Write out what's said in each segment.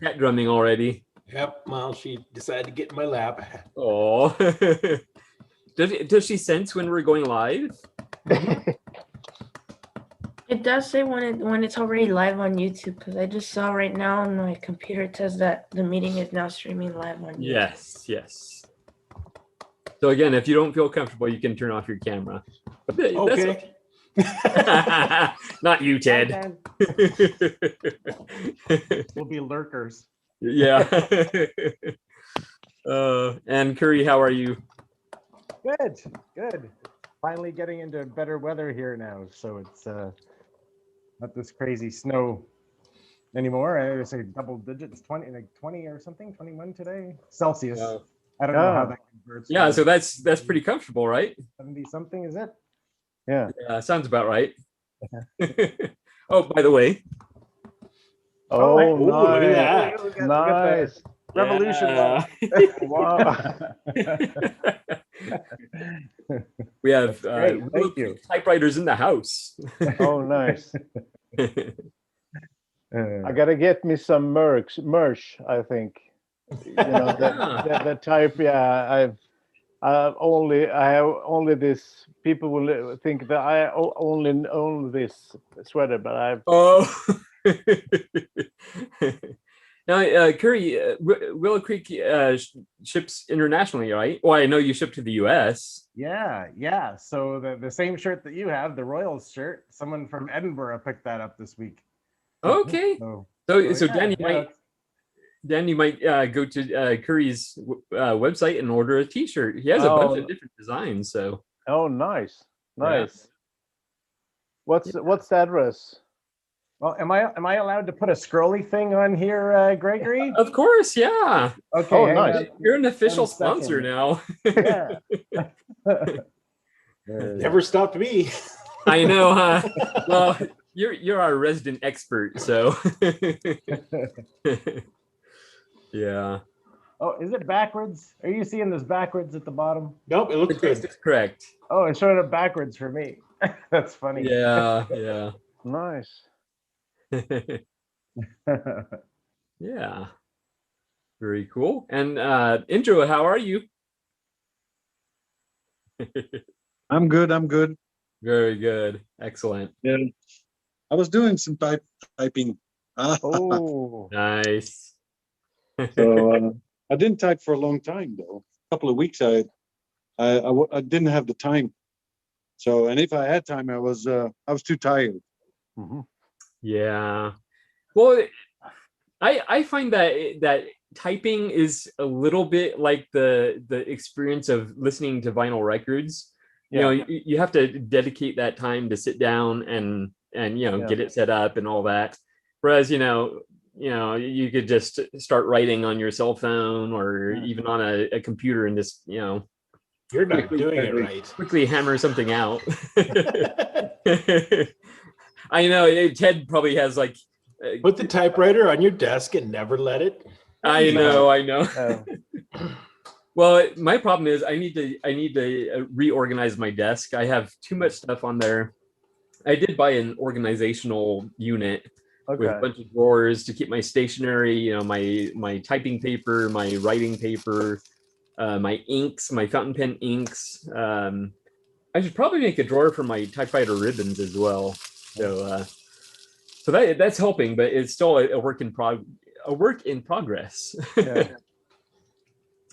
Cat drumming already. Yep. Well, she decided to get in my lap. Oh. Does she sense when we're going live? It does say when it's already live on YouTube, because I just saw right now on my computer it says that the meeting is now streaming live on YouTube. Yes. So again, if you don't feel comfortable, you can turn off your camera. Okay. Not you, Ted. We'll be lurkers. Yeah. And Curry, how are you? Good. Finally getting into better weather here now, so it's not this crazy snow anymore. I would say double digits, 20 or something, 21 today Celsius. Wow. I don't know how that converts. Yeah, so that's pretty comfortable, right? 70 something, is it? Yeah, sounds about right. Oh, by the way. Oh, look at that. Look at nice. Revolution. Yeah. Wow. We have Thank you. typewriters in the house. Oh, nice. I gotta get me some merch. I think. You know, the type. Yeah, I have only this. People will think that I only own this sweater, but I've. Oh. Now, Curry, Willow Creek ships internationally, right? Well, I know you ship to the U.S. Yeah. So the same shirt that you have, the Royals shirt, someone from Edinburgh picked that up this week. Okay. So yeah, Dan, you might go to Curry's website and order a T-shirt. He has a bunch of different designs. So. Oh, nice. Yeah. What's the address? Well, am I allowed to put a scrolly thing on here, Gregory? Of course, yeah. Okay. Oh, nice. You're an official sponsor now. Yeah. Never stopped me. I know, huh? Well, you're our resident expert, so. Yeah. Oh, is it backwards? Are you seeing this backwards at the bottom? Nope, it looks good. That's correct. Oh, it's showing up backwards for me. That's funny. Yeah. Nice. Yeah. Very cool. And Indra, how are you? I'm good. Very good. Excellent. Yeah. I was doing some typing. Oh, Nice. So I didn't type for a long time though. A couple of weeks I didn't have the time. So, and if I had time, I was too tired. mm-hmm. Yeah. Well, I find that typing is a little bit like the experience of listening to vinyl records. You know, you have to dedicate that time to sit down and get it set up and all that. Whereas, you could just start writing on your cell phone or even on a computer and just, You're not doing it right. Quickly hammer something out. I know Ted probably has like. Put the typewriter on your desk and never let it. I know. Well, my problem is I need to reorganize my desk. I have too much stuff on there. I did buy an organizational unit with a bunch of drawers to keep my stationery, my typing paper, my writing paper, my inks, my fountain pen inks. I should probably make a drawer for my typewriter ribbons as well. So that's helping, but it's still a work in progress. Yeah.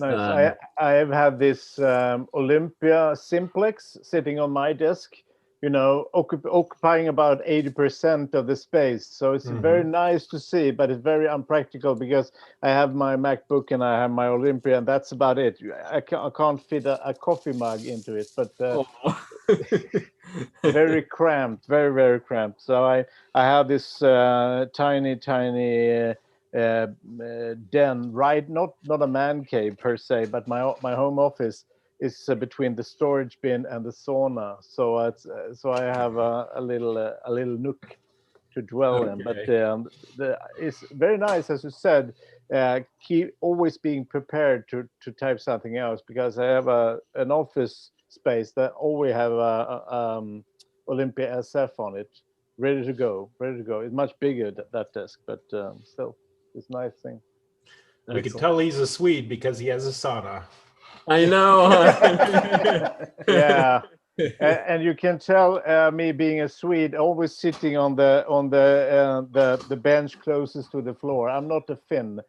Nice. I have had this Olympia Simplex sitting on my desk, occupying about 80% of the space. So it's very nice to see, but it's very unpractical because I have my MacBook and I have my Olympia, and that's about it. I can't fit a coffee mug into it, but very cramped, very, very cramped. So I have this tiny den, right? Not a man cave per se, but my home office is between the storage bin and the sauna. So I have a little nook to dwell in. But it's very nice, as you said. Keep always being prepared to type something else, because I have an office space that always have Olympia SF on it, ready to go. It's much bigger that desk, but still, it's a nice thing. We can tell he's a Swede because he has a sauna. I know. Yeah, and you can tell me being a Swede, always sitting on the bench closest to the floor. I'm not a Finn.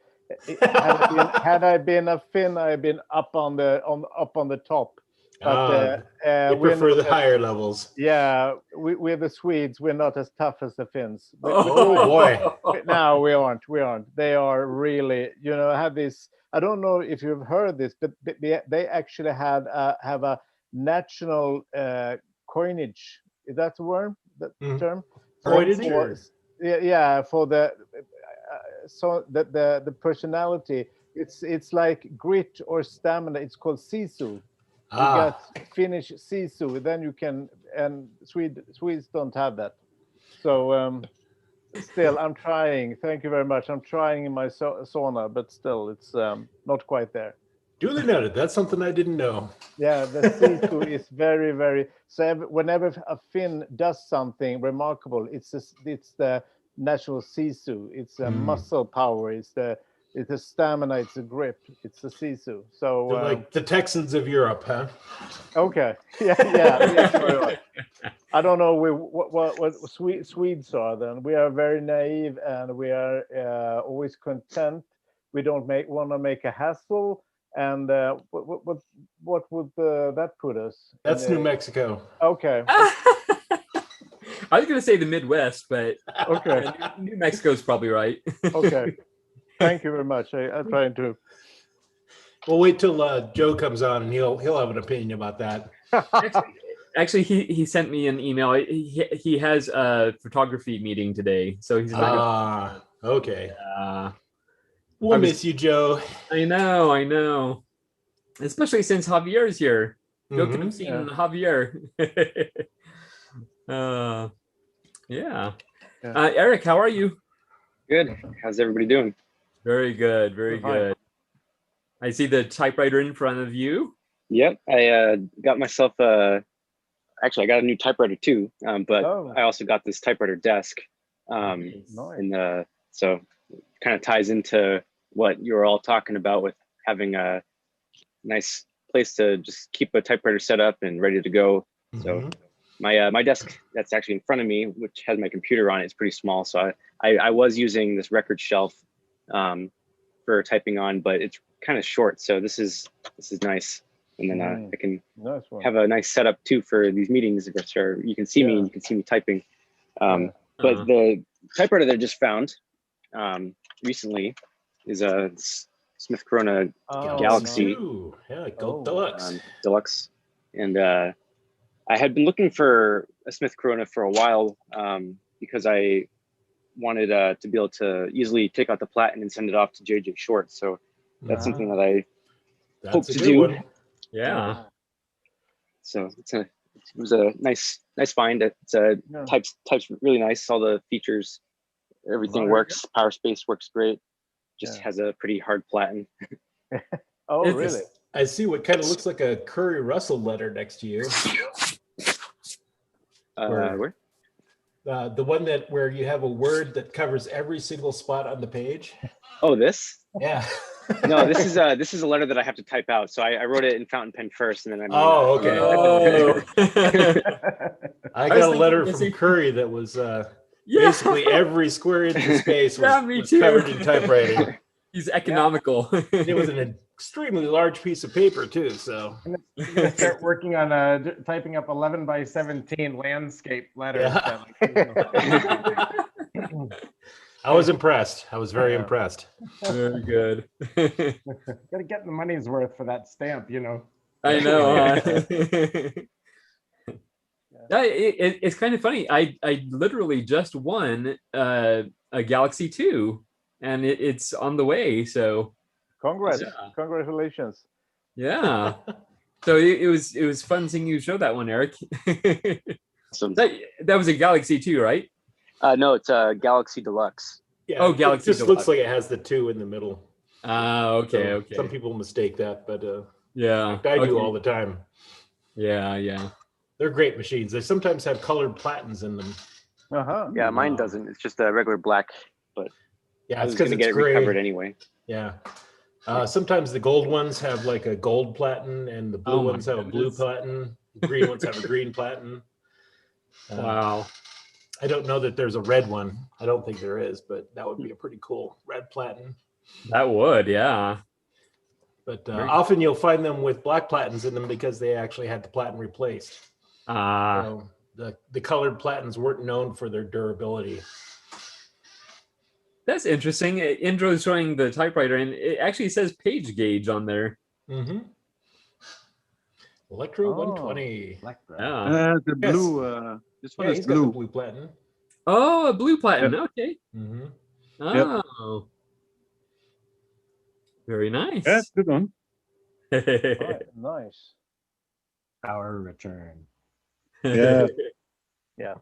Had I been a Finn, I'd been up on the top. But you prefer the higher levels. Yeah, we're the Swedes. We're not as tough as the Finns. Oh boy! No, we aren't. They are really, have this. I don't know if you've heard this, but they actually have a national coinage. Is that the word? That term? Coinage. Yeah, for the the personality. It's like grit or stamina. It's called sisu. You got Finnish sisu, then you can, and Swedes don't have that. So still, I'm trying. Thank you very much. I'm trying in my sauna, but still, it's not quite there. Duly noted. That's something I didn't know. Yeah, the sisu is very, very. So whenever a Finn does something remarkable, it's the national sisu. It's a muscle power. It's the stamina. It's a grip. It's the sisu. So they're like the Texans of Europe, huh? Okay. Yeah. I don't know what Swedes are. Then we are very naive, and we are always content. We don't want to make a hassle. And what would that put us? That's New Mexico. Okay. I was going to say the Midwest, but okay, New Mexico's probably right. Okay. Thank you very much. I'm trying to. We'll wait till Joe comes on, and he'll have an opinion about that. Actually, he sent me an email. He has a photography meeting today, so he's not. Okay. We'll miss you, Joe. I know. Especially since Javier's here. Joe could have seen Javier. Yeah. Eric, how are you? Good. How's everybody doing? Very good. Very good. I see the typewriter in front of you. Yep. I got myself actually I got a new typewriter too, but I also got this typewriter desk. And so kind of ties into what you were all talking about with having a nice place to just keep a typewriter set up and ready to go. So my desk that's actually in front of me, which has my computer on it, is pretty small. So I was using this record shelf for typing on, but it's kind of short. So this is nice. And then I can have a nice setup too for these meetings, which are, you can see me and you can see me typing. But the typewriter that I just found recently is a Smith Corona Galaxy Deluxe. Deluxe. And I had been looking for a Smith Corona for a while because I wanted to be able to easily take out the platen and send it off to JJ Short. So that's something that I hope to do. One. Yeah. So it was a nice find. It's types really nice. All the features, everything works. Power space works great. Just has a pretty hard platen. Oh, really? I see what kind of looks like a Curry Russell letter next to you. Where? The one where you have a word that covers every single spot on the page. Oh, this? Yeah. No, this is a letter that I have to type out. So I wrote it in fountain pen first, and then I. I got a letter from Curry that was basically every square inch of space was covered in typewriting. He's economical. It was an extremely large piece of paper too. So you're gonna start working on typing up 11 by 17 landscape letters. I was impressed. I was very impressed. Very good. Gotta get the money's worth for that stamp, I know. It's kind of funny. I literally just won a Galaxy 2, and it's on the way. So, congratulations! Yeah. So it was fun seeing you show that one, Eric. That was a Galaxy 2, right? No, it's a Galaxy Deluxe. Yeah, Galaxy it just Deluxe. looks like it has the 2 in the middle. Okay. Some people mistake that, but yeah, I do all the time. Yeah, yeah. They're great machines. They sometimes have colored platens in them. Yeah, mine doesn't. It's just a regular black, but yeah, I was going to get it recovered anyway. Yeah. Sometimes the gold ones have like a gold platen, and the blue ones have a blue platen. The green ones have a green platen. Wow. I don't know that there's a red one. I don't think there is, but that would be a pretty cool red platen. That would, yeah. But often you'll find them with black platens in them because they actually had the platen replaced. So the colored platens weren't known for their durability. That's interesting. Indro is showing the typewriter, and it actually says page gauge on there. Electro 120. Yeah. The blue. This one is blue. Blue platen. Oh, a blue platen. Yep. Okay. Oh. Yep. Very nice. Yeah, good one. Nice. Power return. Yeah. Yeah.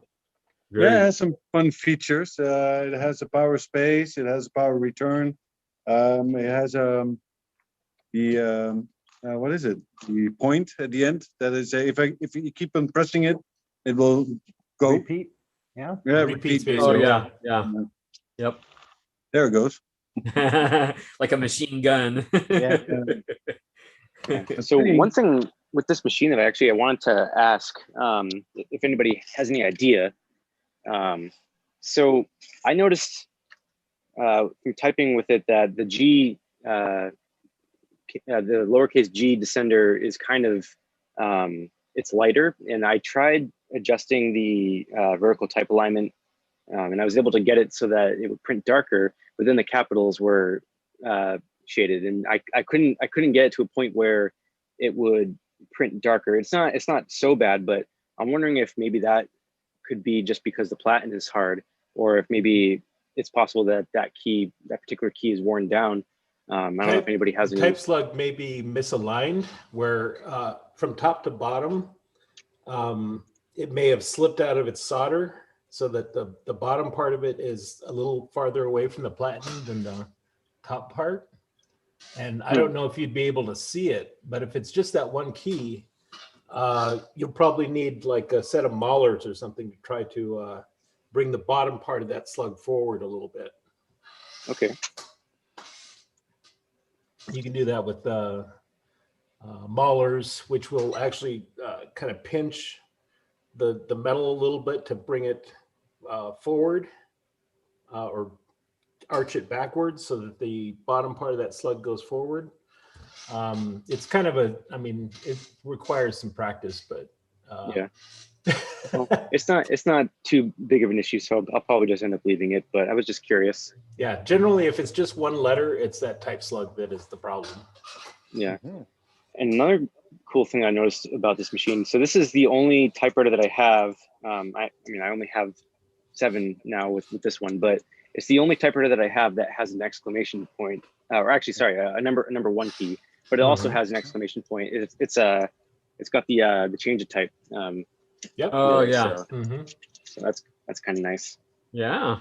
Yeah, it has some fun features. It has a power space. It has a power return. It has the what is it? The point at the end. That is, if you keep on pressing it, it will go. Repeat. Yeah. Yeah. Repeat. Oh yeah. Yeah. Yep. There it goes. Like a machine gun. Yeah. So one thing with this machine that I wanted to ask, if anybody has any idea. So I noticed through typing with it that the G, the lowercase g descender is kind of, it's lighter, and I tried adjusting the vertical type alignment, and I was able to get it so that it would print darker, but then the capitals were shaded, and I couldn't get it to a point where it would print darker. It's not so bad, but I'm wondering if maybe that could be just because the platen is hard, or if maybe it's possible that that particular key is worn down. I don't know if anybody has any. Type slug may be misaligned, where from top to bottom, it may have slipped out of its solder, so that the bottom part of it is a little farther away from the platen than the top part. And I don't know if you'd be able to see it, but if it's just that one key, you'll probably need like a set of maulers or something to try to bring the bottom part of that slug forward a little bit. Okay. You can do that with maulers, which will actually kind of pinch the metal a little bit to bring it forward or arch it backwards so that the bottom part of that slug goes forward. It's kind of it requires some practice, but yeah. Well, it's not too big of an issue, so I'll probably just end up leaving it, but I was just curious. Yeah, generally if it's just one letter, it's that type slug that is the problem. Yeah. And another cool thing I noticed about this machine, so this is the only typewriter that I have. I only have 7 now with this one, but it's the only typewriter that I have that has an exclamation point, or actually, sorry, a number 1 key, but it also has an exclamation point. It's got the change of type. Yep. Oh yeah. So that's kind of nice. Yeah.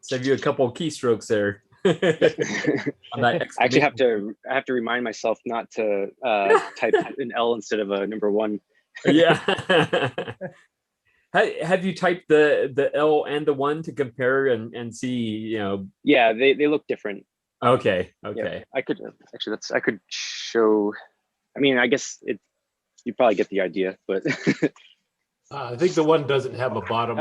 Save you a couple of keystrokes there. I actually have to remind myself not to type an L instead of a number 1. Yeah. Have you typed the L and the 1 to compare and see, Yeah, they look different. Okay. Yeah, I could show. I mean, I guess you probably get the idea, but I think the one doesn't have a bottom.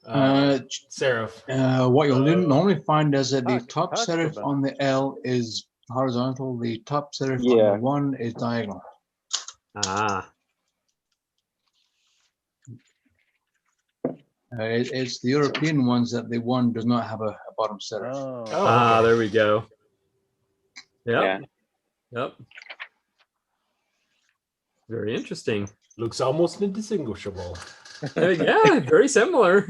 Serif. What you'll normally find is that the top serif on the L is horizontal, the top serif on the 1 is diagonal. It's the European ones that the 1 does not have a bottom serif. Okay. There we go. Yep. Very interesting. Looks almost indistinguishable. Yeah, very similar.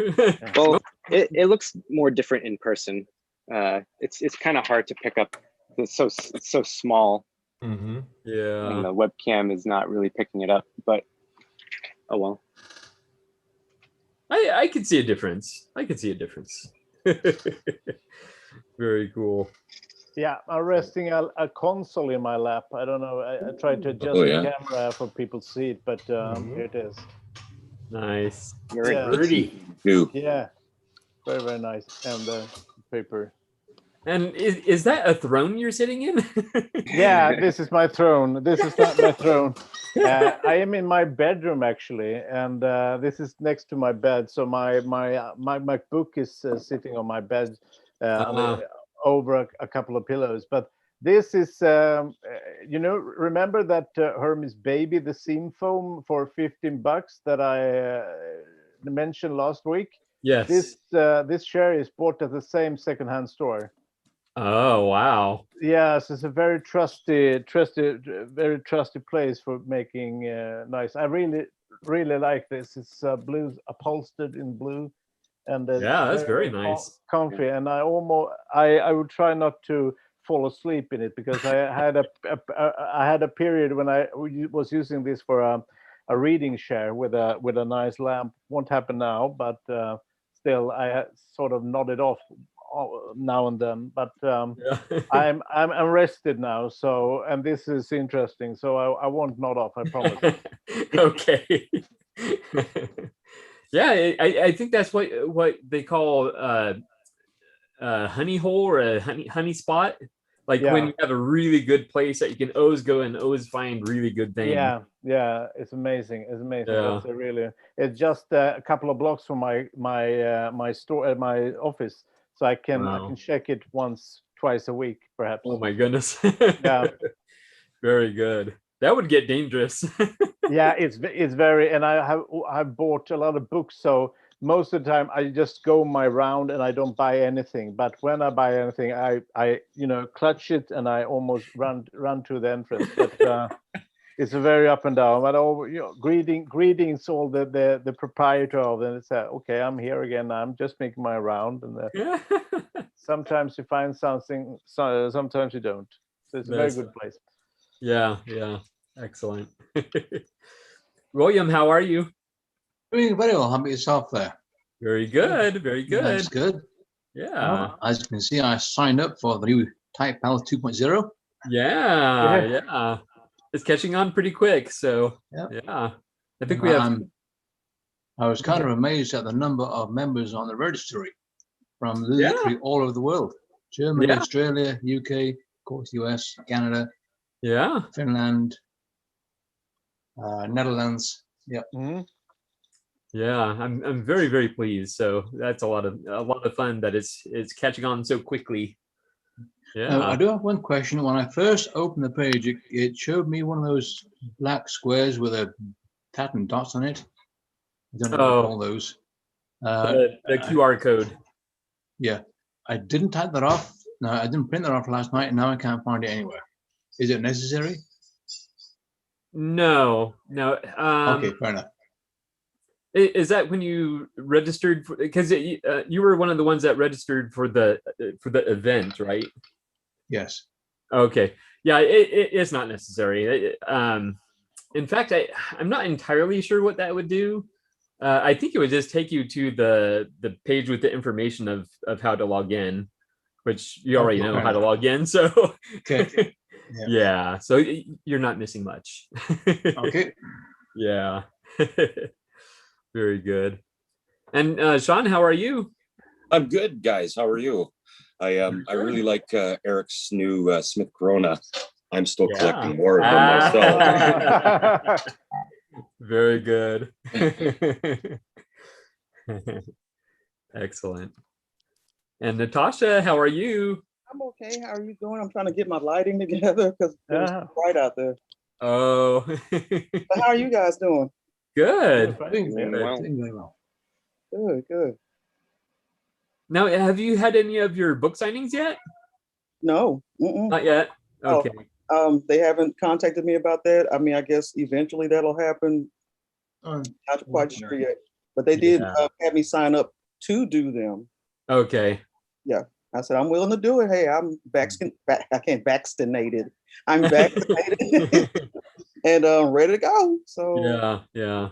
Well, it looks more different in person. It's kind of hard to pick up. It's so small. Yeah. And the webcam is not really picking it up, but oh well. I could see a difference. Very cool. Yeah, I'm resting a console in my lap. I don't know. I tried to adjust the camera for people to see it, but here it is. Nice. Very pretty. Yeah, very, very nice. And the paper. And is that a throne you're sitting in? Yeah, this is my throne. This is not my throne. I am in my bedroom actually, and this is next to my bed. So my book is sitting on my bed over a couple of pillows. But this is, remember that Hermes Baby, the seam foam for $15 that I mentioned last week? Yes. This chair is bought at the same secondhand store. Oh, wow. Yes, it's a very trusty place for making nice. I really like this. It's blue, upholstered in blue, and that's very nice, comfy. And I would try not to fall asleep in it because I had a period when I was using this for a reading chair with a nice lamp. Won't happen now, but still I sort of nodded off now and then, but I'm rested now, so, and this is interesting, so I won't nod off, I promise. Okay. Yeah, I think that's what they call honey hole or a honey spot, like when you have a really good place that you can always go and always find really good things. Yeah, it's amazing. It's just a couple of blocks from my store, my office. So I can check it twice a week, perhaps. Oh my goodness. Yeah. Very good. That would get dangerous. Yeah, it's very, and I've bought a lot of books, so most of the time I just go my round and I don't buy anything. But when I buy anything, I clutch it and I almost run to the entrance. But it's a very up and down. But greetings all the proprietor of it. And it's okay, I'm here again. I'm just making my round, and sometimes you find something, sometimes you don't. So it's a very good place. Yeah, excellent. William, how are you? Doing very well. How about yourself there? Very good, very good. That's good. Yeah. As you can see, I signed up for the new Typewriter 2.0. Yeah. It's catching on pretty quick. So yeah. I think we have. I was kind of amazed at the number of members on the registry from literally all over the world. Germany, Australia, UK, of course, US, Canada, Finland, Netherlands. Yeah. Mm-hmm. Yeah, I'm very, very pleased. So that's a lot of fun that it's catching on so quickly. Yeah. I do have one question. When I first opened the page, it showed me one of those black squares with a pattern dots on it. I don't know what to call those. The QR code. Yeah, I didn't type that off. No, I didn't print that off last night, and now I can't find it anywhere. Is it necessary? No. Okay, fair enough. Is that when you registered? Because you were one of the ones that registered for the event, right? Yes. Okay. Yeah, it's not necessary. In fact, I'm not entirely sure what that would do. I think it would just take you to the page with the information of how to log in, which you already know how to log in. So okay. Yeah. So you're not missing much. Okay. Yeah. Very good. And Sean, how are you? I'm good, guys. How are you? I really like Eric's new Smith Corona. I'm still collecting more of them myself. Very good. Excellent. And Natasha, how are you? I'm okay. How are you doing? I'm trying to get my lighting together because it's bright out there. Oh. But how are you guys doing? Good. Good. Now, have you had any of your book signings yet? No. Not yet. Okay. They haven't contacted me about that. I mean, I guess eventually that'll happen. Not quite sure yet, but they did have me sign up to do them. Okay. Yeah, I said I'm willing to do it. Hey, I'm vaccinated. I'm vaccinated and ready to go. So yeah.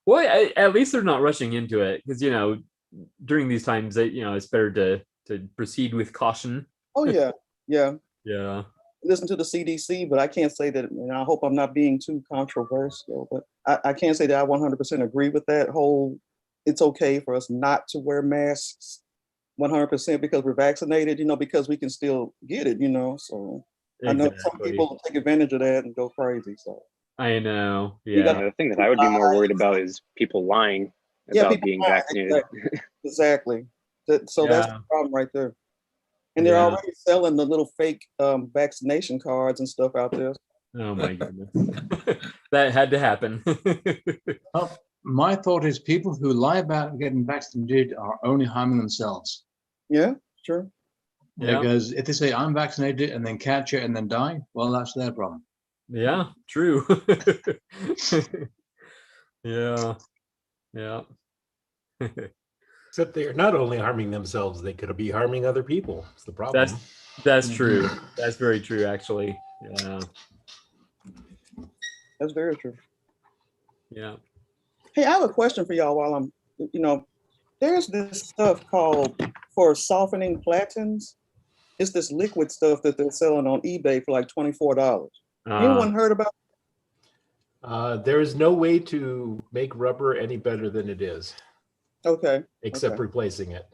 Well, at least they're not rushing into it because during these times, it's better to proceed with caution. Oh yeah, yeah. Yeah. Listen to the CDC, but I can't say that, and I hope I'm not being too controversial, but I can't say that I 100% agree with that whole, it's okay for us not to wear masks 100% because we're vaccinated, because we can still get it, so I know some people take advantage of that and go crazy, so. I know, yeah. The thing that I would be more worried about is people lying about being vaccinated. Exactly. So that's the problem right there. And they're already selling the little fake vaccination cards and stuff out there. Oh my goodness. That had to happen. Well, my thought is people who lie about getting vaccinated are only harming themselves. Yeah, sure. Because if they say I'm vaccinated and then catch it and then die, well, that's their problem. Yeah, true. Yeah. Except they're not only harming themselves, they could be harming other people. It's the problem. That's true. That's very true, actually. Yeah. That's very true. Yeah. Hey, I have a question for y'all while I'm, there's this stuff called for softening platens. It's this liquid stuff that they're selling on eBay for like $24. Anyone heard about it? There is no way to make rubber any better than it is. Okay. Except replacing it.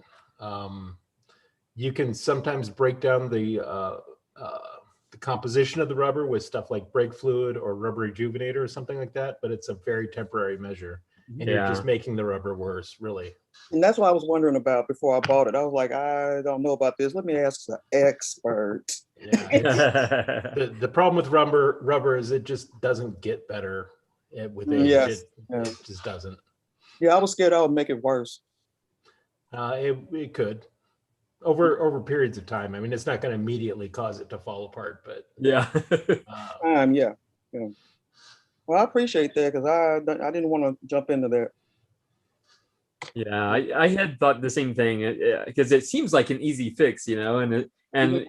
You can sometimes break down the composition of the rubber with stuff like brake fluid or rubber rejuvenator or something like that, but it's a very temporary measure. And you're just making the rubber worse, really. And that's what I was wondering about before I bought it. I was like, I don't know about this. Let me ask the expert. Yeah. the problem with rubber is it just doesn't get better with age. It just doesn't. Yeah, I was scared I would make it worse. It could. Over periods of time. I mean, it's not going to immediately cause it to fall apart, but yeah. Yeah. Well, I appreciate that because I didn't want to jump into that. Yeah, I had thought the same thing because it seems like an easy fix, and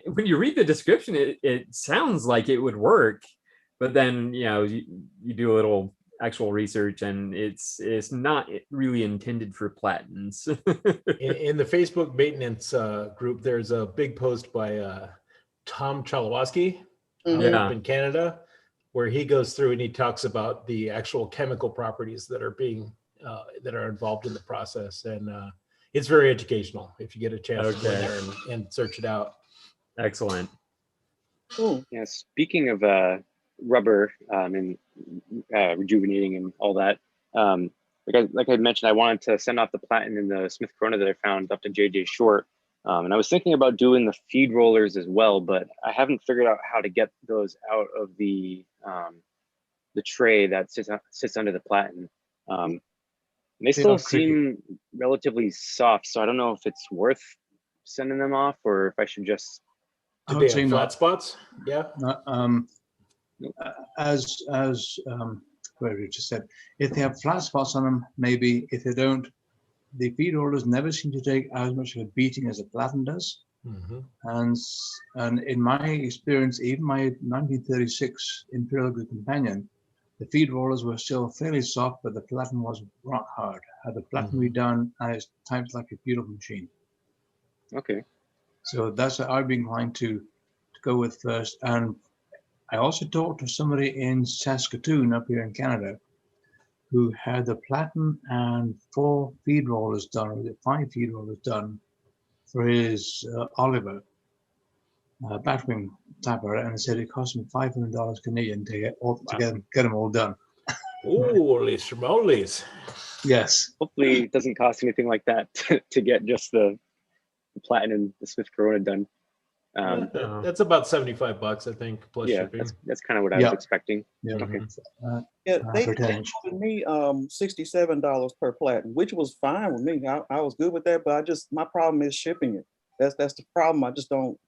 when you read the description, it sounds like it would work, but then you do a little actual research and it's not really intended for platens. in the Facebook maintenance group, there's a big post by Tom Chalawaski up in Canada, where he goes through and he talks about the actual chemical properties that are being that are involved in the process, and it's very educational if you get a chance to go in there and search it out. Excellent. Cool. Yeah, speaking of rubber and rejuvenating and all that, like I mentioned, I wanted to send off the platen in the Smith Corona that I found up to JJ Short, and I was thinking about doing the feed rollers as well, but I haven't figured out how to get those out of the tray that sits under the platen. They still seem relatively soft, so I don't know if it's worth sending them off or if I should just. Do they have flat spots? Yeah. As what you just said, if they have flat spots on them, maybe. If they don't, the feed rollers never seem to take as much of a beating as a platen does. And in my experience, even my 1936 Imperial Good Companion, the feed rollers were still fairly soft, but the platen was rock hard. Had the platen redone, and it's typed like a beautiful machine. Okay. So that's what I'd be inclined to go with first. And I also talked to somebody in Saskatoon up here in Canada who had the platen and 4 feed rollers done, or 5 feed rollers done for his Oliver batwing typewriter, and said it cost him $500 Canadian to get them all done. Holy schmoles. Yes. Hopefully it doesn't cost anything like that to get just the platen and the Smith Corona done. That's about $75, I think, plus shipping. That's kind of what I was expecting. Yeah. Okay. They told me $67 per platen, which was fine with me. I was good with that, but my problem is shipping it. That's the problem. I just don't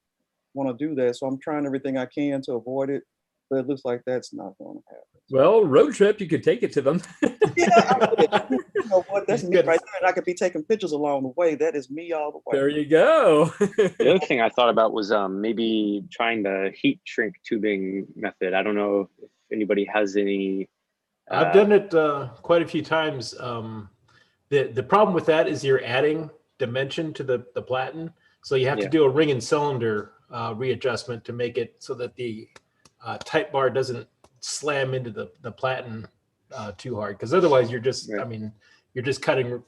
want to do that, so I'm trying everything I can to avoid it, but it looks like that's not going to happen. Well, road trip, you could take it to them. You know what? That's me right there, and I could be taking pictures along the way. That is me all the way. There you go. The other thing I thought about was maybe trying the heat shrink tubing method. I don't know if anybody has any. I've done it quite a few times. The problem with that is you're adding dimension to the platen, so you have to do a ring and cylinder readjustment to make it so that the type bar doesn't slam into the platen too hard, because otherwise you're just, I mean, you're just cutting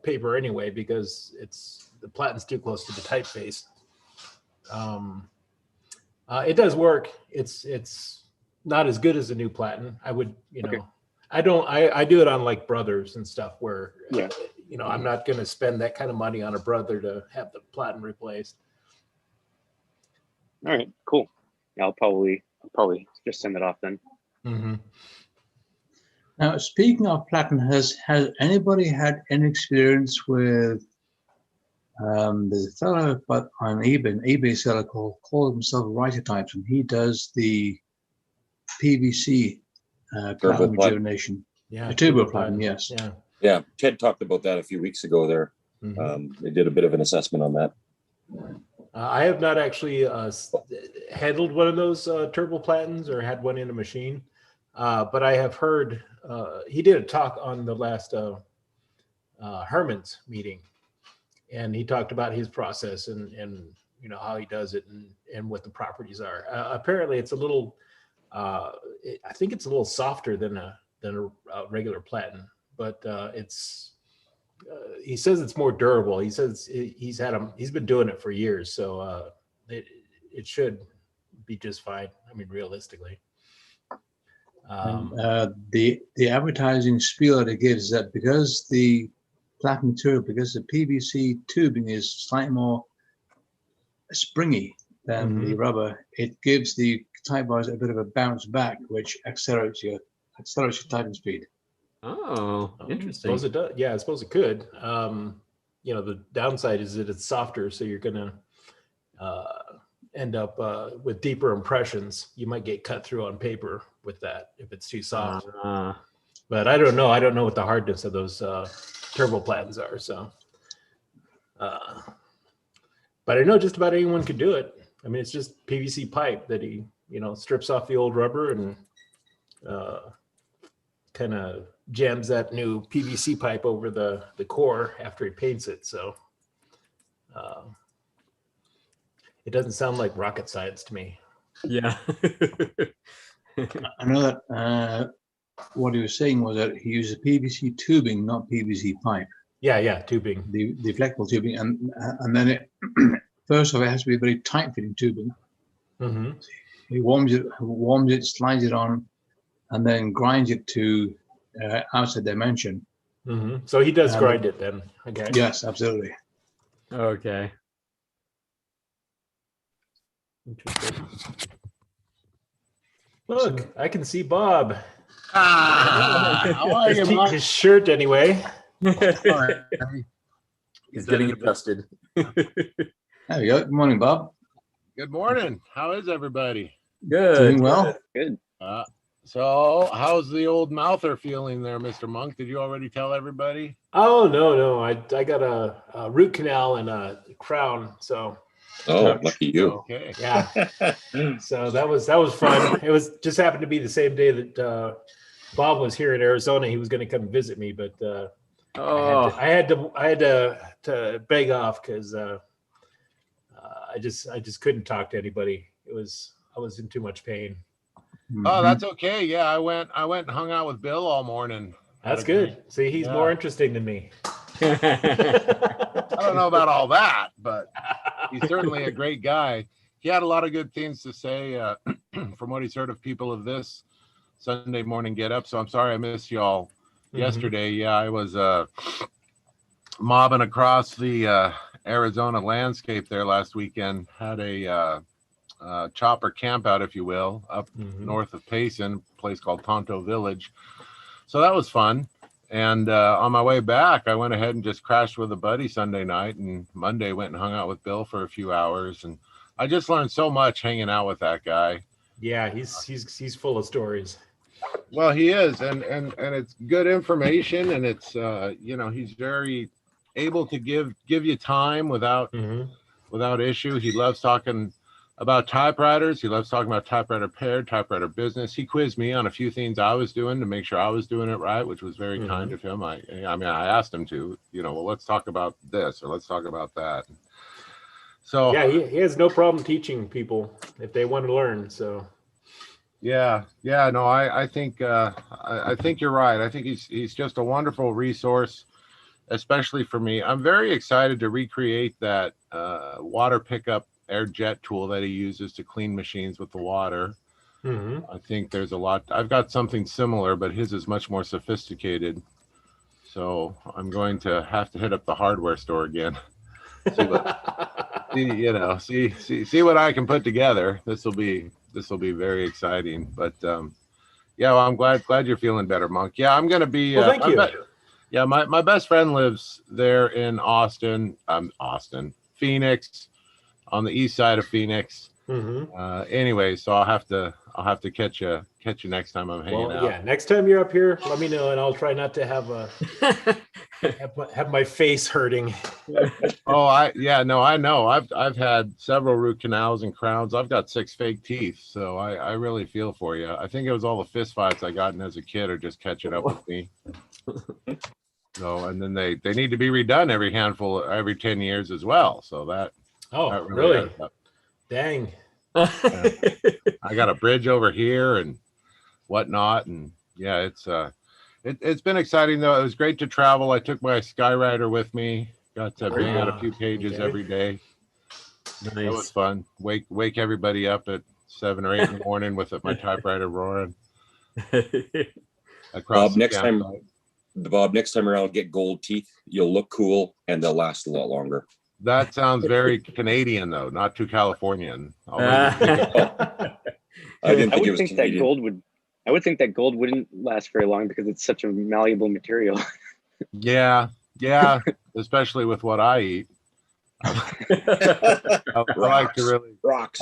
paper anyway, because the platen's too close to the typeface. It does work. It's not as good as a new platen. I would, you know, I do it on like Brothers and stuff where, you know, I'm not going to spend that kind of money on a Brother to have the platen replaced. All right, cool. Yeah, I'll probably just send it off then. Mm-hmm. Now, speaking of platen, has anybody had any experience with there's a fellow but on eBay, an eBay seller calls himself Writer Types, and he does the PVC platen rejuvenation. Yeah, turbo platen, yes. Yeah, Ted talked about that a few weeks ago there. They did a bit of an assessment on that. I have not actually handled one of those turbo platens or had one in a machine, but I have heard he did a talk on the last Herman's meeting, and he talked about his process and you know how he does it and what the properties are. Apparently, it's a little I think it's a little softer than a regular platen, but it's he says it's more durable. He says he's been doing it for years, so it should be just fine. I mean, realistically. The advertising spiel that it gives is that because the platen material, because the PVC tubing is slightly more springy than the rubber, it gives the type bars a bit of a bounce back, which accelerates your typing speed. Oh, interesting. I suppose it does. Yeah, I suppose it could. You know, the downside is that it's softer, so you're gonna end up with deeper impressions. You might get cut through on paper with that if it's too soft. But I don't know. I don't know what the hardness of those turbo platens are. So, but I know just about anyone could do it. I mean, it's just PVC pipe that he, you know, strips off the old rubber and kind of jams that new PVC pipe over the core after he paints it. So it doesn't sound like rocket science to me. Yeah. I know that what he was saying was that he uses PVC tubing, not PVC pipe. Yeah, tubing. The flexible tubing, and then it first of all, it has to be very tight fitting tubing. He warms it, slides it on, and then grinds it to outside dimension. So he does grind it then. Okay. Yes, absolutely. Okay. Interesting. Look, I can see Bob. How are you, Bob? His shirt, anyway. He's getting adjusted. There we go. Good morning, Bob. Good morning. How is everybody? Good. Doing well. Good. So, how's the old mouther feeling there, Mr. Monk? Did you already tell everybody? Oh no! I got a root canal and a crown, so. Oh, lucky you. Okay. Yeah. So that was fun. It was just happened to be the same day that Bob was here in Arizona. He was going to come visit me, but I had to beg off because I just couldn't talk to anybody. I was in too much pain. Oh, that's okay. Yeah, I went and hung out with Bill all morning. That's good. See, he's more interesting than me. I don't know about all that, but he's certainly a great guy. He had a lot of good things to say from what he's heard of people of this Sunday morning get up. So I'm sorry I missed y'all yesterday. Yeah, I was mobbing across the Arizona landscape there last weekend. Had a chopper camp out, if you will, up north of Payson, a place called Tonto Village. So that was fun. And on my way back, I went ahead and just crashed with a buddy Sunday night, and Monday went and hung out with Bill for a few hours. And I just learned so much hanging out with that guy. Yeah, he's full of stories. Well, he is, and it's good information, and it's you know, he's very able to give you time without issue. He loves talking about typewriters. He loves talking about typewriter paired, typewriter business. He quizzed me on a few things I was doing to make sure I was doing it right, which was very kind of him. I mean, I asked him to, you know, well, let's talk about this or let's talk about that. So yeah, he has no problem teaching people if they want to learn. So yeah, no, I think I think you're right. I think he's just a wonderful resource, especially for me. I'm very excited to recreate that water pickup air jet tool that he uses to clean machines with the water. I think there's a lot. I've got something similar, but his is much more sophisticated. So I'm going to have to hit up the hardware store again. See what I can put together. This will be very exciting. But yeah, well, I'm glad you're feeling better, Monk. Yeah, I'm gonna be. Well, thank you. Yeah, my best friend lives there in Phoenix, on the east side of Phoenix. Anyway, so I'll have to catch you next time I'm hanging out. Yeah, next time you're up here, let me know, and I'll try not to have have my face hurting. Oh, I know. I've had several root canals and crowns. I've got 6 fake teeth, so I really feel for you. I think it was all the fist fights I gotten as a kid are just catching up with me. So, and then they need to be redone every 10 years as well. So that. Oh, that really? Dang. I got a bridge over here and whatnot, and yeah, it's been exciting though. It was great to travel. I took my Skywriter with me. Got to bang out a few pages every day. Nice. That was fun. Wake everybody up at 7 or 8 in the morning with my typewriter roaring. Bob, next time around, get gold teeth. You'll look cool, and they'll last a lot longer. That sounds very Canadian, though, not too Californian. I would think that gold wouldn't last very long because it's such a malleable material. Yeah, especially with what I eat. I like to really rocks.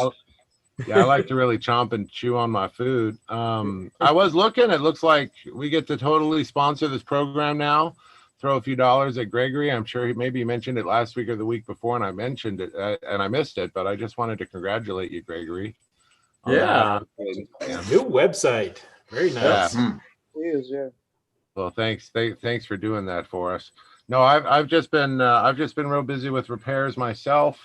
I like to really chomp and chew on my food. I was looking. It looks like we get to totally sponsor this program now. Throw a few dollars at Gregory. I'm sure maybe he mentioned it last week or the week before, and I mentioned it and I missed it. But I just wanted to congratulate you, Gregory. Yeah, new website. Very nice. Yeah. Well, thanks for doing that for us. No, I've just been real busy with repairs myself.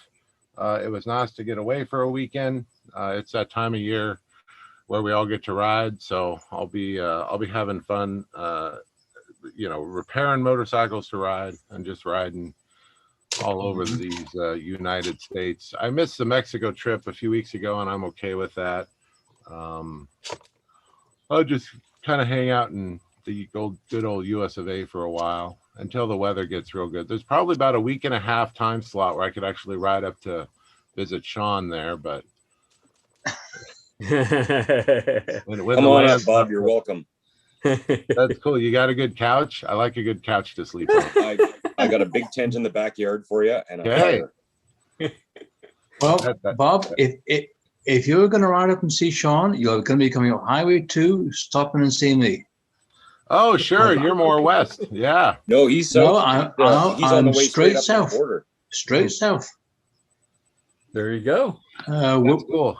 It was nice to get away for a weekend. It's that time of year where we all get to ride, so I'll be having fun. Repairing motorcycles to ride and just riding all over these United States. I missed the Mexico trip a few weeks ago, and I'm okay with that. I'll just kind of hang out in the good old US of A for a while until the weather gets real good. There's probably about a week and a half time slot where I could actually ride up to visit Sean there, but when come on up, Bob. You're welcome. That's cool. You got a good couch? I like a good couch to sleep on. I got a big tent in the backyard for you, and a fire. Well, Bob, if you're going to ride up and see Sean, you're going to be coming up Highway 2, stopping and seeing me. Oh, sure. You're more west. Yeah. No, he's south. No, he's on the way straight up south. the border. Straight south. There you go. That's cool.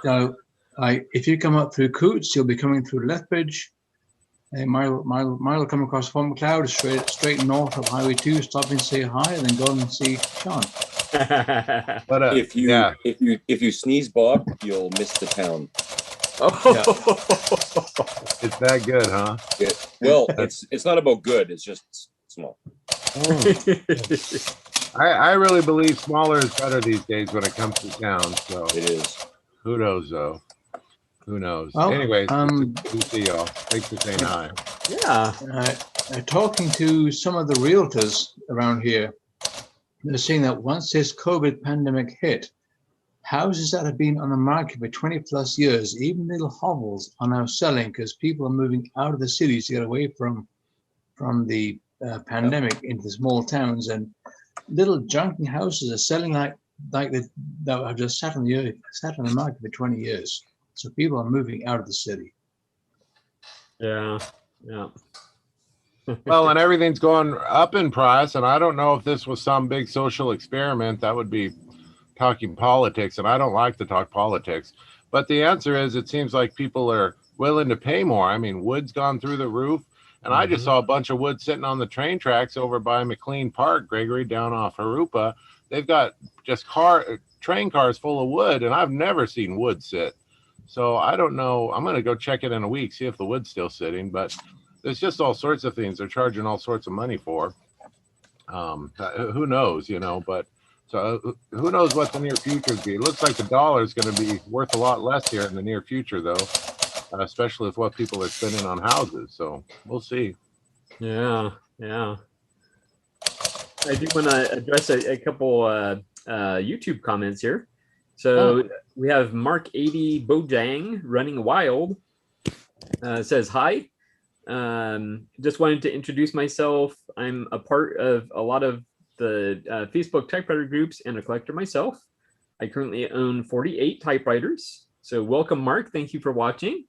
If you come up through Coots, you'll be coming through Lethbridge. A mile will come across Fort McLeod, straight north of Highway 2, stop and say hi, and then go and see Sean. But if you sneeze, Bob, you'll miss the town. Yeah. It's that good, huh? Well, it's not about good. It's just small. I really believe smaller is better these days when it comes to town. So it is. Who knows, though? Who knows? Well, anyways, good to see y'all. Thanks for saying hi. Yeah. Talking to some of the realtors around here, they're saying that once this COVID pandemic hit, houses that have been on the market for 20 plus years, even little hovels, are now selling because people are moving out of the cities to get away from the pandemic into small towns, and little junking houses are selling like that have just sat on the market for 20 years. So people are moving out of the city. Yeah. Well, and everything's going up in price, and I don't know if this was some big social experiment. That would be talking politics, and I don't like to talk politics. But the answer is, it seems like people are willing to pay more. I mean, wood's gone through the roof, and I just saw a bunch of wood sitting on the train tracks over by McLean Park, Gregory, down off Harupa. They've got just train cars full of wood, and I've never seen wood sit. So I don't know. I'm going to go check it in a week, see if the wood's still sitting. But there's just all sorts of things they're charging all sorts of money for. Who knows, you know? But so who knows what the near future will be? It looks like the dollar is going to be worth a lot less here in the near future, though, especially with what people are spending on houses. So we'll see. Yeah, yeah. I do want to address a couple YouTube comments here. So we have Mark 80 Bojang Running Wild says hi. Just wanted to introduce myself. I'm a part of a lot of the Facebook typewriter groups and a collector myself. I currently own 48 typewriters. So welcome, Mark. Thank you for watching.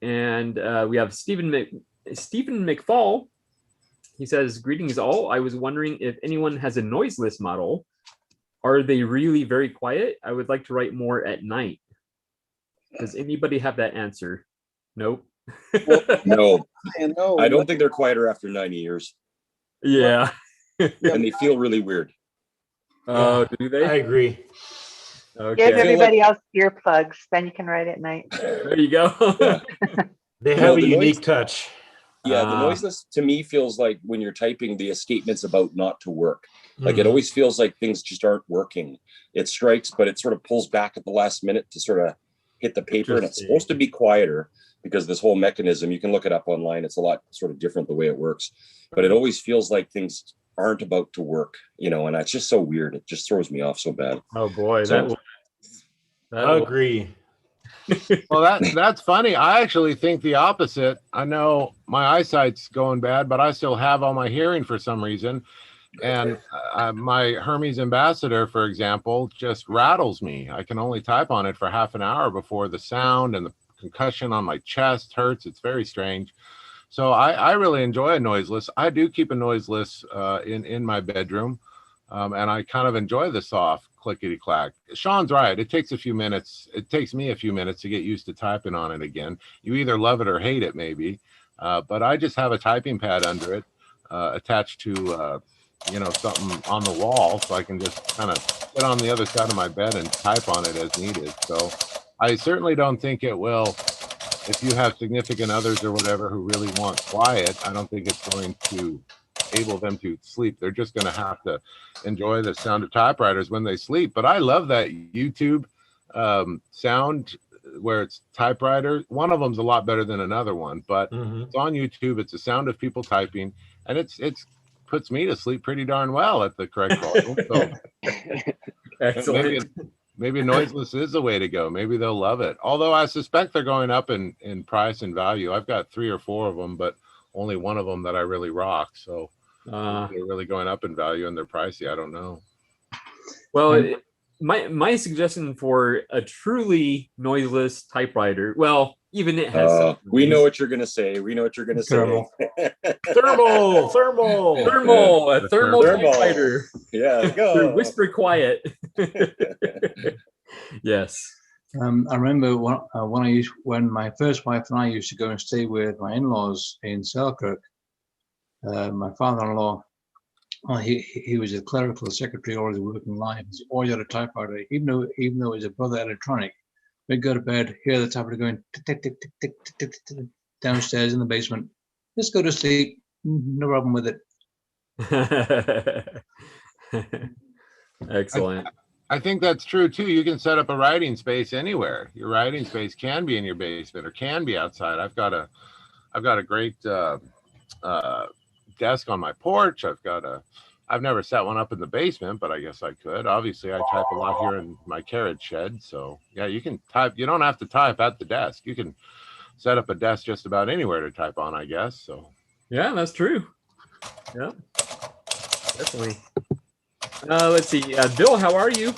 And we have Stephen McFall. He says, greetings all. I was wondering if anyone has a noiseless model. Are they really very quiet? I would like to write more at night. Does anybody have that answer? Nope. Well, no. I don't think they're quieter after 90 years. Yeah. And they feel really weird. Oh, do they? I agree. Okay. Give everybody else earplugs, then you can write at night. There you go. Yeah. They have a unique touch. Yeah, the noiseless to me feels like when you're typing, the escapement's about not to work. Like it always feels like things just aren't working. It strikes, but it sort of pulls back at the last minute to sort of hit the paper. And it's supposed to be quieter because this whole mechanism, you can look it up online. It's a lot sort of different the way it works. But it always feels like things aren't about to work, you know, and it's just so weird. It just throws me off so bad. Oh boy, so, I agree. Well, that's funny. I actually think the opposite. I know my eyesight's going bad, but I still have all my hearing for some reason. And my Hermes Ambassador, for example, just rattles me. I can only type on it for half an hour before the sound and the concussion on my chest hurts. It's very strange. So I really enjoy a noiseless. I do keep a noiseless in my bedroom. And I kind of enjoy the soft clickety clack. Sean's right. It takes a few minutes. It takes me a few minutes to get used to typing on it again. You either love it or hate it, maybe. But I just have a typing pad under it attached to, you know, something on the wall, so I can just kind of sit on the other side of my bed and type on it as needed. So I certainly don't think it will. If you have significant others or whatever who really want quiet, I don't think it's going to able them to sleep. They're just going to have to enjoy the sound of typewriters when they sleep. But I love that YouTube sound where it's typewriter. One of them's a lot better than another one, but it's on YouTube. It's the sound of people typing, and it's puts me to sleep pretty darn well at the correct volume. So excellent. Maybe noiseless is the way to go. Maybe they'll love it. Although I suspect they're going up in price and value. I've got 3 or 4 of them, but only one of them that I really rock. So they're really going up in value and they're pricey. I don't know. Well, my suggestion for a truly noiseless typewriter, well, even it has we know what you're gonna say. We know what you're gonna thermal. say. Thermal. A thermal typewriter. Yeah, go. Whisper quiet. Yes. I remember when my first wife and I used to go and stay with my in-laws in Selkirk. My father-in-law, well, he was a clerical secretary, always working live. He always had a typewriter, even though it was a brother electronic. We'd go to bed, hear the typewriter going tick, tick, tick, tick, tick, tick, tick, tick, downstairs in the basement. Just go to sleep. No problem with it. Excellent. I think that's true too. You can set up a writing space anywhere. Your writing space can be in your basement or can be outside. I've got a great desk on my porch. I've never set one up in the basement, but I guess I could. Obviously, I type a lot here in my carriage shed. So yeah, you can type. You don't have to type at the desk. You can set up a desk just about anywhere to type on, I guess. So yeah, that's true. Yeah, definitely. Let's see. Bill, how are you?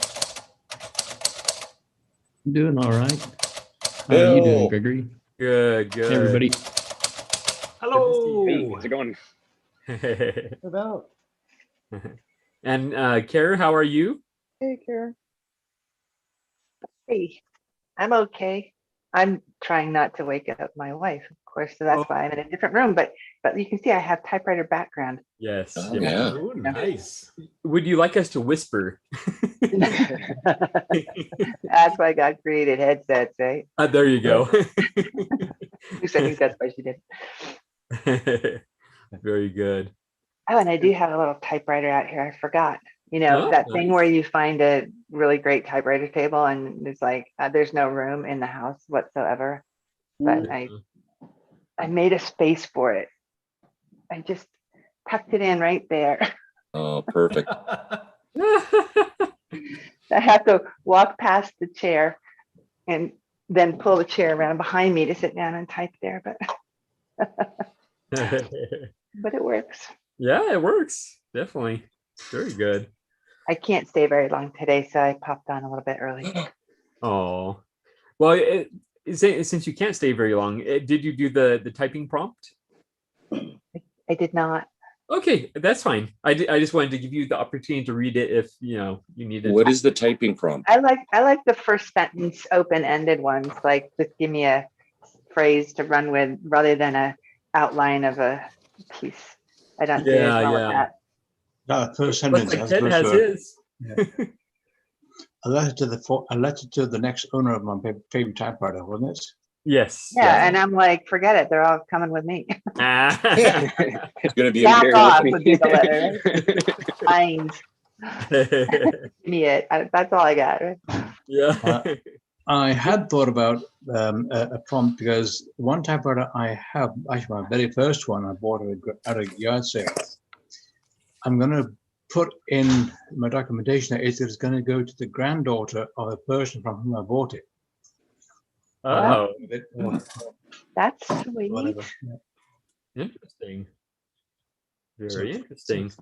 I'm doing all right. How Bill. are you doing, Gregory? Good, good. Hey, everybody. Hello. Hey, how's it going? About. And Kara, how are you? Hey, Kara. Hey, I'm okay. I'm trying not to wake up my wife, of course, so that's why I'm in a different room. But you can see I have typewriter background. Yes. Oh, yeah. yeah. Oh, nice. Would you like us to whisper? That's why God created headsets, right? There you go. At least I think that's why she did. Very good. Oh, and I do have a little typewriter out here. I forgot. You know, Oh, that thing nice. where you find a really great typewriter table and it's like there's no room in the house whatsoever. But I made a space for it. I just tucked it in right there. Oh, perfect. I have to walk past the chair and then pull the chair around behind me to sit down and type there, but but it works. Yeah, it works. Definitely. Very good. I can't stay very long today, so I popped on a little bit early. Oh, well, since you can't stay very long, did you do the typing prompt? I did not. Okay, that's fine. I just wanted to give you the opportunity to read it if you needed. What is the typing prompt? I like the first sentence open-ended ones, like just give me a phrase to run with rather than a outline of a piece. I don't do as well with that. First Looks sentence. like Ted has his. Yeah. A letter to the next owner of my favorite typewriter, wasn't it? Yes. Yeah, and I'm like, forget it. They're all coming with me. It's going to be Back impaired off with would me. be the letter. Lines. Give me it. That's all I got. Right? Yeah. I had thought about a prompt because one typewriter I have, actually my very first one, I bought at a yard sale. I'm going to put in my documentation that it's going to go to the granddaughter of the person from whom I bought it. Oh, that's sweet. Whatever. Interesting. Very interesting.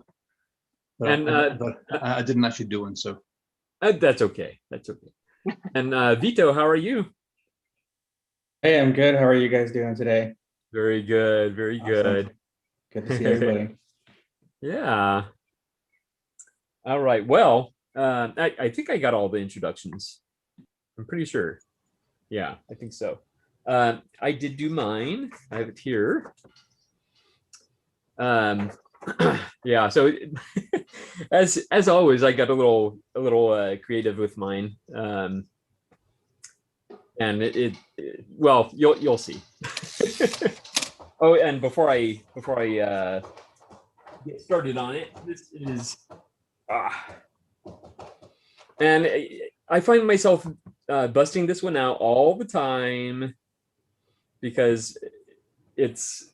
But And I didn't actually do one, so that's okay. That's okay. And Vito, how are you? Hey, I'm good. How are you guys doing today? Very good. Very good. Good to see everybody. Yeah. All right. Well, I think I got all the introductions. I'm pretty sure. Yeah, I think so. I did do mine. I have it here. Yeah. So as always, I got a little creative with mine. And well, you'll see. Oh, and before I get started on it, this is and I find myself busting this one out all the time because it's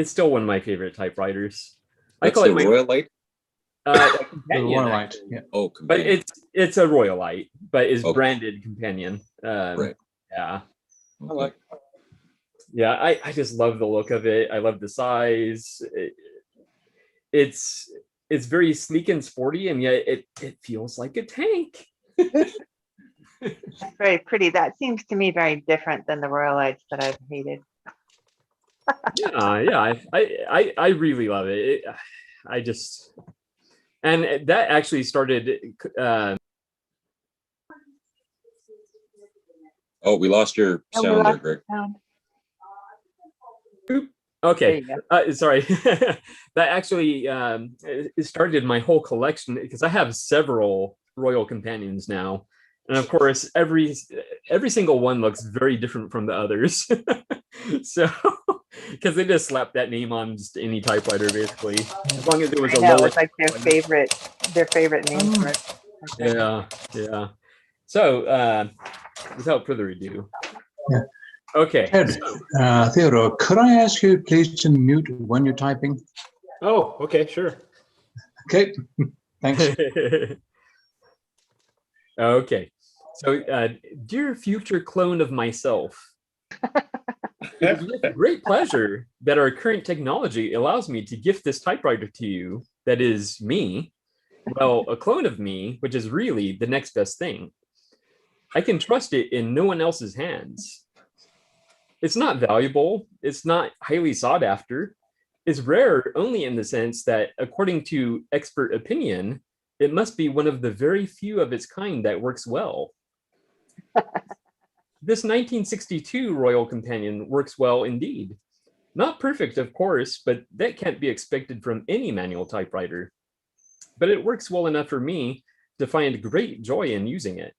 still one of my favorite typewriters. That's I call it the Royalite. Companion, yeah. Oh, companion. But it's a Royalite, but is branded companion. Right. Yeah. I like. Yeah, I just love the look of it. I love the size. It's very sleek and sporty, and yet it feels like a tank. That's very pretty. That seems to me very different than the Royalites that I've hated. Yeah. I really love it. I just, and that actually started. Oh, we lost your sound there, Greg. Okay, sorry. That actually it started my whole collection because I have several Royal Companions now, and of course every single one looks very different from the others. So because they just slapped that name on just any typewriter basically, as long as it was a lowest. It's like their favorite name for it. Yeah. So without further ado. Yeah. Okay. Ted, Theodore, could I ask you please to mute when you're typing? Oh, okay, sure. Okay, thanks. Okay. So, dear future clone of myself, it is with great pleasure that our current technology allows me to gift this typewriter to you, that is me. Well, a clone of me, which is really the next best thing. I can trust it in no one else's hands. It's not valuable. It's not highly sought after. It's rare only in the sense that, according to expert opinion, it must be one of the very few of its kind that works well. This 1962 Royal Companion works well indeed. Not perfect, of course, but that can't be expected from any manual typewriter. But it works well enough for me to find great joy in using it.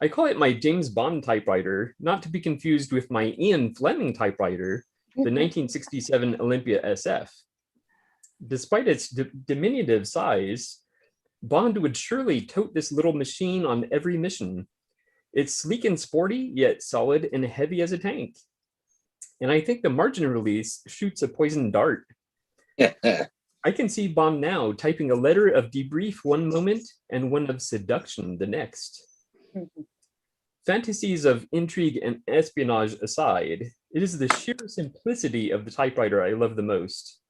I call it my James Bond typewriter, not to be confused with my Ian Fleming typewriter, the 1967 Olympia SF. Despite its diminutive size, Bond would surely tote this little machine on every mission. It's sleek and sporty, yet solid and heavy as a tank. And I think the margin release shoots a poison dart. I can see Bond now typing a letter of debrief one moment and one of seduction the next. Fantasies of intrigue and espionage aside, it is the sheer simplicity of the typewriter I love the most.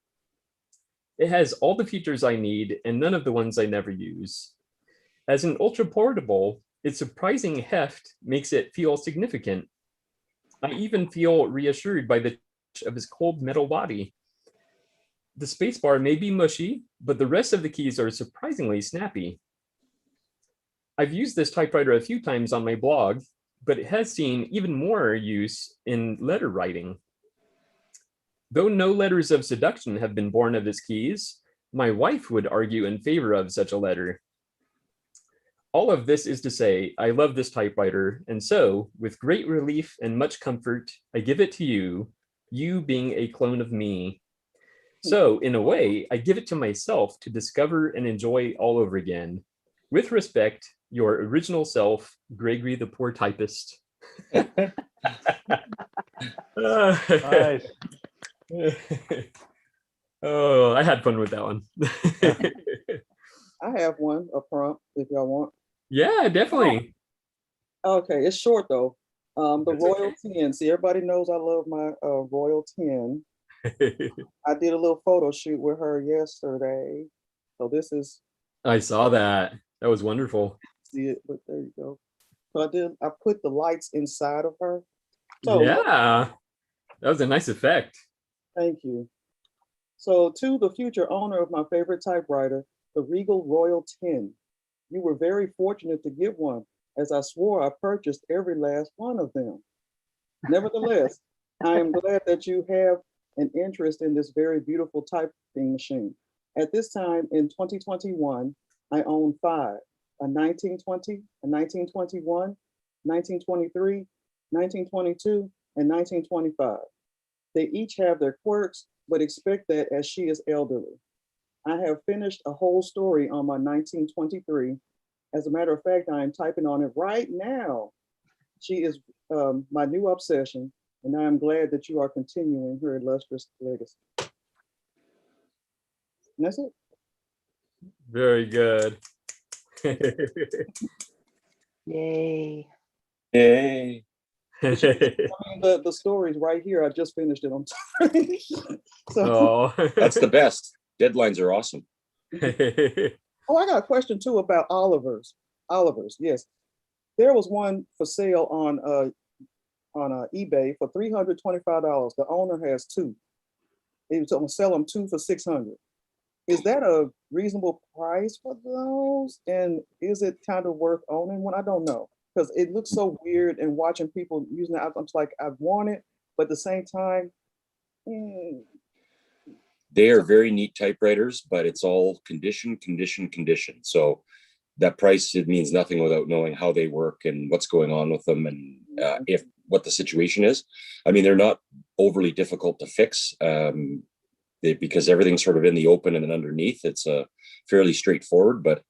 It has all the features I need and none of the ones I never use. As an ultra portable, its surprising heft makes it feel significant. I even feel reassured by the touch of his cold metal body. The spacebar may be mushy, but the rest of the keys are surprisingly snappy. I've used this typewriter a few times on my blog, but it has seen even more use in letter writing. Though no letters of seduction have been born of its keys, my wife would argue in favor of such a letter. All of this is to say, I love this typewriter, and so, with great relief and much comfort, I give it to you, you being a clone of me. So, in a way, I give it to myself to discover and enjoy all over again. With respect, your original self, Gregory the Poor Typist. Nice. Oh, I had fun with that one. I have one, a prompt, if y'all want. Yeah, definitely. Okay, it's short though. The That's Royal okay. 10. See, everybody knows I love my Royal 10. I did a little photo shoot with her yesterday. So this is, I saw that. That was wonderful. see it, but there you go. So I put the lights inside of her. So Yeah, that was a nice effect. thank you. So to the future owner of my favorite typewriter, the Regal Royal 10, you were very fortunate to get one, as I swore I purchased every last one of them. Nevertheless, I am glad that you have an interest in this very beautiful typing machine. At this time in 2021, I own 5, a 1920, a 1921, 1923, 1922, and 1925. They each have their quirks, but expect that as she is elderly. I have finished a whole story on my 1923. As a matter of fact, I am typing on it right now. She is my new obsession, and I am glad that you are continuing her illustrious legacy. And that's it. Very good. Yay. Yay. I mean, the story's right here. I just finished it on time. Oh, that's the best. Deadlines are awesome. Oh, I got a question too about Oliver's. Oliver's, yes. There was one for sale on eBay for $325. The owner has 2. He was going to sell them 2 for $600. Is that a reasonable price for those? And is it kind of worth owning one? I don't know, because it looks so weird and watching people using it. I'm like, I want it, but at the same time, They are very neat typewriters, but it's all condition. So that price, it means nothing without knowing how they work and what's going on with them and if what the situation is. I mean, they're not overly difficult to fix because everything's sort of in the open and then underneath. It's fairly straightforward, but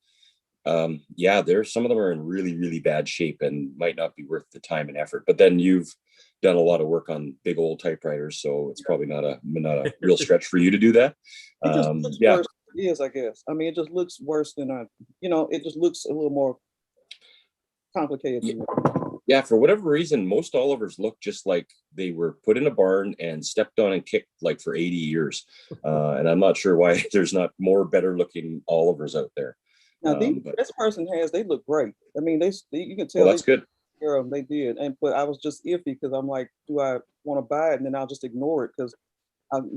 yeah, some of them are in really, really bad shape and might not be worth the time and effort. But then you've done a lot of work on big old typewriters, so it's probably not a real stretch for you to do that. It just looks worse than it is, I guess. I mean, it just looks worse than it just looks a little more complicated. Yeah, for whatever reason, most Olivers look just like they were put in a barn and stepped on and kicked like for 80 years. And I'm not sure why there's not more better looking Olivers out there. Now, this person they look great. I mean, you can tell. Well, that's good. They did, but I was just iffy because I'm like, do I want to buy it? And then I'll just ignore it because I don't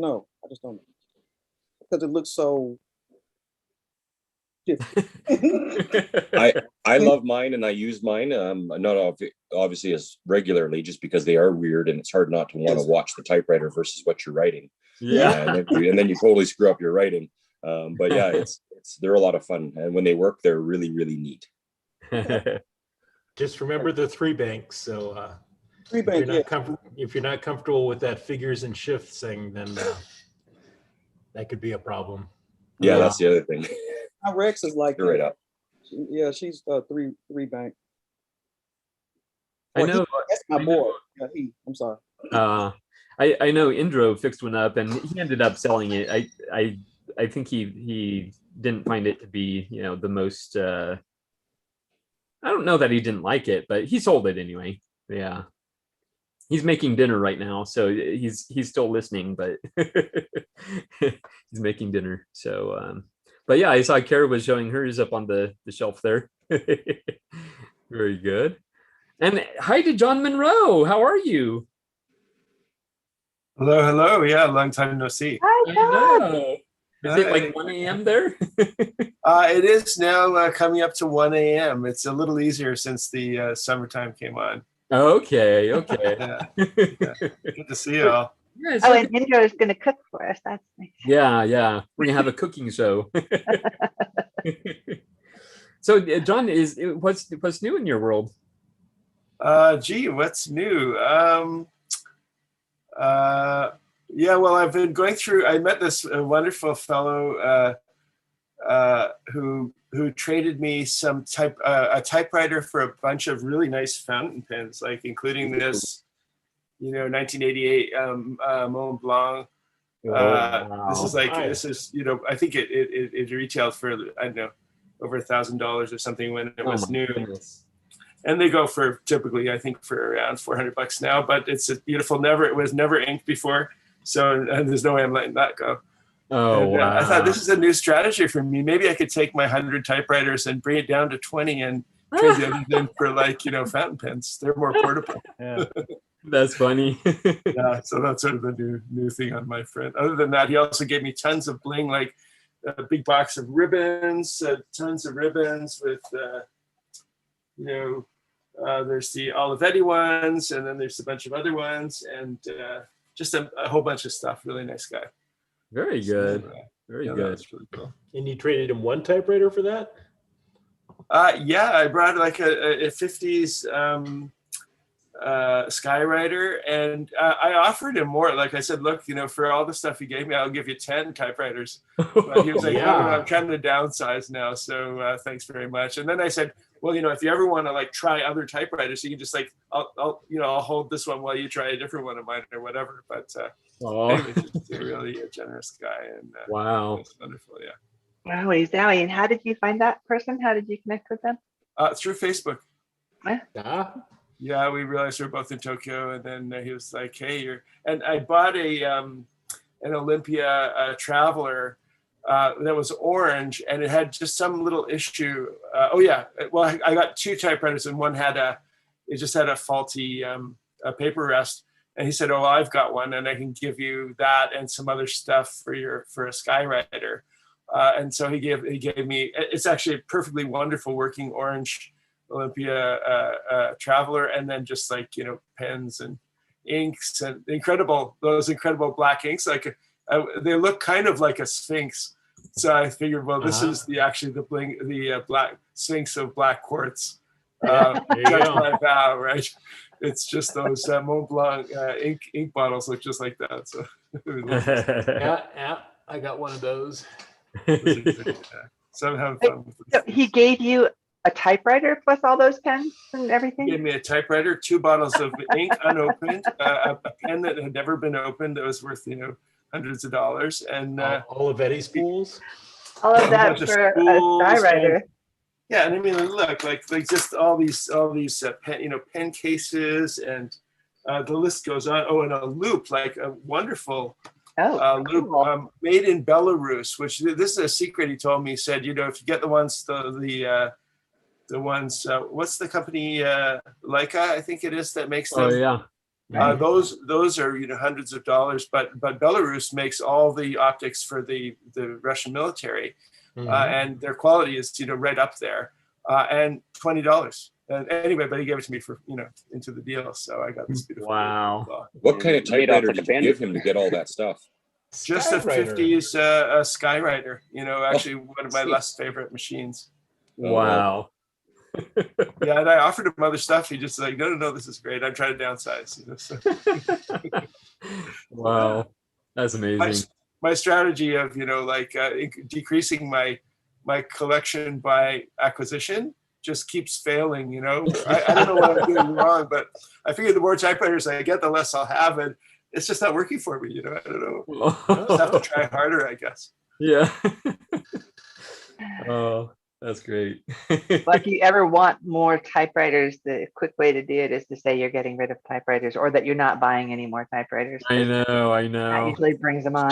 know. I just don't know because it looks so. I love mine and I use mine. Not obviously as regularly, just because they are weird and it's hard not to want to watch the typewriter versus what you're writing. And then you totally screw up your writing. But yeah, they're a lot of fun, and when they work, they're really, really neat. Just remember the 3 banks. So if you're not comfortable with that figures and shifts thing, then that could be a problem. Yeah, that's the other thing. My Rex is like You're right up. Yeah, she's 3 bank. I know. That's my boy. Yeah, I'm sorry. I know Indro fixed one up, and he ended up selling it. I think he didn't find it to be, the most. I don't know that he didn't like it, but he sold it anyway. Yeah, he's making dinner right now, so he's still listening, but he's making dinner. So, but yeah, I saw Kara was showing hers up on the shelf there. Very good. And hi to John Monroe. How are you? Hello, hello. Yeah, long time no see. Hi, John. Is it like 1 a.m. there? It is now coming up to 1 a.m. It's a little easier since the summertime came on. Okay. Yeah. Good to see you all. Yeah, oh, and Indra is going to cook for us. That's nice. Yeah. We're gonna have a cooking show. So, John, what's new in your world? Gee, what's new? Yeah, well, I've been going through. I met this wonderful fellow who traded me a typewriter for a bunch of really nice fountain pens, like including this, 1988 Mont Blanc. Wow. This is I think it retailed for, I don't know, over $1,000 or something when it was new. Goodness. And they go for typically, I think, for around $400 now. But it's a beautiful. It was never inked before, so there's no way I'm letting that go. Oh, wow. I thought this is a new strategy for me. Maybe I could take my 100 typewriters and bring it down to 20 and trade the others in for fountain pens. They're more portable. Yeah. That's funny. Yeah, so that's sort of the new thing on my friend. Other than that, he also gave me tons of bling, like a big box of ribbons, tons of ribbons with, there's the Olivetti ones, and then there's a bunch of other ones, and just a whole bunch of stuff. Really nice guy. Very good. Very good. That's really cool. And you traded him one typewriter for that? Yeah, I brought like a 50s Skywriter, and I offered him more. Like I said, look, for all the stuff he gave me, I'll give you 10 typewriters. But he was like, Yeah. no, I'm trying to downsize now, so thanks very much. And then I said, well, if you ever want to try other typewriters, you can just I'll hold this one while you try a different one of mine or whatever. But anyway, just really a generous guy, and wow, it's wonderful. Yeah. Wowie zowie. And how did you find that person? How did you connect with them? Through Facebook. Yeah. Yeah, we realized we were both in Tokyo, and then he was like, "Hey, and I bought an Olympia Traveler that was orange, and it had just some little issue. Well, I got 2 typewriters, and one just had a faulty paper rest. And he said, "Oh, well, I've got one, and I can give you that and some other stuff for a Skywriter." And so he gave me. It's actually a perfectly wonderful working orange Olympia Traveler, and then just pens and inks and those incredible black inks. They look kind of like a sphinx. So I figured, well, this is the black sphinx of black quartz. That's my vow, right? It's just those Mont Blanc ink bottles look just like that. So Yeah, I got one of those. So I'm having fun with So he gave you a typewriter plus all those pens and everything? He gave me a typewriter, 2 bottles of ink unopened, a pen that had never been opened that was worth hundreds of dollars, and Olivetti spools. All of that for a Skywriter. Yeah, and I mean, look, like just all these pen cases, and the list goes on. Oh, and a loop, like a wonderful loop made in Belarus. Which this is a secret. He told me. He said, if you get the ones, the ones, what's the company? Leica, I think it is, that makes them. Oh yeah. Those are hundreds of dollars, but Belarus makes all the optics for the Russian military. and their quality is right up there, and $20. And anyway, but he gave it to me for into the deal, so I got this beautiful. Wow. What kind of typewriter did you give him to get all that stuff? Just a 50s Skywriter. Actually one of my less favorite machines. Wow. Yeah, and I offered him other stuff. He just like, no, this is great. I'm trying to downsize. So. Wow, that's amazing. My strategy of decreasing my collection by acquisition just keeps failing. I don't know what I'm doing wrong, but I figure the more typewriters I get, the less I'll have, and it's just not working for me. I don't know. I just have to try harder, I guess. Yeah. Oh. That's great. Well, if you ever want more typewriters, the quick way to do it is to say you're getting rid of typewriters, or that you're not buying any more typewriters. I know. That usually brings them on.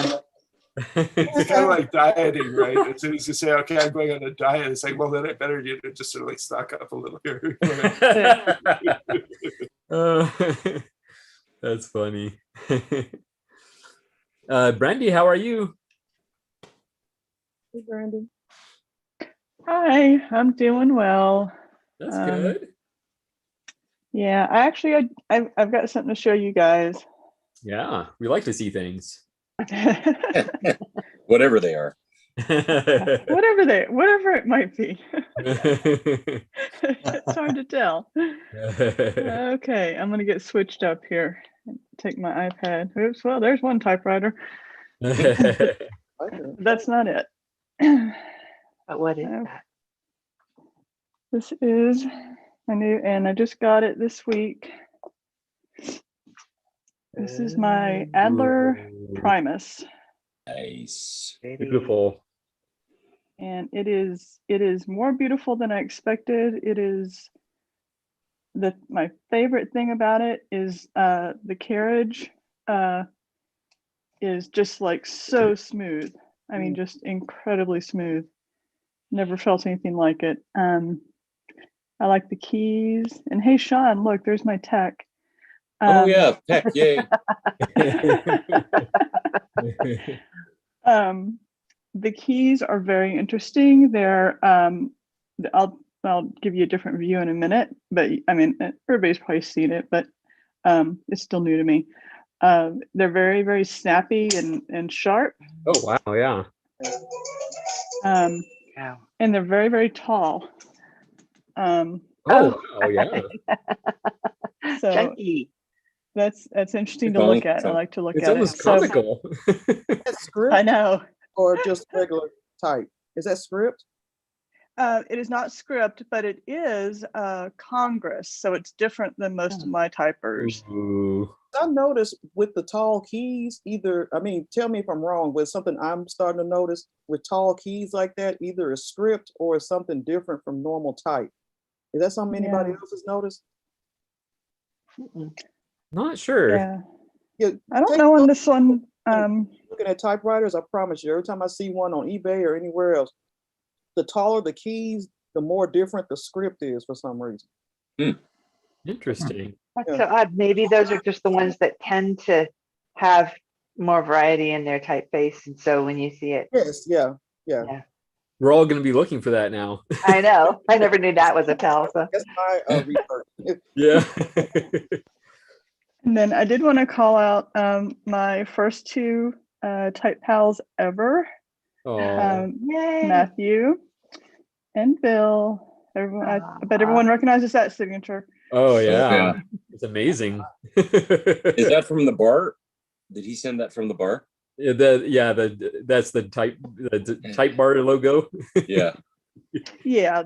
It's kind of like dieting, right? As soon as you say, okay, I'm going on a diet, it's like, well, then I better just sort of like stock up a little here. That's funny. Brandy, how are you? Hey, Brandy. Hi, I'm doing well. That's good. Yeah, I've got something to show you guys. Yeah, we like to see things. Whatever they are. Whatever it might be. It's hard to tell. Okay, I'm gonna get switched up here. Take my iPad. Oops, well, there's one typewriter. That's not it. But what is that? This is a new, and I just got it this week. This is my Adler Primus. Nice. Beautiful. And it is more beautiful than I expected. It is my favorite thing about it is the carriage is just like so smooth. I mean, just incredibly smooth. Never felt anything like it. I like the keys. And hey, Sean, look, there's my tech. Oh yeah, tech, yay. The keys are very interesting. They're I'll give you a different view in a minute, but I mean everybody's probably seen it, but it's still new to me. They're very, very snappy and sharp. Oh wow, yeah. And they're very, very tall. Oh yeah. So Chunky. That's interesting to look at. I like to look at it. It's almost comical. That's script? I know. Or just regular type? Is that script? It is not script, but it is Congress, so it's different than most of my typers. I noticed with the tall keys, tell me if I'm wrong, with something I'm starting to notice with tall keys like that, either a script or something different from normal type. Is that something anybody else has noticed? Not sure. Yeah. I don't know on this one. Looking at typewriters, I promise you, every time I see one on eBay or anywhere else, the taller the keys, the more different the script is for some reason. Interesting. That's so odd. Maybe those are just the ones that tend to have more variety in their typeface, and so when you see it, yes, yeah. We're all going to be looking for that now. I know. I never knew that was a tell. So. That's my research. Yeah. And then I did want to call out my first two type pals ever. Matthew and Bill. Everyone, I bet everyone recognizes that signature. Oh yeah, it's amazing. Is that from the bar? Did he send that from the bar? That's the type bar logo. Yeah. Yeah.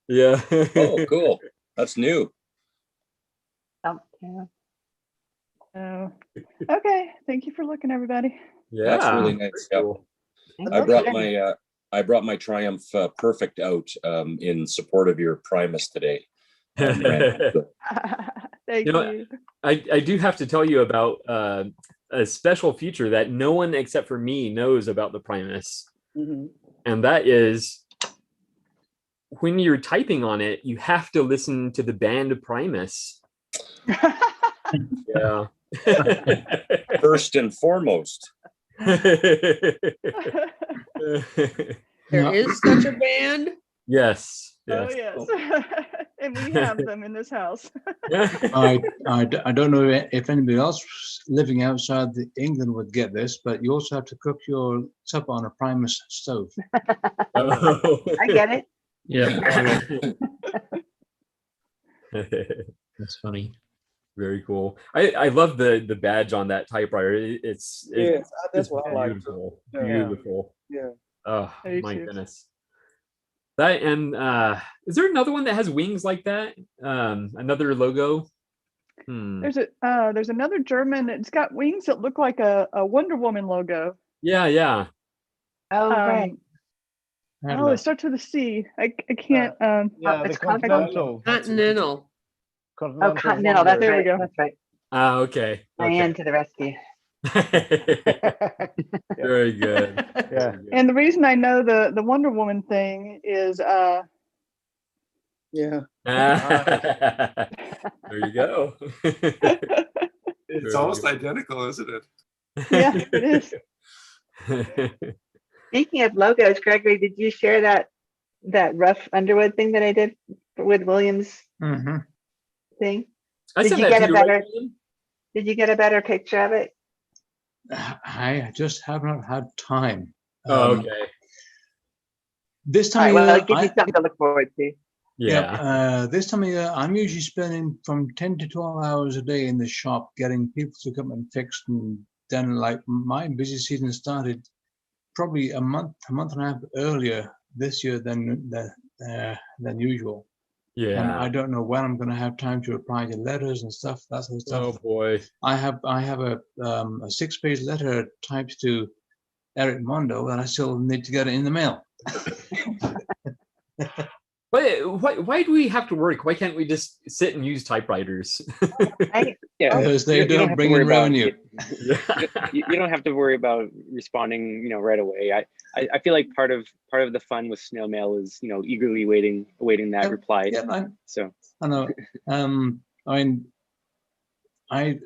Yeah. Oh, cool. That's new. Okay. Thank you for looking, everybody. Yeah, that's really nice. Cool. I brought my Triumph Perfect out in support of your Primus today. Thank you. I do have to tell you about a special feature that no one except for me knows about the Primus. And that is when you're typing on it, you have to listen to the band Primus. Yeah. First and foremost. There is such a band? Yes. Oh yes, and we have them in this house. I don't know if anybody else living outside England would get this, but you also have to cook your supper on a Primus stove. Oh. I get it. Yeah. That's funny. Very cool. I love the badge on that typewriter. It's that's what I like. beautiful. Yeah. Beautiful. Yeah. Oh I do my too. goodness. That and is there another one that has wings like that? Another logo? There's another German. It's got wings that look like a Wonder Woman logo. Yeah. Oh, right. Oh, it starts with a C. I can't. Yeah, the it's Continental. Continental. Oh, Continental. That's There we right. go. That's right. Okay. Diane to the rescue. Very good. Yeah. And the reason I know the Wonder Woman thing is Yeah. There you go. It's almost identical, isn't it? yeah, it is. Speaking of logos, Gregory, did you share that rough Underwood thing that I did with Williams thing? I Did sent you that get to a you, better? right? Did you get a better picture of it? I just have not had time. Oh, okay. This All time right, of well, year, it gives you something to look forward to. this time of year, I'm usually spending from 10 to 12 hours a day in the shop getting people to come and fix and done. Like my busy season started probably a month and a half earlier this year than usual. Yeah. And I don't know when I'm going to have time to reply to letters and stuff. That sort of stuff. Oh boy. I have a 6-page letter typed to Eric Mondo that I still need to get it in the mail. Why do we have to work? Why can't we just sit and use typewriters? Because they don't bring in revenue. You don't have to worry about responding, right away. I feel like part of the fun with snail mail is, eagerly awaiting that reply. Yeah, so I know. I mean, I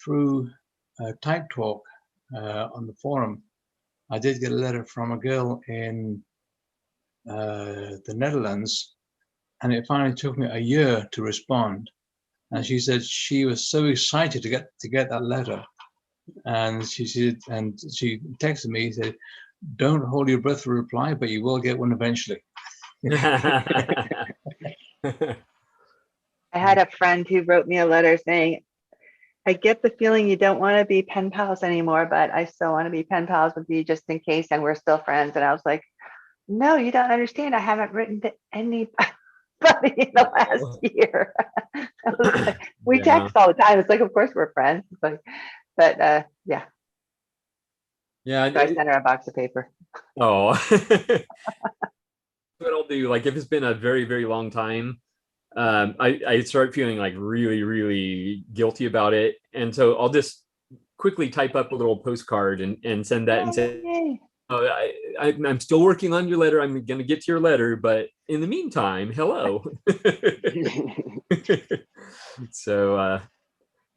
through Type Talk on the forum, I did get a letter from a girl in the Netherlands, and it finally took me a year to respond. And she said she was so excited to get that letter, and she said, and she texted me and said, "Don't hold your breath for a reply, but you will get one eventually." I had a friend who wrote me a letter saying, I get the feeling you don't want to be pen pals anymore, but I still want to be pen pals with you just in case, and we're still friends. And I was like, no, you don't understand. I haven't written to anybody in the last year. We text all the time. It's like, of course we're friends. It's like, but yeah. Yeah. So I sent her a box of paper. Oh. What I'll do, like if it's been a very, very long time, I start feeling like really, really guilty about it. And so I'll just quickly type up a little postcard and send that and say, I'm still working on your letter. I'm going to get to your letter, but in the meantime, hello. So,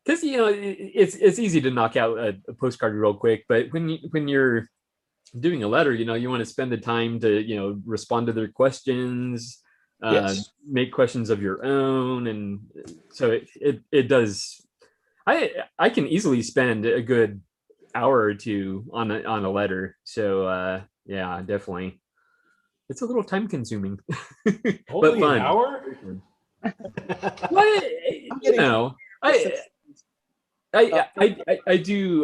because it's easy to knock out a postcard real quick, but when you're doing a letter, you want to spend the time to respond to their questions, make questions of your own, and so it does. I can easily spend a good hour or two on a letter. So yeah, definitely. It's a little time consuming, but fun. An hour? Well, I do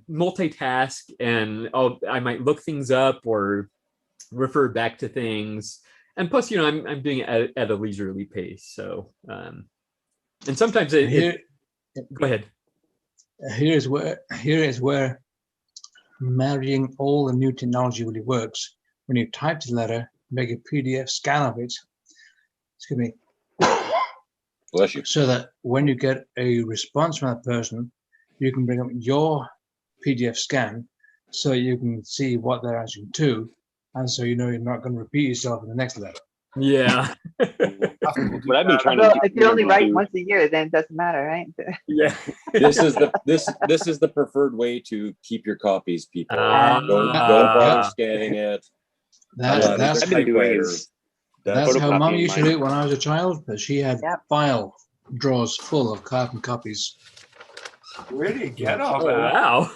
multitask, and I might look things up or refer back to things, and plus I'm doing it at a leisurely pace. So and sometimes go ahead. Here is where marrying all the new technology really works. When you type the letter, make a PDF scan of it. Excuse me. Bless you. So that when you get a response from that person, you can bring up your PDF scan so you can see what they're answering to, and so you're not going to repeat yourself in the next letter. Yeah. What I've been trying to do. If you only write once a year, then it doesn't matter, right? Yeah. This is the preferred way to keep your copies, people. Don't bother scanning it. That's I've been doing is That's how Mum photocopying used to mine. do it when I was a child, but she had file drawers full of carbon copies. Where do you get all Oh, that? wow.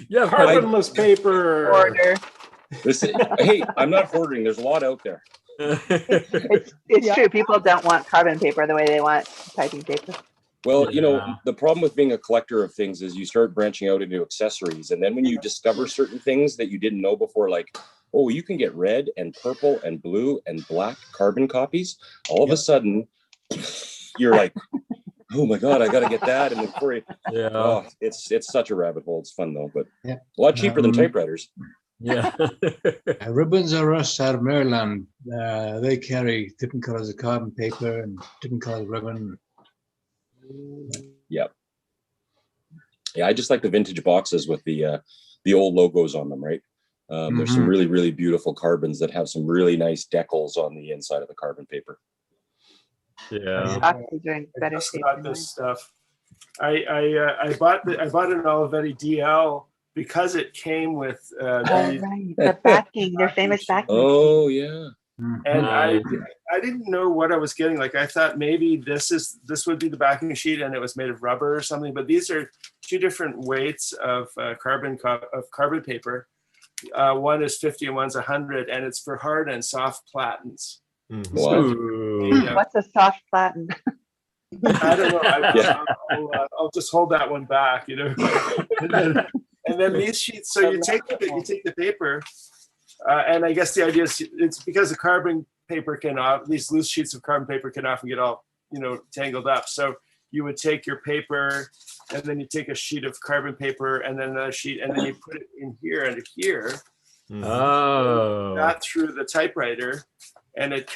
Yeah, Carbonless paper. Order. Listen, hey, I'm not hoarding. There's a lot out there. It's true. People don't want carbon paper the way they want typing paper. Well, you know, the problem with being a collector of things is you start branching out into accessories. And then when you discover certain things that you didn't know before, like, oh, you can get red and purple and blue and black carbon copies, all of a sudden you're like, oh my God, I got to get that. And before you, it's such a rabbit hole. It's fun though, but a lot cheaper than typewriters. Yeah. Ribbons R Us out of Maryland, they carry different colors of carbon paper and different colors of ribbon. Yep. Yeah, I just like the vintage boxes with the old logos on them, right? There's some really, really beautiful carbons that have some really nice decals on the inside of the carbon paper. Yeah. I just got this stuff. I bought an Olivetti DL because it came with the backing, their famous backing. Oh yeah. And I didn't know what I was getting. Like I thought maybe this would be the backing sheet and it was made of rubber or something. But these are two different weights of carbon paper. One is 50 and one's 100, and it's for hard and soft platens. What's a soft platen? I don't know. I'll just hold that one back, you know. and then these sheets. So you take the paper, and I guess the idea is it's because the carbon paper these loose sheets of carbon paper can often get all tangled up. So you would take your paper, and then you take a sheet of carbon paper, and then another sheet, and then you put it in here and here. Oh. Not through the typewriter, and it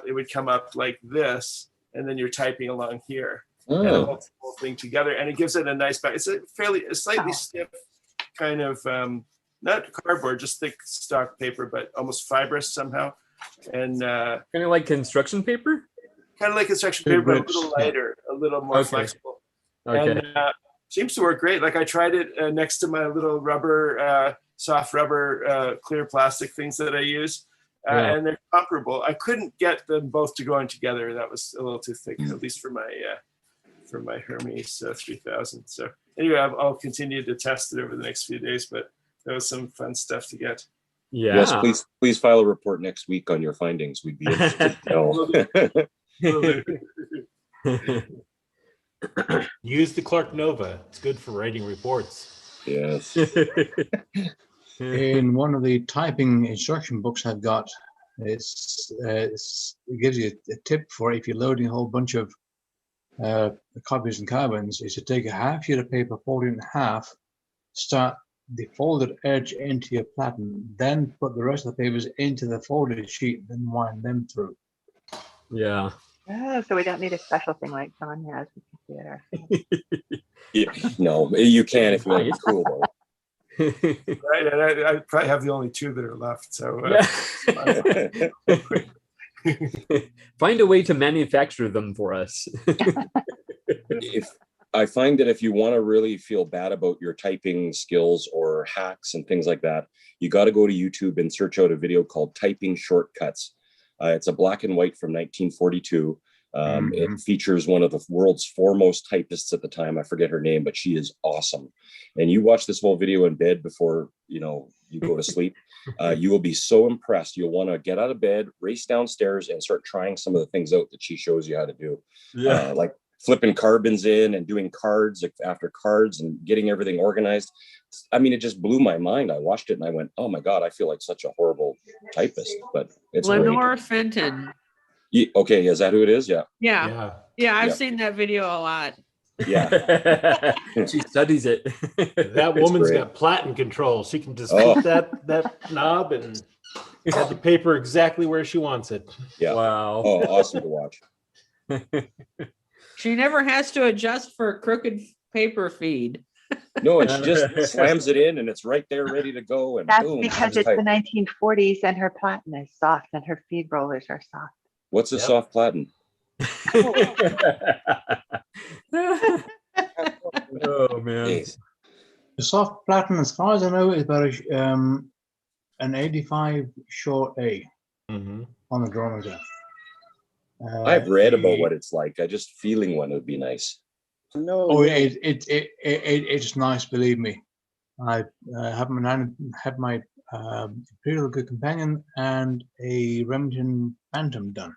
would come up like this, and then you're typing along here, and it holds the whole thing together, and it gives it a nice back. It's a slightly stiff kind of not cardboard, just thick stock paper, but almost fibrous somehow, and kind of like construction paper. Kind of like construction paper, but a little lighter, a little more flexible. Okay. And seems to work great. Like I tried it next to my little rubber, soft rubber, clear plastic things that I use. And they're comparable. I couldn't get them both to go in together. That was a little too thick, at least for my Hermes 3000. So anyway, I'll continue to test it over the next few days, but that was some fun stuff to get. Yeah. Yes, please file a report next week on your findings. We'd be interested to know. Use the Clark Nova. It's good for writing reports. Yes. In one of the typing instruction books I've got, it gives you a tip for if you're loading a whole bunch of copies and carbons, is to take a half sheet of paper, fold it in half, start the folded edge into your platen, then put the rest of the papers into the folded sheet, then wind them through. Yeah. Oh, so we don't need a special thing like someone has with computer. Yeah, no, you can if you want to be cool though. Right, and I probably have the only two that are left. So find a way to manufacture them for us. If I find that if you want to really feel bad about your typing skills or hacks and things like that, you got to go to YouTube and search out a video called Typing Shortcuts. It's a black and white from 1942. It features one of the world's foremost typists at the time. I forget her name, but she is awesome. And you watch this whole video in bed before you go to sleep. You will be so impressed. You'll want to get out of bed, race downstairs, and start trying some of the things out that she shows you how to do. Yeah. Like flipping carbons in and doing cards after cards and getting everything organized. I mean, it just blew my mind. I watched it and I went, oh my God, I feel like such a horrible typist, but it's Lenore Fenton. Okay, is that who it is? Yeah. Yeah, I've seen that video a lot. Yeah. She studies it. That woman's got platen control. She can just click that knob and have the paper exactly where she wants it. Yeah. Wow. Oh, awesome to watch. She never has to adjust for a crooked paper feed. No, and she just slams it in and it's right there ready to go. And that's boom, because it's the 1940s and her platen is soft and her feed rollers are soft. What's a soft platen? Oh man. The soft platen, as far as I know, is about an 85 short A Mm-hmm. on the Drometer. I've read about what it's like. I just feeling one would be nice. No, Oh, yeah. it's nice. Believe me, I have my Imperial Good Companion and a Remington Bantam done.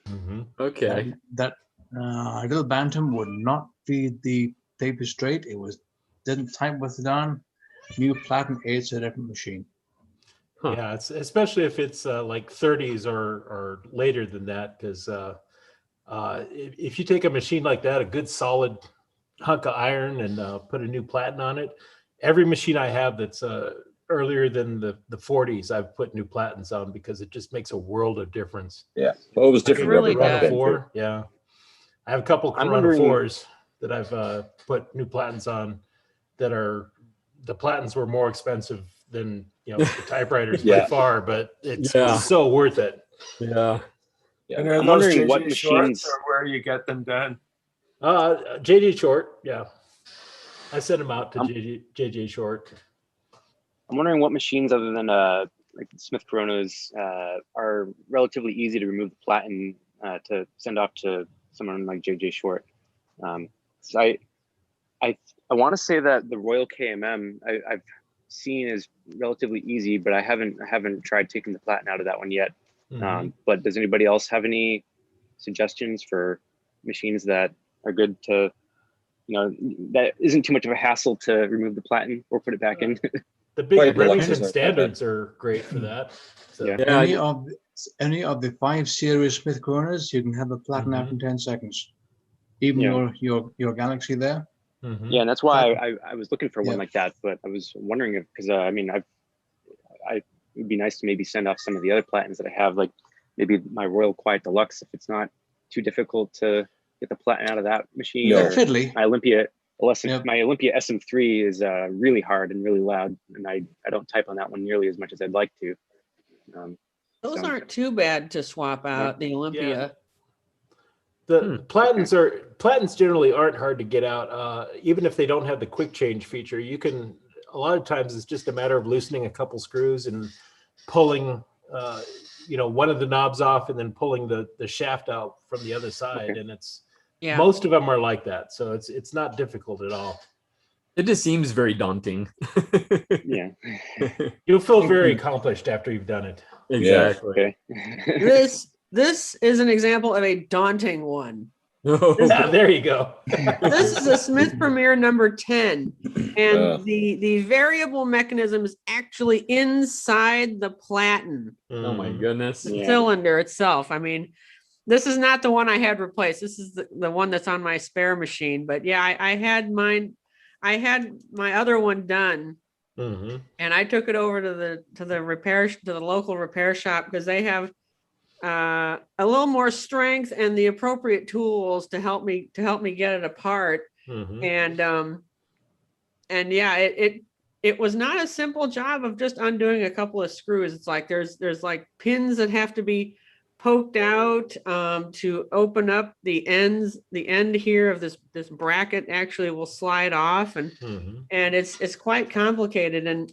Mm-hmm. Okay. That little Bantam would not feed the paper straight. It didn't type with it on. New platen, it's a different machine. Huh. Yeah, it's especially if it's like 30s or later than that, because if you take a machine like that, a good solid hunk of iron, and put a new platen on it, every machine I have that's earlier than the 40s, I've put new platens on because it just makes a world of difference. Yeah, well, it was different. Really rubber back does. then, too. 4, yeah. I have a couple I'm Corona wondering- 4s that I've put new platens on that are, the platens were more expensive than, the typewriters by Yeah. far, but it's Yeah. so worth it. Yeah. Yeah. And are I'm those wondering what JJ machines- Shorts or where you get them done? JJ Short, yeah. I sent them out to JJ Short. I'm wondering what machines other than like Smith Coronas are relatively easy to remove the platen to send off to someone like JJ Short. So I want to say that the Royal KMM I've seen is relatively easy, but I haven't tried taking the platen out of that one yet. Mhm. But does anybody else have any suggestions for machines that are good to, that isn't too much of a hassle to remove the platen or put it back in? The big Right, the Remington Lexus are standards are great for that. So. Yeah. Yeah. Any of the 5 series Smith Coronas, you can have the platen out in 10 seconds. Even Yeah. your Galaxy there. Mhm. Yeah, and that's why I was looking for one Yeah. like that, but I was wondering if, because I mean, it'd be nice to maybe send off some of the other platens that I have, like maybe my Royal Quiet Deluxe, if it's not too difficult to get the platen out of that machine. No. Or Fiddly. my Olympia Yep. my Olympia SM3 is really hard and really loud, and I don't type on that one nearly as much as I'd like to. Those So- aren't too bad to swap out the Olympia. The platens generally aren't hard to get out, even if they don't have the quick change feature. You can, a lot of times it's just a matter of loosening a couple screws and pulling, one of the knobs off and then pulling the shaft out from the other side. Okay. And it's, Yeah. most of them are like that. So it's not difficult at all. It just seems very daunting. Yeah. You'll feel very accomplished after you've done it. Exactly. Okay. This is an example of a daunting one. Yeah, there you go. This is a Smith Premier number 10, and Ugh. the variable mechanism is actually inside the platen, Oh my goodness. the Yeah. cylinder itself. I mean, this is not the one I had replaced. This is the one that's on my spare machine. But yeah, I had mine. I had my other one done, Mhm. and I took it over to the local repair shop because they have a little more strength and the appropriate tools to help me get it apart. Mhm. And yeah, it was not a simple job of just undoing a couple of screws. It's like there's like pins that have to be poked out to open up the ends. The end here of this bracket actually will slide off, and Mhm. and it's quite complicated. And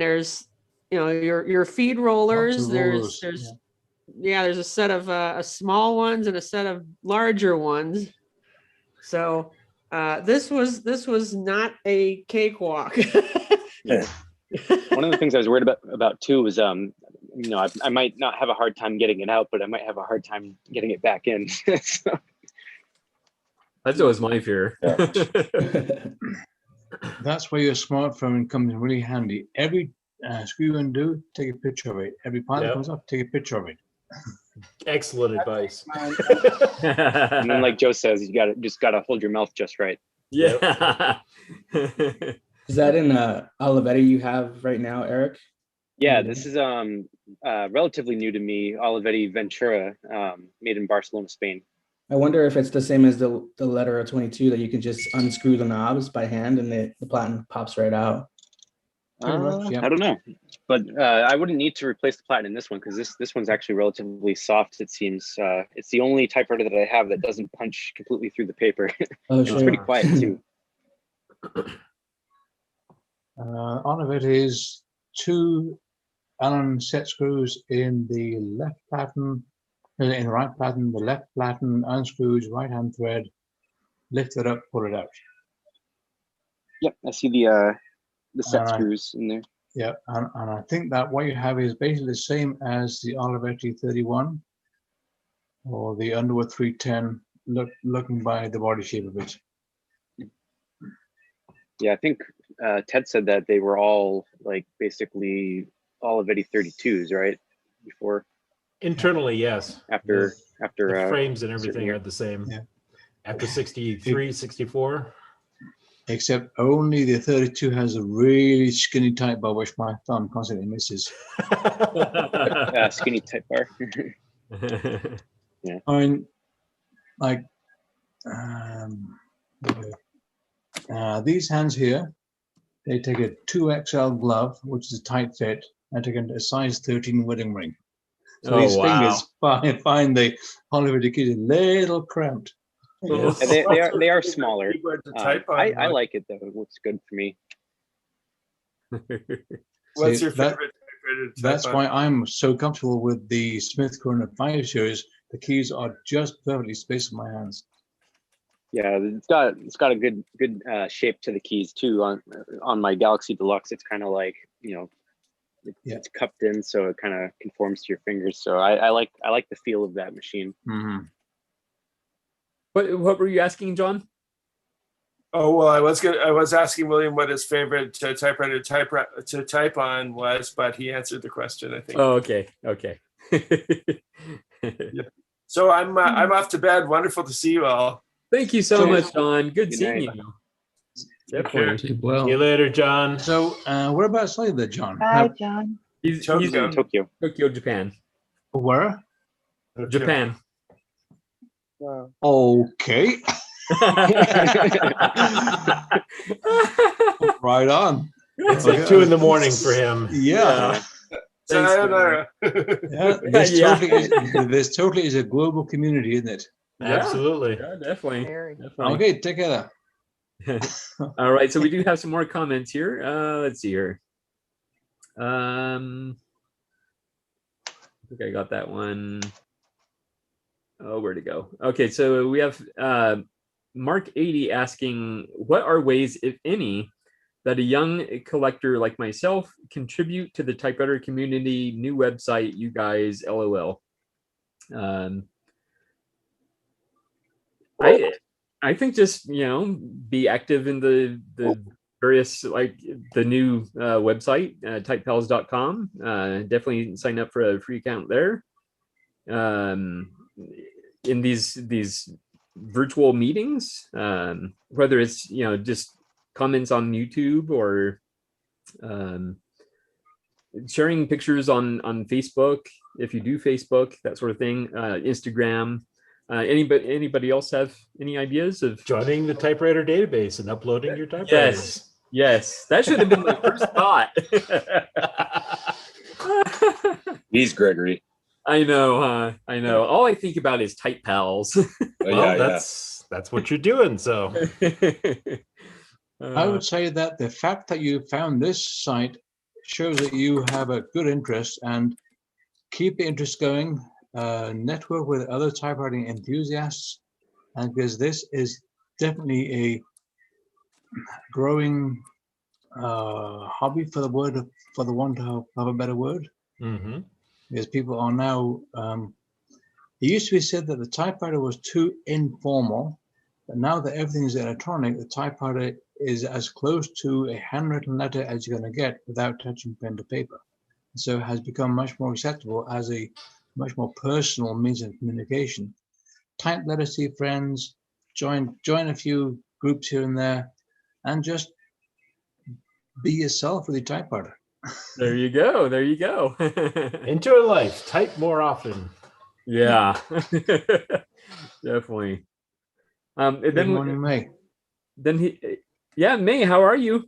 there's your feed rollers. Lots of There's rollers, there's a set of small ones and a set of larger ones. So this was not a cakewalk. Yeah. One of the things I was worried about too was I might not have a hard time getting it out, but I might have a hard time getting it back in. So, That's always my fear. That's where your smartphone comes in really handy. Every screw you undo, take a picture of it. Every part that Yep. comes up, take a picture of it. Excellent advice. and then, like Joe says, you just gotta hold your mouth just right. Yeah. Is that in Olivetti you have right now, Eric? Yeah, this is relatively new to me. Olivetti Ventura, made in Barcelona, Spain. I wonder if it's the same as the letter 22 that you can just unscrew the knobs by hand and the platen pops right out. Pretty much, yeah. I don't know, but I wouldn't need to replace the platen in this one because this one's actually relatively soft. It seems it's the only typewriter that I have that doesn't punch completely through the paper. Oh, It's sure. pretty quiet too. On of it is two Allen set screws in the left platen, in the right platen, the left platen unscrews right hand thread, lift it up, pull it out. Yep, I see the set screws in there. Yeah, and I think that what you have is basically the same as the Olivetti 31 or the Underwood 310, looking by the body shape of it. Yeah, I think Ted said that they were all like basically Olivetti 32s, right? Before. Internally, yes. After the frames and everything certain are the same. Yeah. After 63, 64. Except only the 32 has a really skinny type bar, which my thumb constantly misses. Skinny type bar. Yeah. I mean, like these hands here, they take a 2XL glove, which is a tight fit, and take a size 13 wedding ring. So these fingers find the Olivetti keys a little cramped. Yes. They are smaller. I like it though. It looks good for me. What's your favorite? That's why I'm so comfortable with the Smith Corner 5 series. The keys are just perfectly spaced in my hands. Yeah, it's got a good shape to the keys too. On my Galaxy Deluxe, it's kind of like, you know, it's cupped in, so it kind of conforms to your fingers. So I like the feel of that machine. Mm-hmm. What were you asking, John? Oh well, I was asking William what his favorite typewriter to type on was, but he answered the question, I think. Oh, okay. Yeah. So I'm off to bed. Wonderful to see you all. Thank you so much, John. Good seeing you. Definitely. Sleep well. See you later, John. So whereabouts are you there, John? Bye, John. He's Tokyo. Tokyo, Japan. Where? Japan. Wow. Okay. Right on. It's like 2 a.m. for him. Yeah. Sayonara. This totally is a global community, isn't it? Absolutely. Yeah, definitely. Okay, take care. All right, so we do have some more comments here. Let's see here. I think I got that one. Oh, where'd it go? Okay, so we have Mark 80 asking, what are ways, if any, that a young collector like myself contribute to the typewriter community? New website, you guys, LOL. I think just, you know, be active in the various, like the new website, typepals.com. Definitely sign up for a free account there. In these virtual meetings, whether it's, you know, just comments on YouTube or sharing pictures on Facebook, if you do Facebook, that sort of thing, Instagram. Anybody else have any ideas of joining the typewriter database and uploading your typewriters? Yes, that should have been my first thought. He's Gregory. I know, I know. All I think about is Type Pals. Well, that's what you're doing. So I would say that the fact that you found this site shows that you have a good interest, and keep the interest going. Network with other typewriting enthusiasts, and because this is definitely a growing hobby, for the want of a better word. Mm-hmm. Because people are now, it used to be said that the typewriter was too informal, but now that everything is electronic, the typewriter is as close to a handwritten letter as you're going to get without touching pen to paper. So it has become much more acceptable as a much more personal means of communication. Type letters to your friends, join a few groups here and there, and just be yourself with your typewriter. There you go. There you go. Enjoy life. Type more often. Yeah, definitely. And Good then morning, May. Then May, how are you?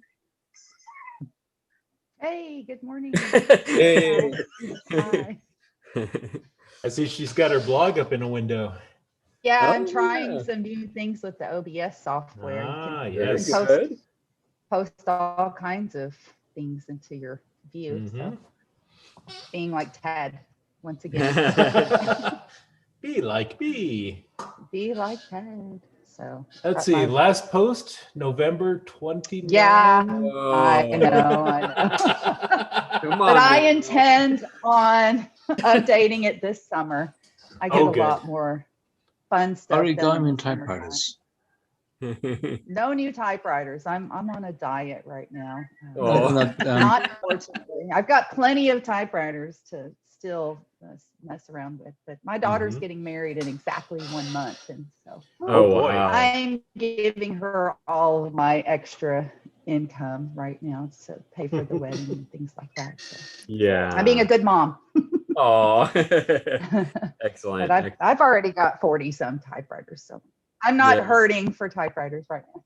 Hey, good morning. Hey. Hi. I see she's got her blog up in a window. Yeah, I'm trying some new things with the OBS software. You can Yes. post all kinds of things into your view. So being like Ted once again. Be like me. Be like Ted. So Let's see. Last post, November 29. Yeah, I know. Come But on, I man. intend on updating it this summer. I get a lot more fun stuff done. Origami and typewriters. No new typewriters. I'm on a diet right now. Not, Unfortunately, I've got plenty of typewriters to still mess around with, but my daughter's getting married in exactly 1 month, and so boy. I'm giving her all of my extra income right now to pay for the wedding and things like that. So Yeah. I'm being a good mom. Oh, excellent. But I've already got 40 some typewriters, so I'm not hurting for typewriters right now.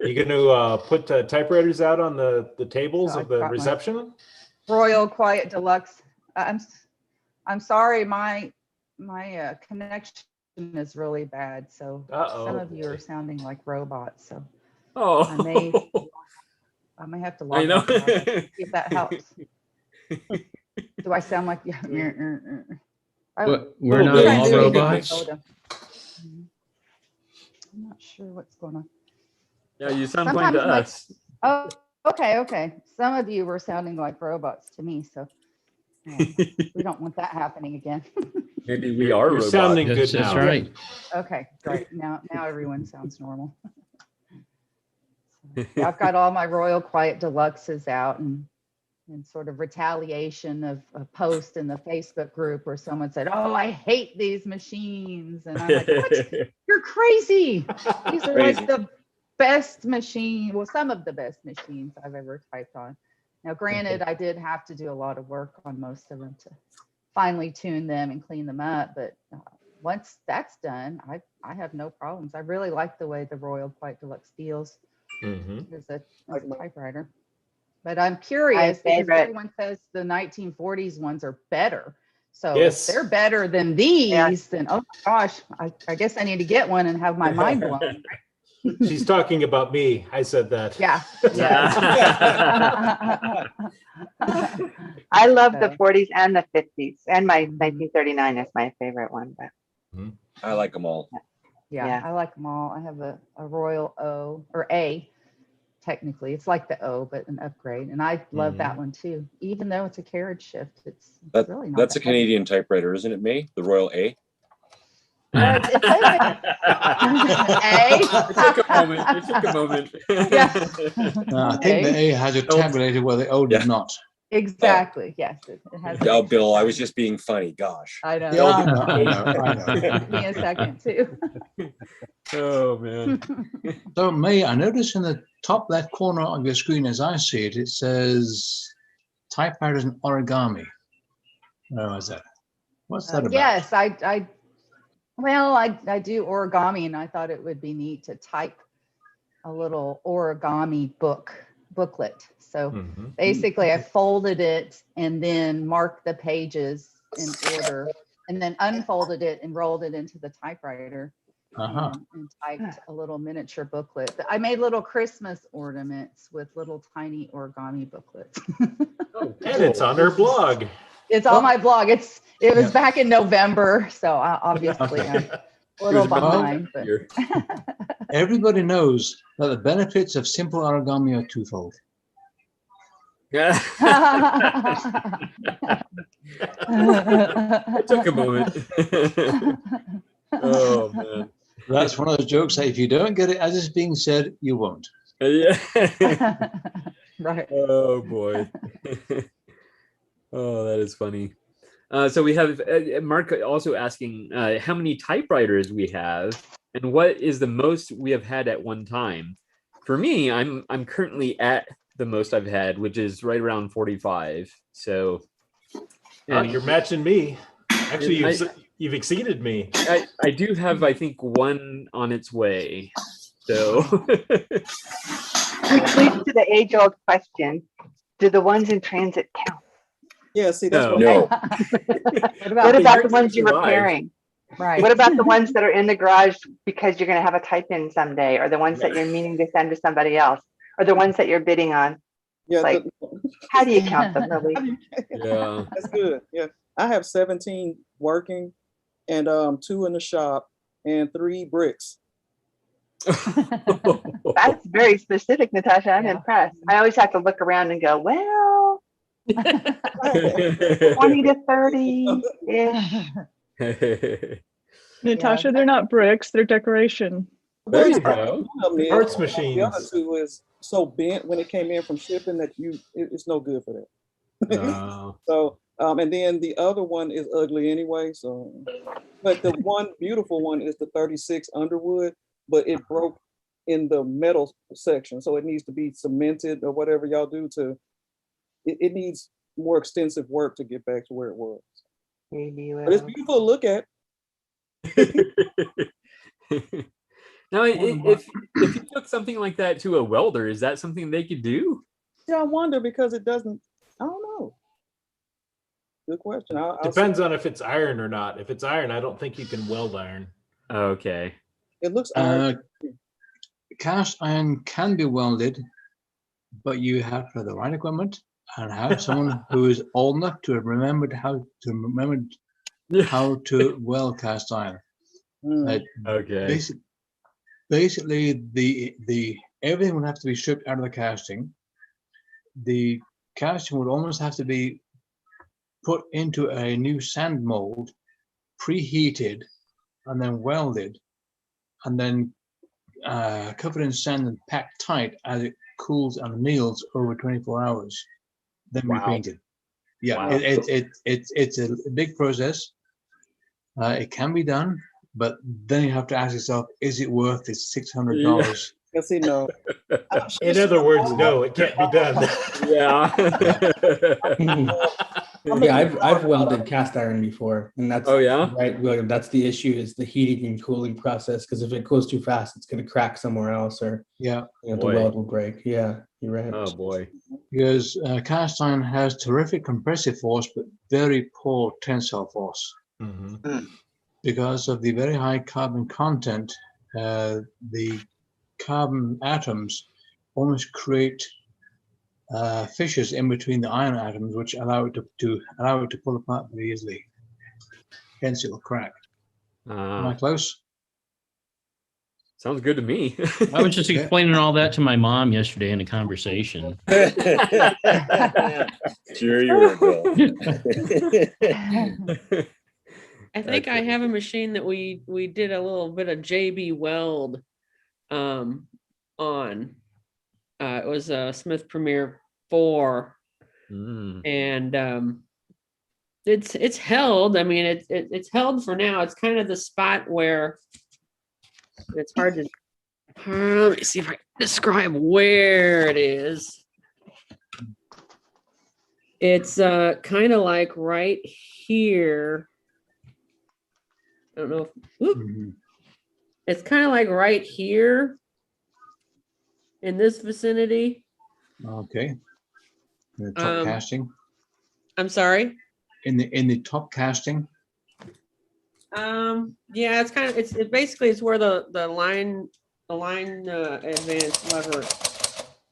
You going to put typewriters out on the tables So of I've the got my reception? Royal Quiet Deluxe. I'm sorry, my connection is really bad, so some of you are sounding like robots. So I may have to log off now, see if that helps. Do I sound like We're not all robots. I'm not sure what's going on. Yeah, you sound fine to us. Oh, okay. Some of you were sounding like robots to me, so we don't want that happening again. Maybe we are robots. Sounding good now. That's right. Okay, great. Now everyone sounds normal. So, yeah, I've got all my Royal Quiet Deluxes out, and sort of retaliation of a post in the Facebook group where someone said, "Oh, I hate these machines," and I'm like, "What? You're crazy! These are like the best machine. Well, some of the best machines I've ever typed on." Now, granted, I did have to do a lot of work on most of them to finally tune them and clean them up. But once that's done, I have no problems. I really like the way the Royal Quiet Deluxe feels as a typewriter. But I'm curious because everyone says the 1940s ones are better. So if they're better than these, then oh my gosh, I guess I need to get one and have my mind blown. She's talking about me. I said that. Yeah. I love the 40s and the 50s, and my 1939 is my favorite one. But I like them all. Yeah, I like them all. I have a Royal O or A. Technically, it's like the O, but an upgrade, and I love that one too. Even though it's a carriage shift, it's really not. That's a Canadian typewriter, isn't it, May? The Royal A. It took a moment. Yeah. I think the A has a tabulator where the O did not. Exactly. Yes, it has. Oh, Bill, I was just being funny. Gosh. I know. I know. Give me a second too. Oh man. So May, I noticed in the top left corner of your screen, as I see it, it says typewriters and origami. Oh, is that? What's that about? Yes, I do origami, and I thought it would be neat to type a little origami booklet. So basically I folded it and then marked the pages in order, and then unfolded it and rolled it into the typewriter and typed a little miniature booklet. I made little Christmas ornaments with little tiny origami booklets. And it's on her blog. It's on my blog. It was back in November, so obviously I'm a little behind. But everybody knows that the benefits of simple origami are twofold. Yeah. It took a moment. Oh man. That's one of those jokes that if you don't get it as it's being said, you won't. Yeah. Right. Oh boy. Oh, that is funny. So we have Mark also asking how many typewriters we have and what is the most we have had at one time. For me, I'm currently at the most I've had, which is right around 45. So you're matching me. Actually, you've exceeded me. I do have, I think, one on its way. So which leads to the age-old question: do the ones in transit count? Yeah, see, that's no. What about the ones you're repairing? Right. What about the ones that are in the garage because you're going to have a type-in someday, or the ones that you're meaning to send to somebody else, or the ones that you're bidding on? Yeah. Like, how do you count them, really? Yeah. That's good. Yeah. I have 17 working and 2 in the shop and 3 bricks. That's very specific, Natasha. I'm impressed. I always have to look around and go, well, 20 to 30-ish. Natasha, they're not bricks, they're decoration. There you go. Parts The machines. other 2 is so bent when it came in from shipping that it's no good for that. So and then the other one is ugly anyway. So, but the one beautiful one is the 36 Underwood, but it broke in the metal section, so it needs to be cemented or whatever y'all do to. It needs more extensive work to get back to where it was. But it's beautiful to look at. Now, if you took something like that to a welder, is that something they could do? Yeah, I wonder because it doesn't. I don't know. Good question. Depends on if it's iron or not. If it's iron, I don't think you can weld iron. Okay. It looks iron. Cast iron can be welded, but you have to have the right equipment and have someone who is old enough to have remembered how to weld cast iron. Okay. Basically, the everything would have to be stripped out of the casting. The casting would almost have to be put into a new sand mold, preheated, and then welded, and then covered in sand and packed tight as it cools and anneals over 24 hours. Then repainted. Yeah, Wow. it's a big process. It can be done, but then you have to ask yourself, is it worth the $600? Yes, no. In other words, no, it can't be done. Yeah. Yeah, I've welded cast iron before, and that's right. William, that's the issue is the heating and cooling process. Because if it goes too fast, it's going to crack somewhere else, or the weld will break. Yeah, you're right. Oh boy. Because cast iron has terrific compressive force, but very poor tensile force. Because of the very high carbon content, the carbon atoms almost create fissures in between the iron atoms, which allow it to pull apart very easily. Hence, it will crack. Am I close? Sounds good to me. I was just explaining all that to my mom yesterday in a conversation. Sure you were, Bill. I think I have a machine that we did a little bit of JB Weld on. It was a Smith Premier 4, and it's held. I mean, it's held for now. It's kind of the spot where it's hard to. Let me see if I can describe where it is. It's kind of like right here. I don't know if it's kind of like right here in this vicinity. Okay. The top casting. I'm sorry. In the top casting. Yeah, it's kind of it basically it's where the line advance lever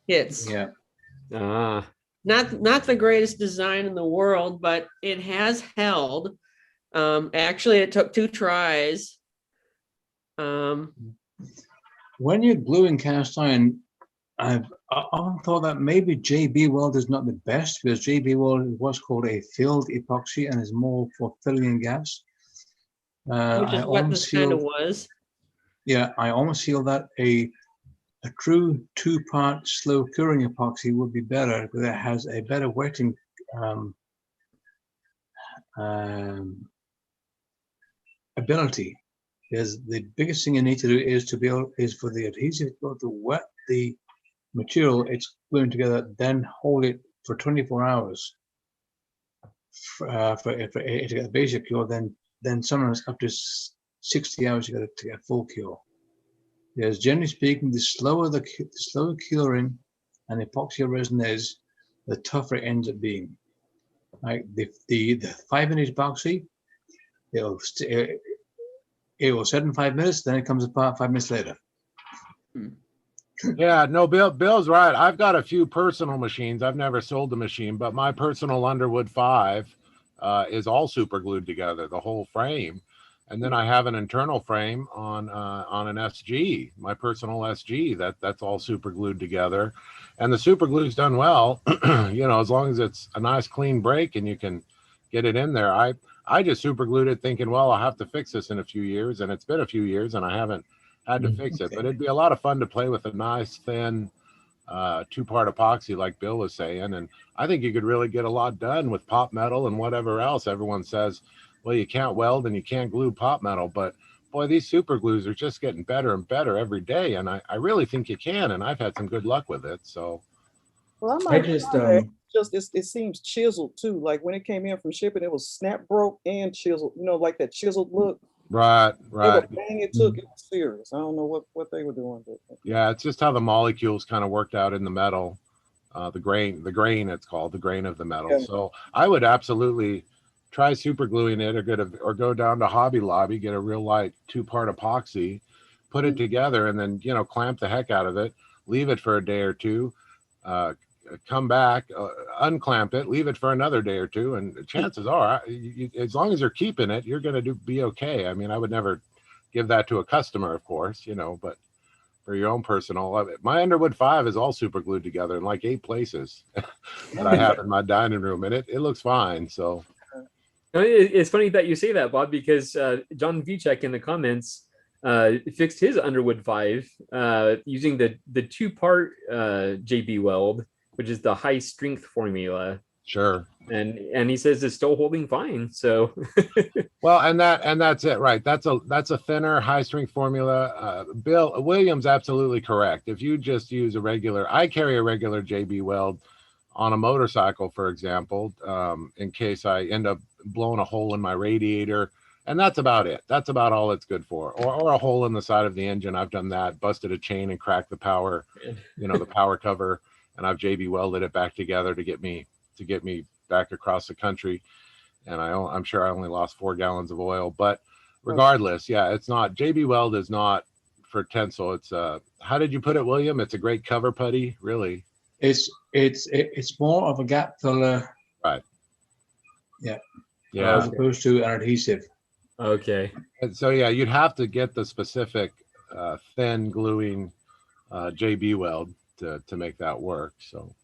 hits. Yeah. Not the greatest design in the world, but it has held. Actually, it took 2 tries. When you're gluing cast iron, I've often thought that maybe JB Weld is not the best, because JB Weld is what's called a filled epoxy and is more for filling in gaps. Which is what this kind of was. Yeah, I almost feel that a true 2-part slow curing epoxy would be better, because it has a better wetting ability. Because the biggest thing you need to do is for the adhesive to wet the material it's gluing together, then hold it for 24 hours for it to get a basic cure. Then sometimes up to 60 hours to get a full cure. Because generally speaking, the slower curing an epoxy resin is, the tougher it ends up being. Like the 5-minute epoxy, it will set in 5 minutes, then it comes apart 5 minutes later. Yeah, no, Bill's right. I've got a few personal machines. I've never sold a machine, but my personal Underwood 5 is all super glued together, the whole frame. And then I have an internal frame on an SG, my personal SG, that's all super glued together. And the super glue's done well, you know, as long as it's a nice clean break and you can get it in there. I just super glued it thinking, well, I'll have to fix this in a few years, and it's been a few years and I haven't had to fix it. But it'd be a lot of fun to play with a nice thin two-part epoxy like Bill was saying. And I think you could really get a lot done with pop metal and whatever else. Everyone says, well, you can't weld and you can't glue pop metal, but boy, these super glues are just getting better and better every day. And I really think you can, and I've had some good luck with it. So well, I just it seems chiseled too. Like when it came in from shipping, it was snap broke and chiseled, you know, like that chiseled look. Right. The bang it took, it was serious. I don't know what they were doing. But yeah, it's just how the molecules kind of worked out in the metal. The grain, it's called the grain of the metal. Yeah. So I would absolutely try super gluing it, or go down to Hobby Lobby, get a real light two-part epoxy, put it together, and then, you know, clamp the heck out of it, leave it for a day or two, come back, unclamp it, leave it for another day or two, and chances are, as long as you're keeping it, you're going to be okay. I mean, I would never give that to a customer, of course, you know, but for your own personal, my Underwood 5 is all super glued together in like 8 places that I have in my dining room, and it looks fine. So it's funny that you say that, Bob, because John Vichek in the comments fixed his Underwood 5 using the two-part JB weld, which is the high strength formula. Sure. And he says it's still holding fine. So well, and that's it, right? That's a thinner high strength formula. Bill Williams absolutely correct. If you just use I carry a regular JB weld on a motorcycle, for example, in case I end up blowing a hole in my radiator, and that's about it. That's about all it's good for. Or a hole in the side of the engine. I've done that, busted a chain and cracked the power, you know, the power cover, and I've JB welded it back together to get me back across the country. And I'm sure I only lost 4 gallons of oil, but regardless, yeah, it's not, JB weld is not for tensile. It's how did you put it, William? It's a great cover putty, really. It's more of a gap filler, right? Yeah, as opposed to an adhesive. Okay. And so yeah, you'd have to get the specific thin gluing JB weld to make that work. So,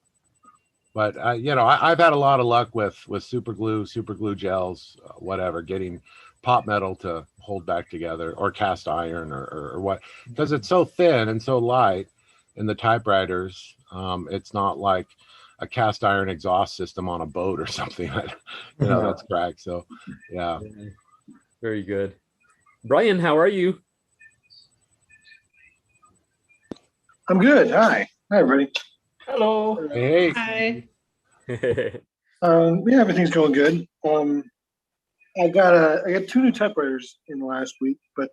but you know, I've had a lot of luck with super glue gels, whatever, getting pop metal to hold back together, or cast iron, or what, because it's so thin and so light in the typewriters. It's not like a cast iron exhaust system on a boat or something, you know, that's cracked. So yeah. Very good. Brian, how are you? I'm good. Hi, everybody. Hello. Hey. Hi. Yeah, everything's going good. I got 2 new typewriters in the last week, but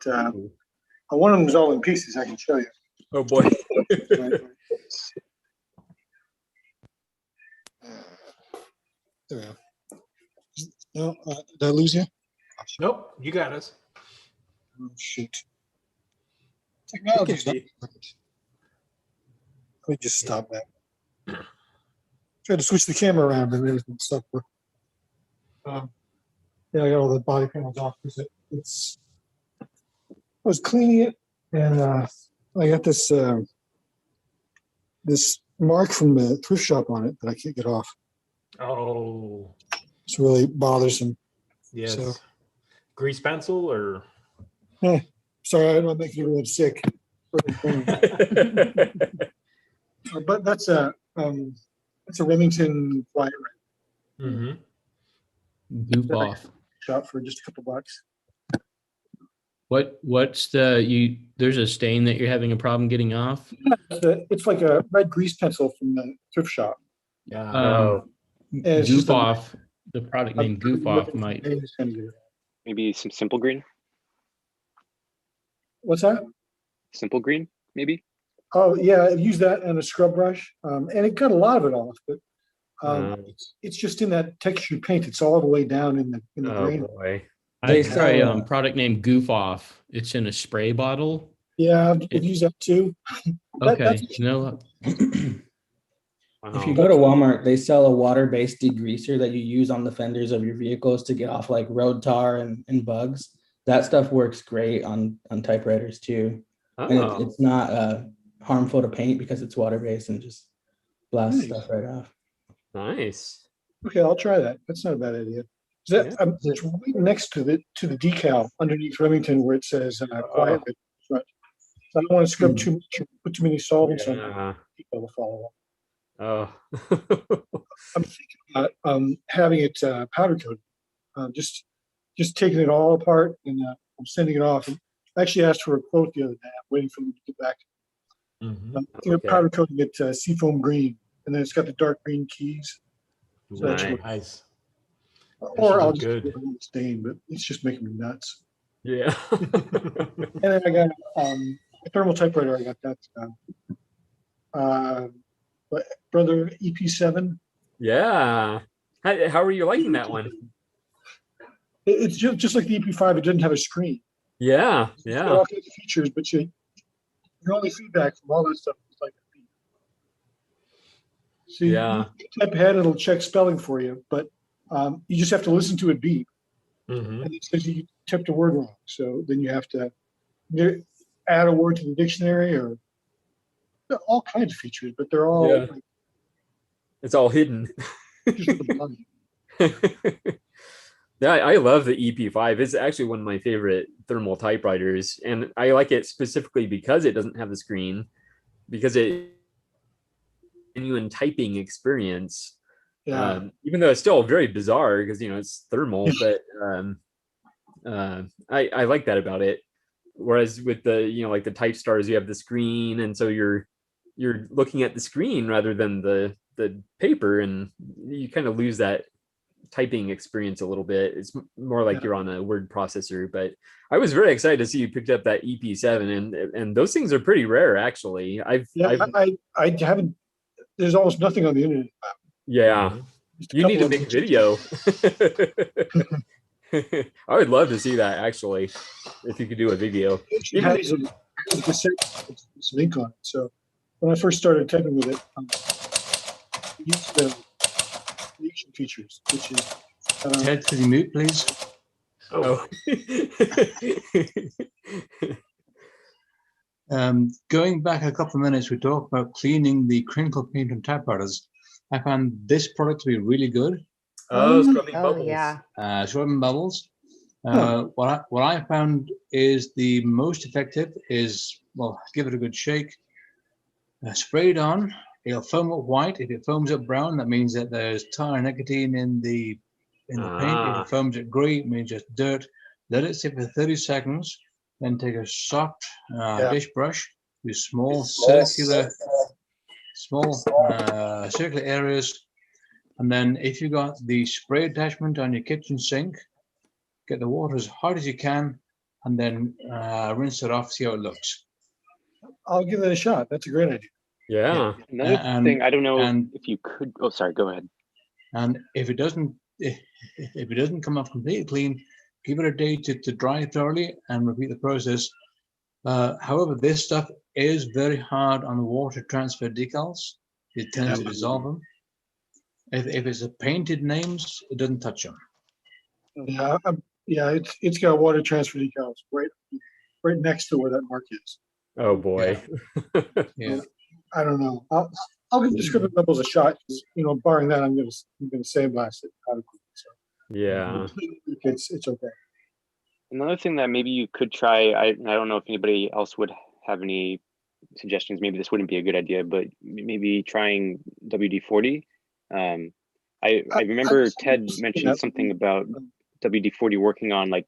one of them is all in pieces. I can show you. Oh boy. There we go. No, did I lose you? Nope, you got us. Oh, shoot. Technology's not perfect. Let me just stop that. Tried to switch the camera around and everything stuck. Yeah, I got all the body panels off because I was cleaning it, and I got this this mark from the thrift shop on it that I can't get off. Oh, it's really bothersome. Yes. So, grease pencil or? Sorry, I don't want to make everyone sick. But that's a Remington quiet rack. Mm-hmm. Goof off. Shop for just a couple bucks. What's there's a stain that you're having a problem getting off? It's like a red grease pencil from the thrift shop. Yeah. Goof off. The product name Goof Off might. Maybe some Simple Green. What's that? Simple Green, maybe. Oh yeah, I've used that and a scrub brush, and it got a lot of it off, but it's just in that textured paint. It's all the way down in the grain. Boy. I try product name Goof Off. It's in a spray bottle. Yeah, I've used that too. Okay, you know what? If you go to Walmart, they sell a water-based degreaser that you use on the fenders of your vehicles to get off like road tar and bugs. That stuff works great on typewriters too. And it's not harmful to paint because it's water-based and just blasts stuff right off. Nice. Okay, I'll try that. That's not a bad idea. It's right next to the decal underneath Remington where it says quiet. So I don't want to scrub too much or put too many solvents on it. People will follow up. Oh. I'm thinking about having it powder coated. Just taking it all apart and I'm sending it off. And I actually asked for a quote the other day. I'm waiting for them to get back. Powder coating it seafoam green, and then it's got the dark green keys. So Nice. Or I'll just do a stain, but it's just making me nuts. Yeah. And then I got a thermal typewriter. I got that. Brother EP7. Yeah. How are you liking that one? It's just like the EP5. It didn't have a screen. Yeah. It's got all kinds of features, but your only feedback from all that stuff is like a beep. See, you type ahead, it'll check spelling for you, but you just have to listen to it beep. And it says you typed a word wrong. So then you have to add a word to the dictionary or all kinds of features, but they're all it's all hidden. Yeah, I love the EP5. It's actually one of my favorite thermal typewriters, and I like it specifically because it doesn't have the screen, because it genuine typing experience. Even though it's still very bizarre because it's thermal, but I like that about it. Whereas with the like the Type Stars, you have the screen, and so you're looking at the screen rather than the paper, and you kind of lose that typing experience a little bit. It's more like you're on a word processor. But I was very excited to see you picked up that EP7, and those things are pretty rare actually. I haven't. There's almost nothing on the internet. Yeah, you need to make a video. I would love to see that actually, if you could do a video. It has some ink on it. So when I first started typing with it, I used the creation features, which is Ted, could you mute, please? Going back a couple of minutes, we talked about cleaning the crinkle paint on typewriters. I found this product to be really good. Scrubbing bubbles. Yeah. Scrubbing bubbles. What I found is the most effective is, well, give it a good shake. Spray it on. It'll foam up white. If it foams up brown, that means that there's tar and nicotine in the paint. If it foams up grey, it means just dirt. Let it sit for 30 seconds. Then take a soft dish brush with small circular areas. And then if you got the spray attachment on your kitchen sink, get the water as hot as you can, and then rinse it off, see how it looks. I'll give it a shot. That's a great idea. Yeah. Another thing, I don't know if you could. Oh, sorry. Go ahead. And if it doesn't come off completely clean, give it a day to dry thoroughly and repeat the process. However, this stuff is very hard on the water transfer decals. It tends to dissolve them. If it's a painted names, it doesn't touch them. Yeah, it's got water transfer decals right next to where that mark is. Oh boy. Yeah. I don't know. I'll give the scribbling bubbles a shot. Barring that, I'm gonna sandblast it. Yeah. It's okay. Another thing that maybe you could try, I don't know if anybody else would have any suggestions. Maybe this wouldn't be a good idea, but maybe trying WD-40. I remember Ted mentioned something about WD-40 working on like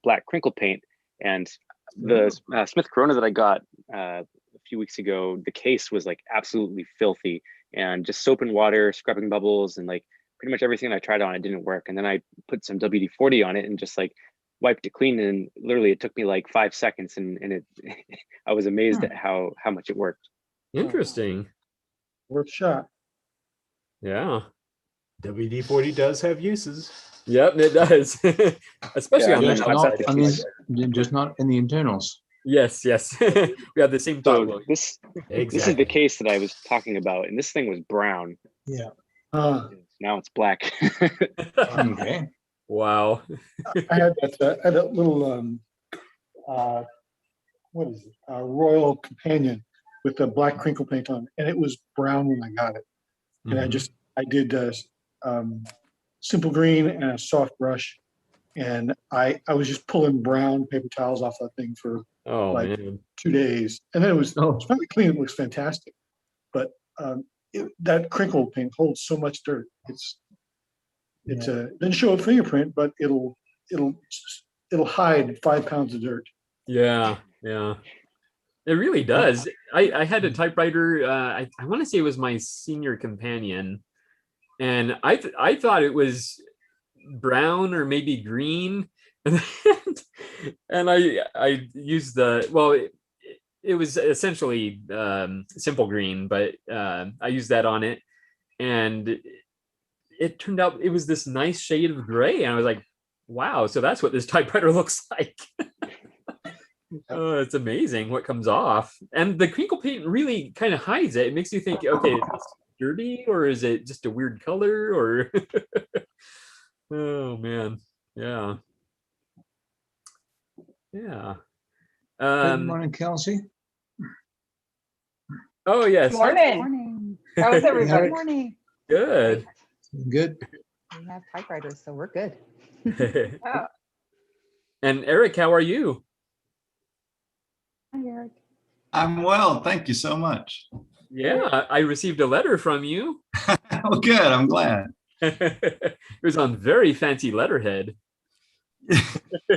black crinkle paint, and the Smith Corona that I got a few weeks ago, the case was like absolutely filthy, and just soap and water, scrubbing bubbles, and like pretty much everything I tried on it didn't work. And then I put some WD-40 on it and just like wiped it clean, and literally it took me like 5 seconds, and it I was amazed at how much it worked. Interesting. Worth a shot. Yeah. WD-40 does have uses. Yep, it does. Especially on the outside. Just not in the internals. Yes, yes. We have the same thought. So this is the case that I was talking about, and this thing was brown. Yeah. Now it's black. Okay. Wow. I had that little what is it? Royal Companion with the black crinkle paint on, and it was brown when I got it. And I did simple green and a soft brush, and I was just pulling brown paper towels off that thing for like 2 days, and then it was finally clean. It looks fantastic, but that crinkle paint holds so much dirt. It doesn't show a fingerprint, but it'll hide 5 pounds of dirt. Yeah, yeah. It really does. I had a typewriter. I want to say it was my senior companion, and I thought it was brown or maybe green, and I used it was essentially simple green, but I used that on it, and it turned out it was this nice shade of gray, and I was like, wow, so that's what this typewriter looks like. Oh, it's amazing what comes off. And the crinkle paint really kind of hides it. It makes you think, okay, is this dirty or is it just a weird color or oh man. Yeah. Yeah. Good morning, Kelsey. Oh yes. Good morning. How's everybody? Good morning. Good. Good. We have typewriters, so we're good. And Eric, how are you? Hi, Eric. I'm well, thank you so much. Yeah, I received a letter from you. Oh, good. I'm glad. It was on very fancy letterhead.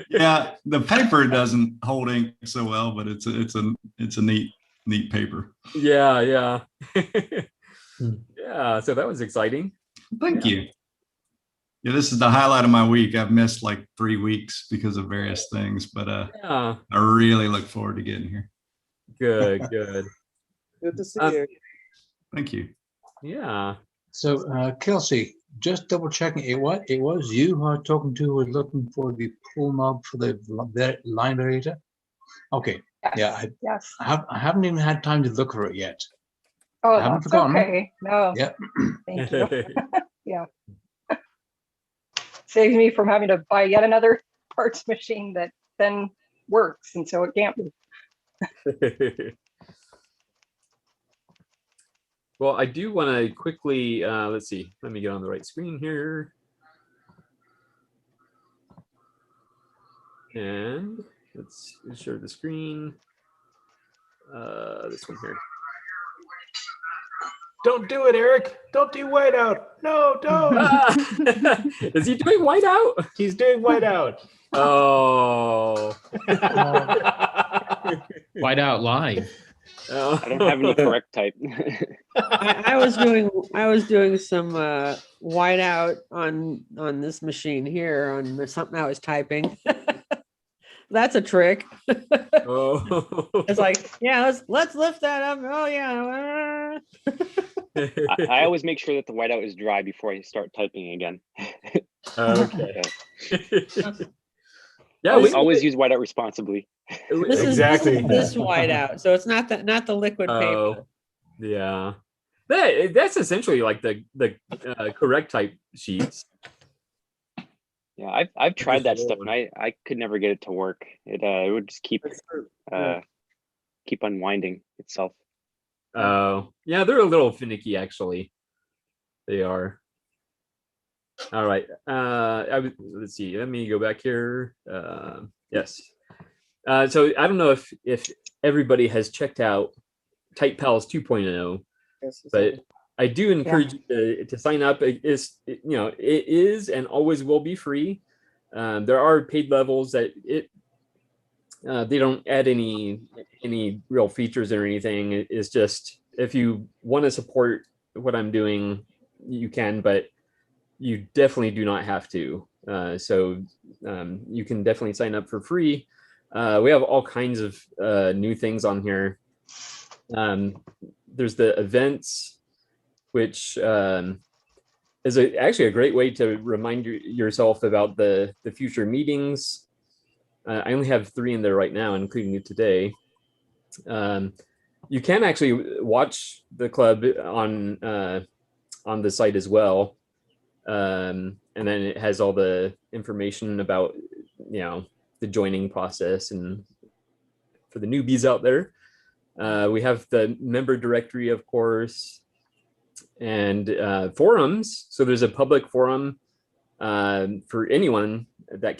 Yeah, the paper doesn't hold ink so well, but it's a neat paper. Yeah, yeah. Yeah, so that was exciting. Thank you. Yeah, this is the highlight of my week. I've missed like 3 weeks because of various things, but I really look forward to getting here. Good, good. Good to see you. Thank you. Yeah. So Kelsey, just double checking, it was you who I was talking to who was looking for the pull knob for the line variator? Okay. Yes. Yeah, I haven't even had time to look for it yet. Oh, I haven't that's forgotten. okay. No. Yeah. Thank you. Yeah. Saves me from having to buy yet another parts machine that then works, and so it can't be. Well, I do want to quickly, let's see, let me get on the right screen here. And let's share the screen. This one here. Don't do it, Eric. Don't do whiteout. No, don't. Is he doing whiteout? He's doing whiteout. Oh. Whiteout live. Oh. I don't have any correct type. I was doing some whiteout on this machine here on something I was typing. That's a trick. Oh. It's like, yeah, let's lift that up. Oh yeah. I always make sure that the whiteout is dry before I start typing again. Okay. Yeah, we always use whiteout responsibly. This is whiteout, so it's not the liquid paper. Yeah, that's essentially like the correct type sheets. Yeah, I've tried that stuff and I could never get it to work. It would just keep unwinding itself. Oh, yeah, they're a little finicky actually. They are. All right. Let's see. Let me go back here. Yes. So I don't know if everybody has checked out TypePals 2.0, but I do encourage you to sign up. It is and always will be free. There are paid levels that they don't add any real features or anything. It's just if you want to support what I'm doing, you can, but you definitely do not have to. So you can definitely sign up for free. We have all kinds of new things on here. There's the events, which is actually a great way to remind yourself about the future meetings. I only have 3 in there right now, including it today. You can actually watch the club on the site as well. And then it has all the information about, the joining process and for the newbies out there. We have the member directory, of course, and forums. So there's a public forum for anyone that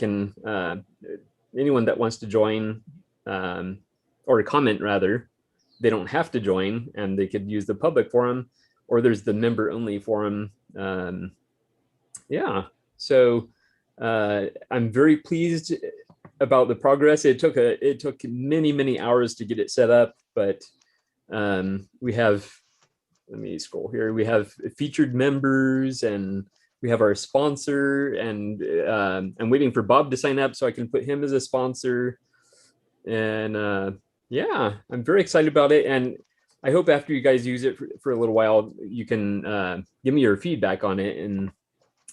wants to join or comment rather. They don't have to join, and they could use the public forum, or there's the member only forum. So I'm very pleased about the progress. It took many hours to get it set up, but we have, let me scroll here. We have featured members, and we have our sponsor, and I'm waiting for Bob to sign up so I can put him as a sponsor. And I'm very excited about it. And I hope after you guys use it for a little while, you can give me your feedback on it and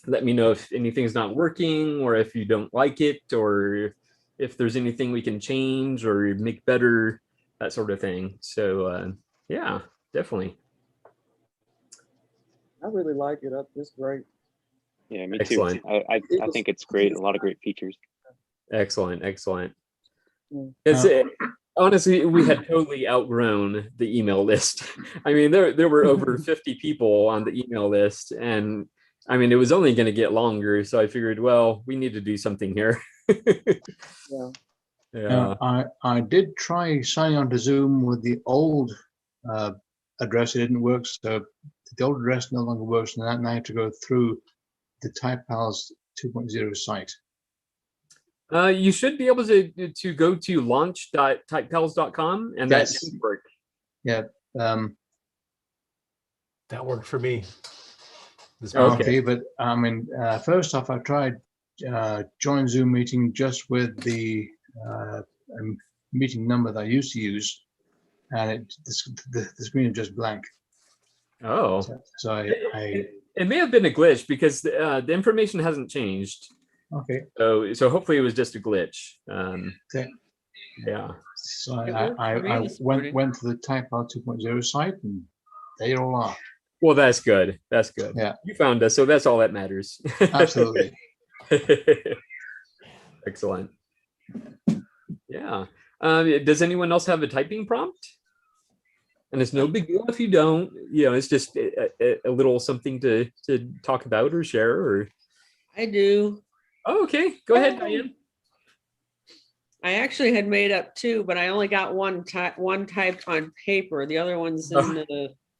let me know if anything's not working, or if you don't like it, or if there's anything we can change or make better, that sort of thing. So definitely. I really like it. It's great. Yeah, me Excellent. too. I think it's great. A lot of great features. Excellent. It's honestly, we had totally outgrown the email list. I mean, there were over 50 people on the email list, and I mean, it was only going to get longer. So I figured, well, we need to do something here. Yeah. I did try signing on to Zoom with the old address. It didn't work. So the old address no longer works, and now I have to go through the TypePals 2.0 site. You should be able to go to launch.typepals.com, and that should work. Yeah. That worked for me. Okay, but I mean, first off, I tried join Zoom meeting just with the meeting number that I used to use, and the screen is just blank. Oh, so it may have been a glitch because the information hasn't changed. Okay. So hopefully it was just a glitch. Okay. Yeah. So I went to the TypePal 2.0 site, and there you all are. Well, that's good. Yeah. You found us, so that's all that matters. Absolutely. Excellent. Yeah. Does anyone else have a typing prompt? And it's no big deal if you don't. It's just a little something to talk about or share. Or I do. Oh, okay. Go ahead, Diane. I actually had made up 2, but I only got one typed on paper. The other one's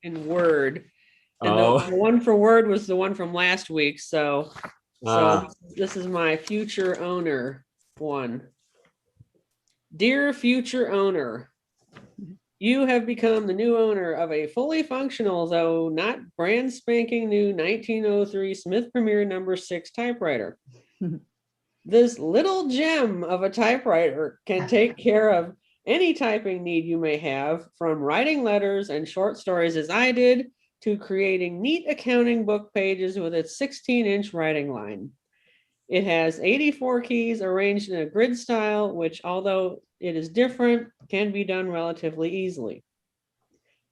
in Word. And the one for Word was the one from last week. So this is my future owner one. Dear future owner, you have become the new owner of a fully functional, though not brand spanking new 1903 Smith Premier No. 6 typewriter. This little gem of a typewriter can take care of any typing need you may have, from writing letters and short stories as I did, to creating neat accounting book pages with its 16-inch writing line. It has 84 keys arranged in a grid style, which, although it is different, can be done relatively easily.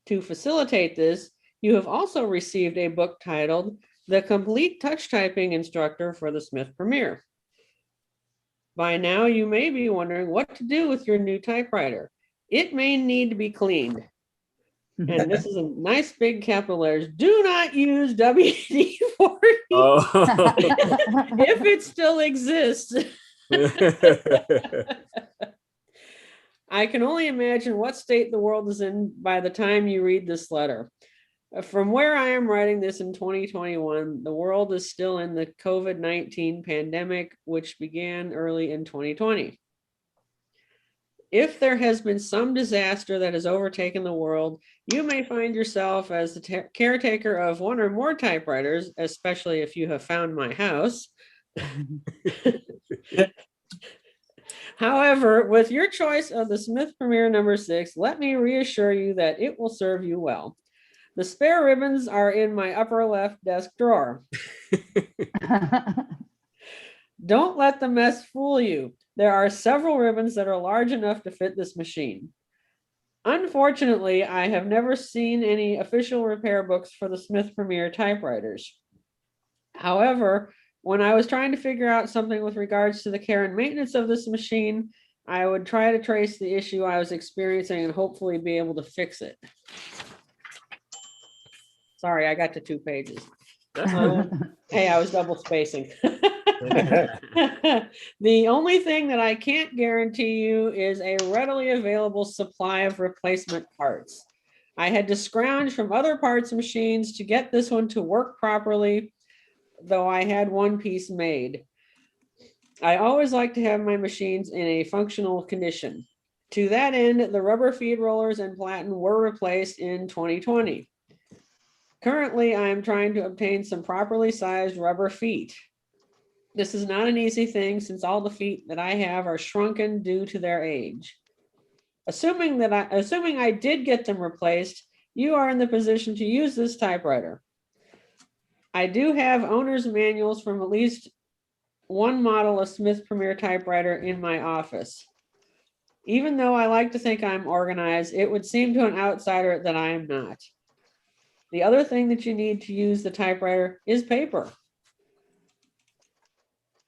To facilitate this, you have also received a book titled The Complete Touch Typing Instructor for the Smith Premier. By now, you may be wondering what to do with your new typewriter. It may need to be cleaned. And this is a nice big capital letters. Do not use WD-40 if it still exists. I can only imagine what state the world is in by the time you read this letter. From where I am writing this in 2021, the world is still in the COVID-19 pandemic, which began early in 2020. If there has been some disaster that has overtaken the world, you may find yourself as the caretaker of one or more typewriters, especially if you have found my house. However, with your choice of the Smith Premier No. 6, let me reassure you that it will serve you well. The spare ribbons are in my upper left desk drawer. Don't let the mess fool you. There are several ribbons that are large enough to fit this machine. Unfortunately, I have never seen any official repair books for the Smith Premier typewriters. However, when I was trying to figure out something with regards to the care and maintenance of this machine, I would try to trace the issue I was experiencing and hopefully be able to fix it. Sorry, I got to 2 pages. Hey, I was double spacing. The only thing that I can't guarantee you is a readily available supply of replacement parts. I had to scrounge from other parts machines to get this one to work properly, though I had one piece made. I always like to have my machines in a functional condition. To that end, the rubber feed rollers and platen were replaced in 2020. Currently, I am trying to obtain some properly sized rubber feet. This is not an easy thing since all the feet that I have are shrunken due to their age. Assuming I did get them replaced, you are in the position to use this typewriter. I do have owner's manuals from at least one model of Smith Premier typewriter in my office. Even though I like to think I'm organized, it would seem to an outsider that I am not. The other thing that you need to use the typewriter is paper.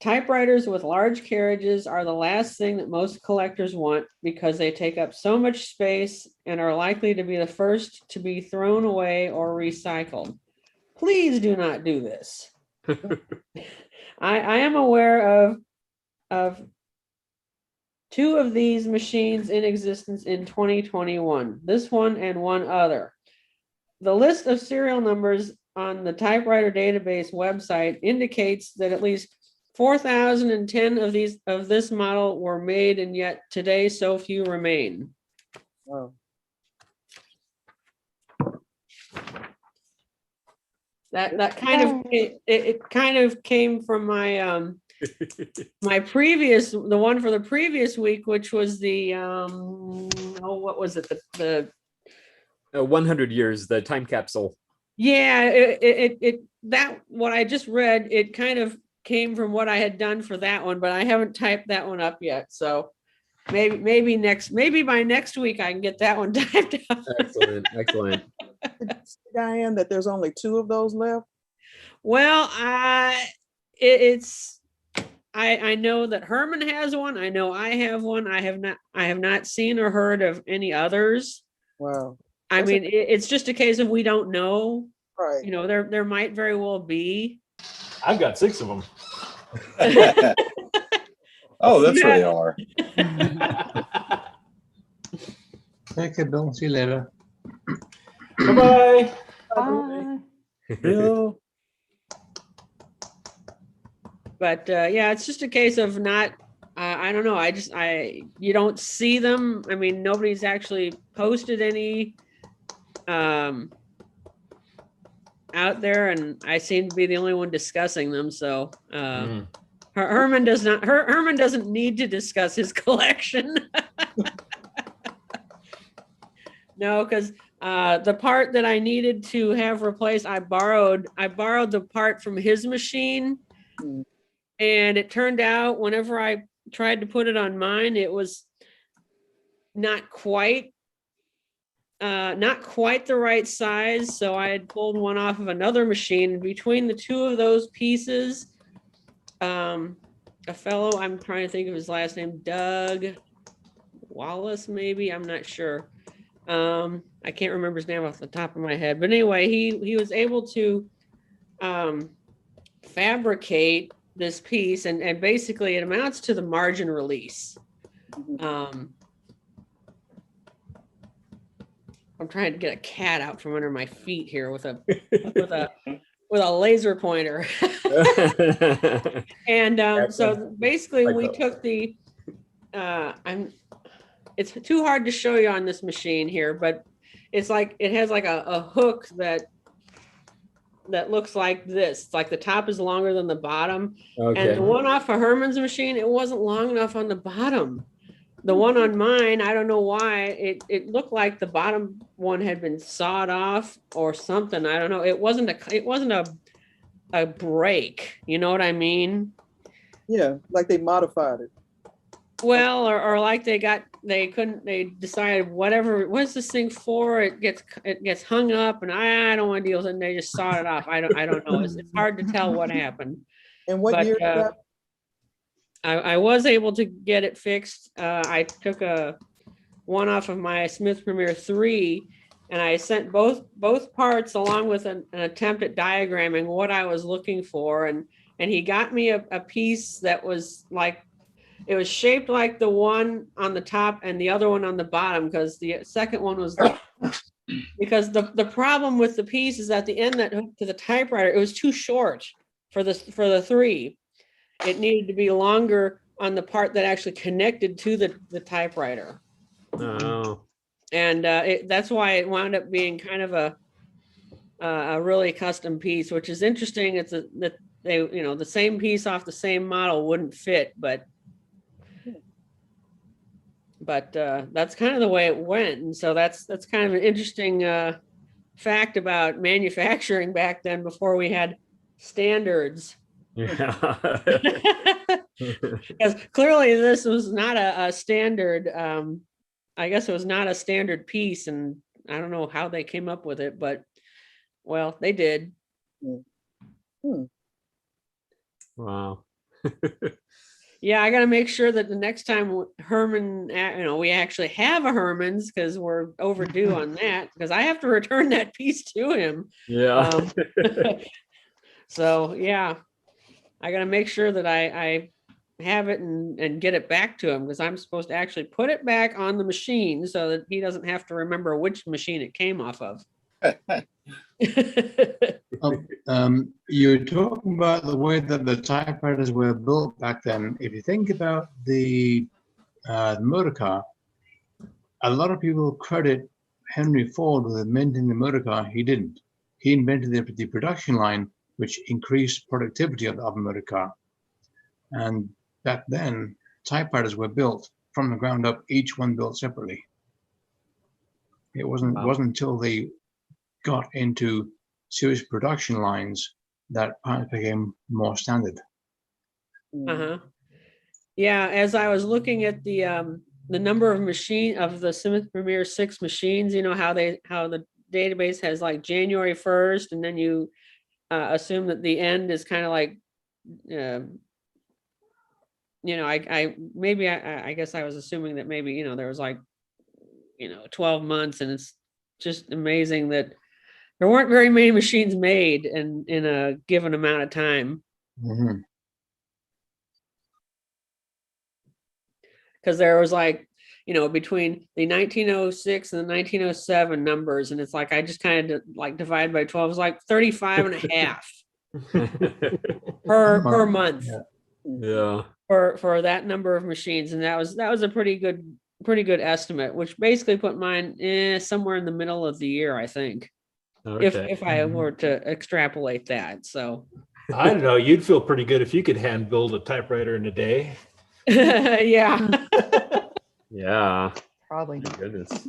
Typewriters with large carriages are the last thing that most collectors want because they take up so much space and are likely to be the first to be thrown away or recycled. Please do not do this. I am aware of 2 of these machines in existence in 2021, this one and one other. The list of serial numbers on the typewriter database website indicates that at least 4,010 of this model were made, and yet today so few remain. Wow. That kind of it kind of came from my my previous, the one for the previous week, which was the what was it, the 100 years, the time capsule. Yeah, that what I just read, it kind of came from what I had done for that one, but I haven't typed that one up yet. So maybe by next week I can get that one typed up. Excellent. Diane, that there's only 2 of those left? Well, I know that Herman has one. I know I have one. I have not seen or heard of any others. Wow. I mean, it's just a case of we don't know. Right. You know, there might very well be. I've got 6 of them. Oh, that's where they are. Take care, Bill. See you later. Bye-bye. Bye. Bill. But yeah, it's just a case of not, I don't know. You don't see them. I mean, nobody's actually posted any out there, and I seem to be the only one discussing them. So Herman doesn't need to discuss his collection. No, because the part that I needed to have replaced, I borrowed the part from his machine, and it turned out whenever I tried to put it on mine, it was not quite the right size. So I had pulled one off of another machine. Between the 2 of those pieces, a fellow, I'm trying to think of his last name, Doug Wallace, maybe, I'm not sure. I can't remember his name off the top of my head, but anyway, he was able to fabricate this piece, and basically it amounts to the margin release. I'm trying to get a cat out from under my feet here with a laser pointer. And so basically we took the it's too hard to show you on this machine here, but it's like it has like a hook that looks like this. It's like the top is longer than the bottom. Okay. And the one off of Herman's machine, it wasn't long enough on the bottom. The one on mine, I don't know why, it looked like the bottom one had been sawed off or something. I don't know. It wasn't a break. You know what I mean? Yeah, like they modified it. Well, or like they decided what's this thing for? It gets hung up, and I don't want to deal with it, and they just sawed it off. I don't know. It's hard to tell what happened. And what year? I was able to get it fixed. I took one off of my Smith Premier 3, and I sent both parts along with an attempt at diagramming what I was looking for, and he got me a piece that was like, it was shaped like the one on the top and the other one on the bottom, because the second one was because the problem with the piece is at the end that hooked to the typewriter, it was too short for the 3. It needed to be longer on the part that actually connected to the typewriter. Oh. And that's why it wound up being kind of a really custom piece, which is interesting. It's that they, the same piece off the same model wouldn't fit, but that's kind of the way it went. And so that's kind of an interesting fact about manufacturing back then, before we had standards. Yeah. Because clearly this was not a standard. I guess it was not a standard piece, and I don't know how they came up with it, but well, they did. Wow. Yeah, I got to make sure that the next time Herman, we actually have a Herman's, because we're overdue on that, because I have to return that piece to him. Yeah. So yeah, I got to make sure that I have it and get it back to him, because I'm supposed to actually put it back on the machine so that he doesn't have to remember which machine it came off of. You're talking about the way that the typewriters were built back then. If you think about the motor car, a lot of people credit Henry Ford with inventing the motor car. He didn't. He invented the production line, which increased productivity of the motor car. And back then, typewriters were built from the ground up, each one built separately. It wasn't until they got into serious production lines that became more standard. Yeah, as I was looking at the number of the Smith Premier 6 machines, how the database has like January 1st, and then you assume that the end is kind of like, I guess I was assuming that maybe, there was like, 12 months, and it's just amazing that there weren't very many machines made in a given amount of time. Because there was like, between the 1906 and the 1907 numbers, and it's like, I just kind of like divide by 12, it's like 35 and a half per month. Yeah. For that number of machines. And that was a pretty good estimate, which basically put mine somewhere in the middle of the year, I think. Okay. If I were to extrapolate that. So I don't know, you'd feel pretty good if you could hand build a typewriter in a day. Yeah. Yeah. Probably. My goodness.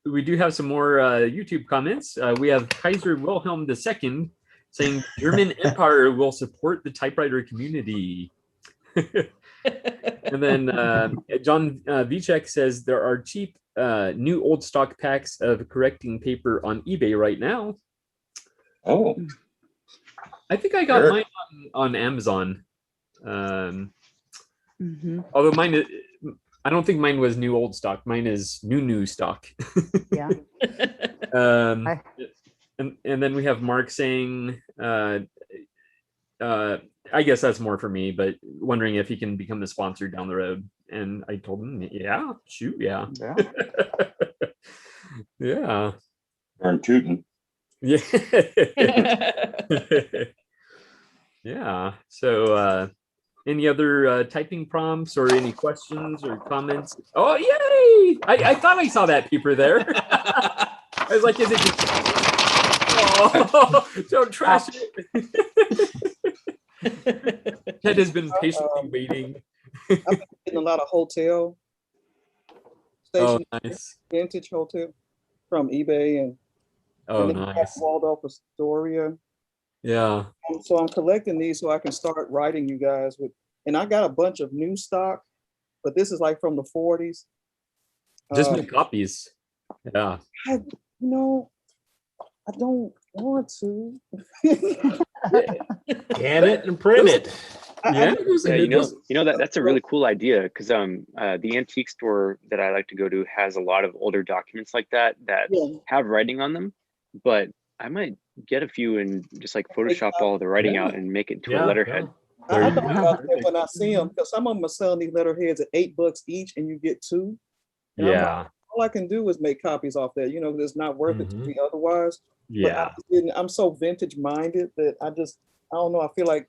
We do have some more YouTube comments. We have Kaiser Wilhelm II saying German Empire will support the typewriter community. And then John Vicek says there are cheap new old stock packs of correcting paper on eBay right now. Oh. I think I got mine on Amazon. Although mine is, I don't think mine was new old stock. Mine is new stock. Yeah. And then we have Mark saying, I guess that's more for me, but wondering if he can become a sponsor down the road. And I told him, yeah, shoot, yeah. Yeah. Darn tootin'. Yeah. Yeah. So any other typing prompts or any questions or comments? Oh, yay! I thought I saw that paper there. I was like, is it just... Oh, don't trash it. Ted has been patiently waiting. I've been getting a lot of hotel station, nice. vintage hotel from eBay and nice. Waldorf Astoria. Yeah. So I'm collecting these so I can start writing you guys with and I got a bunch of new stock, but this is like from the 40s. Just make copies. Yeah. I don't want to. Scan it and print it. That's a really cool idea, because the antique store that I like to go to has a lot of older documents like that have writing on them, but I might get a few and just like Photoshop all the writing out and make it into a letterhead. I thought about that when I see them, because some of them are selling these letterheads at $8 each, and you get 2. And I'm like, all I can do is make copies off that. It's not worth it to me otherwise. Yeah. But I'm so vintage minded that I don't know. I feel like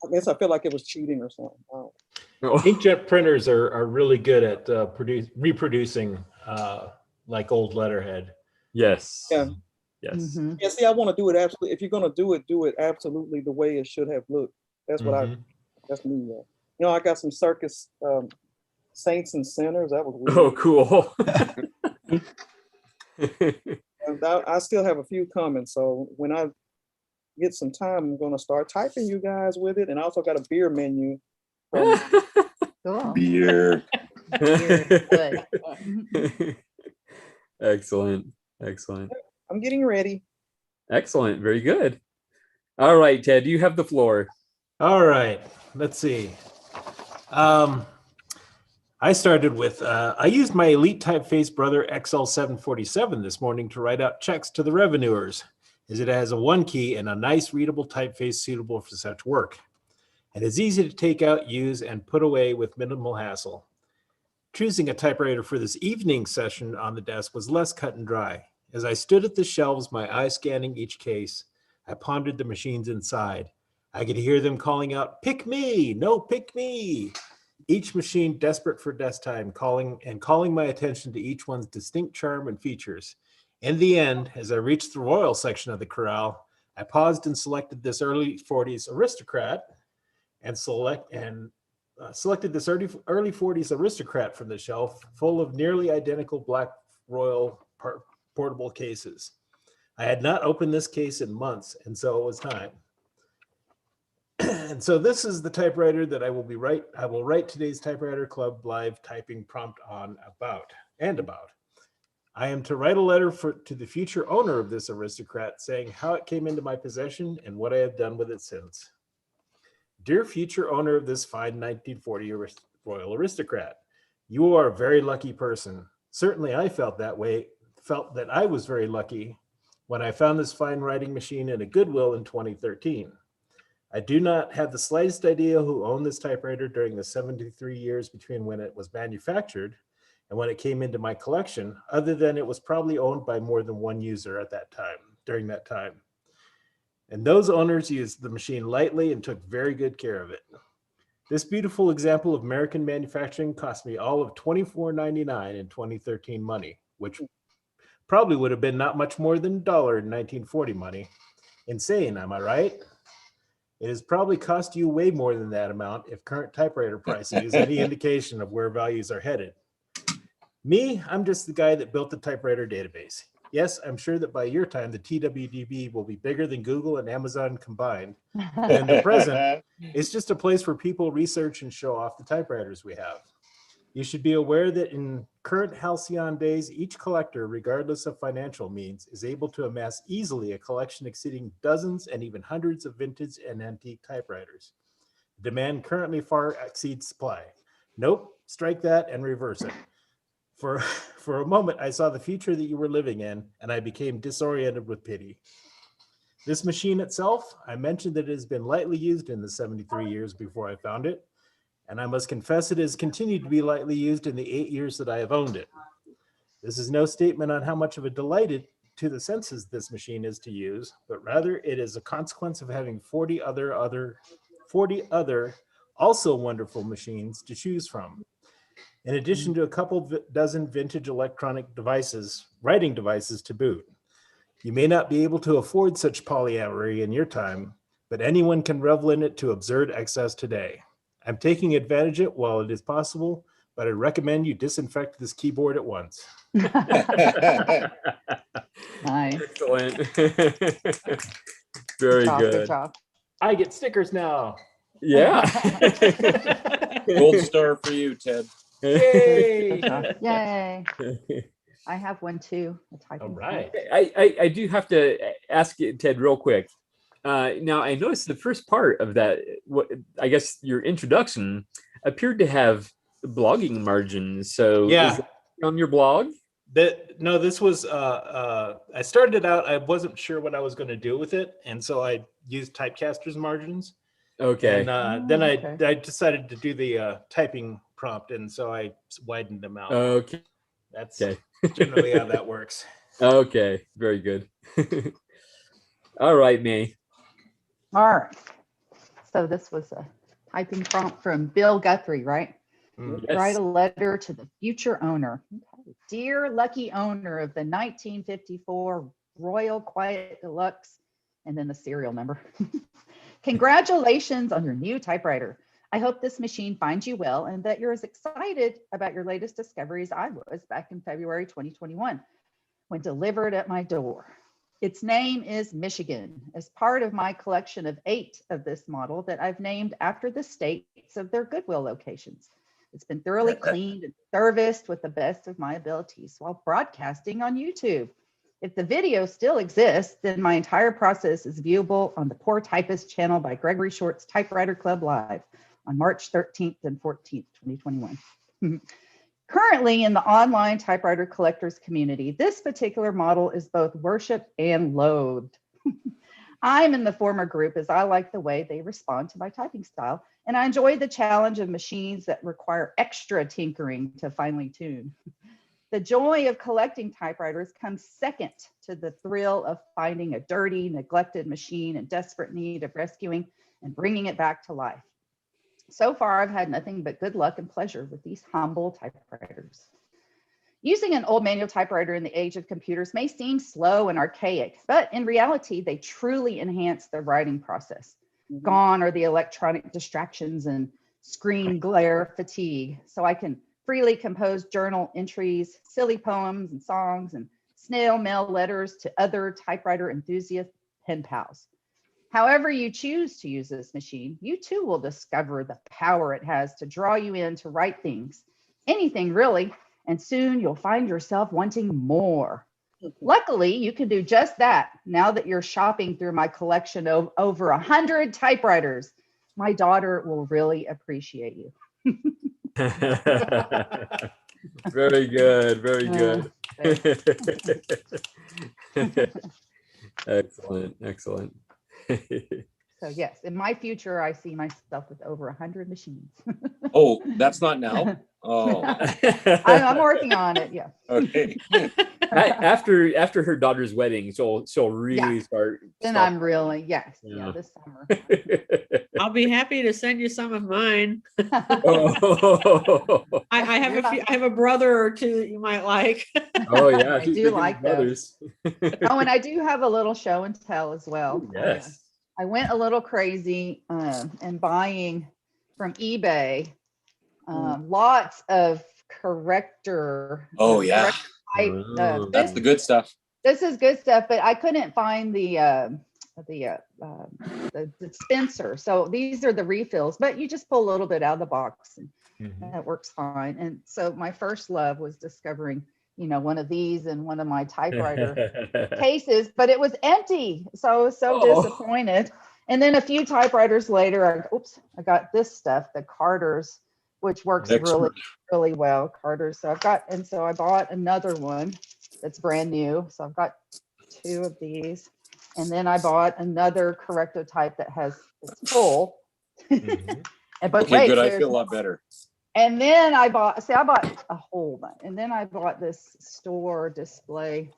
it was cheating or something. Inkjet printers are really good at reproducing like old letterhead. Yes. Yeah. Yes. Yeah. See, I want to do it absolutely. If you're gonna do it absolutely the way it should have looked. That's what that's me. I got some circus saints and sinners. That was weird. Oh, cool. And I still have a few coming. So when I get some time, I'm gonna start typing you guys with it. And I also got a beer menu. Beer. Excellent. I'm getting ready. Excellent. Very good. All right, Ted, you have the floor. All right. Let's see. I started with, I used my Elite Typeface Brother XL747 this morning to write out checks to the revenuers, as it has a 1-key and a nice readable typeface suitable for such work. And it's easy to take out, use, and put away with minimal hassle. Choosing a typewriter for this evening session on the desk was less cut and dry. As I stood at the shelves, my eye scanning each case, I pondered the machines inside. I could hear them calling out, "Pick me, no, pick me." Each machine desperate for desk time, calling my attention to each one's distinct charm and features. In the end, as I reached the royal section of the corral, I paused and selected this early 40s aristocrat selected this early 40s aristocrat from the shelf, full of nearly identical black royal portable cases. I had not opened this case in months, and so it was time. And so this is the typewriter that I will write today's Typewriter Club live typing prompt on about. I am to write a letter to the future owner of this aristocrat, saying how it came into my possession and what I have done with it since. Dear future owner of this fine 1940 royal aristocrat, you are a very lucky person. Certainly I felt that I was very lucky when I found this fine writing machine in a Goodwill in 2013. I do not have the slightest idea who owned this typewriter during the 73 years between when it was manufactured and when it came into my collection, other than it was probably owned by more than one user during that time. And those owners used the machine lightly and took very good care of it. This beautiful example of American manufacturing cost me all of $24.99 in 2013 money, which probably would have been not much more than $1 in 1940 money. Insane, am I right? It has probably cost you way more than that amount if current typewriter pricing is any indication of where values are headed. Me, I'm just the guy that built the typewriter database. Yes, I'm sure that by your time, the TWDB will be bigger than Google and Amazon combined. And in the present, it's just a place where people research and show off the typewriters we have. You should be aware that in current halcyon days, each collector, regardless of financial means, is able to amass easily a collection exceeding dozens and even hundreds of vintage and antique typewriters. Demand currently far exceeds supply. Nope, strike that and reverse it. For a moment, I saw the future that you were living in, and I became disoriented with pity. This machine itself, I mentioned that it has been lightly used in the 73 years before I found it, and I must confess it has continued to be lightly used in the 8 years that I have owned it. This is no statement on how much of a delight to the senses this machine is to use, but rather it is a consequence of having 40 other also wonderful machines to choose from. In addition to a couple dozen vintage electronic devices, writing devices to boot. You may not be able to afford such polyamory in your time, but anyone can revel in it to absurd excess today. I'm taking advantage of it while it is possible, but I recommend you disinfect this keyboard at once. Nice. Excellent. Very good. Good job. I get stickers now. Yeah. Gold star for you, Ted. Yay! Yay! I have one too. A typing prompt. I do have to ask you, Ted, real quick. Now I noticed the first part of that, what I guess your introduction appeared to have blogging margins. So Yeah. is that on your blog? No, this was I started it out. I wasn't sure what I was going to do with it, and so I used typecasters margins. Okay. And then I decided to do the typing prompt, and so I widened them out. Okay. That's generally how that works. Okay, very good. All right, May. All right. So this was a typing prompt from Bill Guthrie, right? Yes. Write a letter to the future owner. Okay. Dear lucky owner of the 1954 Royal Quiet Deluxe, and then the serial number. Congratulations on your new typewriter. I hope this machine finds you well and that you're as excited about your latest discovery as I was back in February 2021 when delivered at my door. Its name is Michigan, as part of my collection of 8 of this model that I've named after the states of their Goodwill locations. It's been thoroughly cleaned and serviced with the best of my abilities while broadcasting on YouTube. If the video still exists, then my entire process is viewable on the Poor Typist channel by Gregory Short's Typewriter Club Live on March 13th and 14th, 2021. Currently in the online typewriter collectors community, this particular model is both worshiped and loathed. I'm in the former group as I like the way they respond to my typing style, and I enjoy the challenge of machines that require extra tinkering to finely tune. The joy of collecting typewriters comes second to the thrill of finding a dirty, neglected machine in desperate need of rescuing and bringing it back to life. So far, I've had nothing but good luck and pleasure with these humble typewriters. Using an old manual typewriter in the age of computers may seem slow and archaic, but in reality, they truly enhance the writing process. Gone are the electronic distractions and screen glare fatigue, so I can freely compose journal entries, silly poems and songs, and snail mail letters to other typewriter enthusiast pen pals. However you choose to use this machine, you too will discover the power it has to draw you in to write things, anything really, and soon you'll find yourself wanting more. Luckily, you can do just that now that you're shopping through my collection of over 100 typewriters. My daughter will really appreciate you. Very good, very good. Excellent, excellent. So yes, in my future, I see myself with over 100 machines. Oh, that's not now. Oh, I'm working on it. Yeah. Okay. After her daughter's wedding, she'll really start. Then I'm really this summer. I'll be happy to send you some of mine. Oh. I have a few. I have a brother or two that you might like. Oh yeah, I do like those. Oh, and I do have a little show and tell as well. Yes. I went a little crazy and buying from eBay lots of corrector. Oh yeah. Type, That's the good stuff. This is good stuff, but I couldn't find the dispenser. So these are the refills, but you just pull a little bit out of the box and that works fine. And so my first love was discovering, one of these in one of my typewriter cases, but it was empty. So I was so disappointed. And then a few typewriters later, I got this stuff, the Carters, which works really, really well. Carters. So I bought another one that's brand new. So I've got 2 of these. And then I bought another correctotype that it's full. But okay, good. I feel a lot better. And then I bought a whole bunch. And then I bought this store display.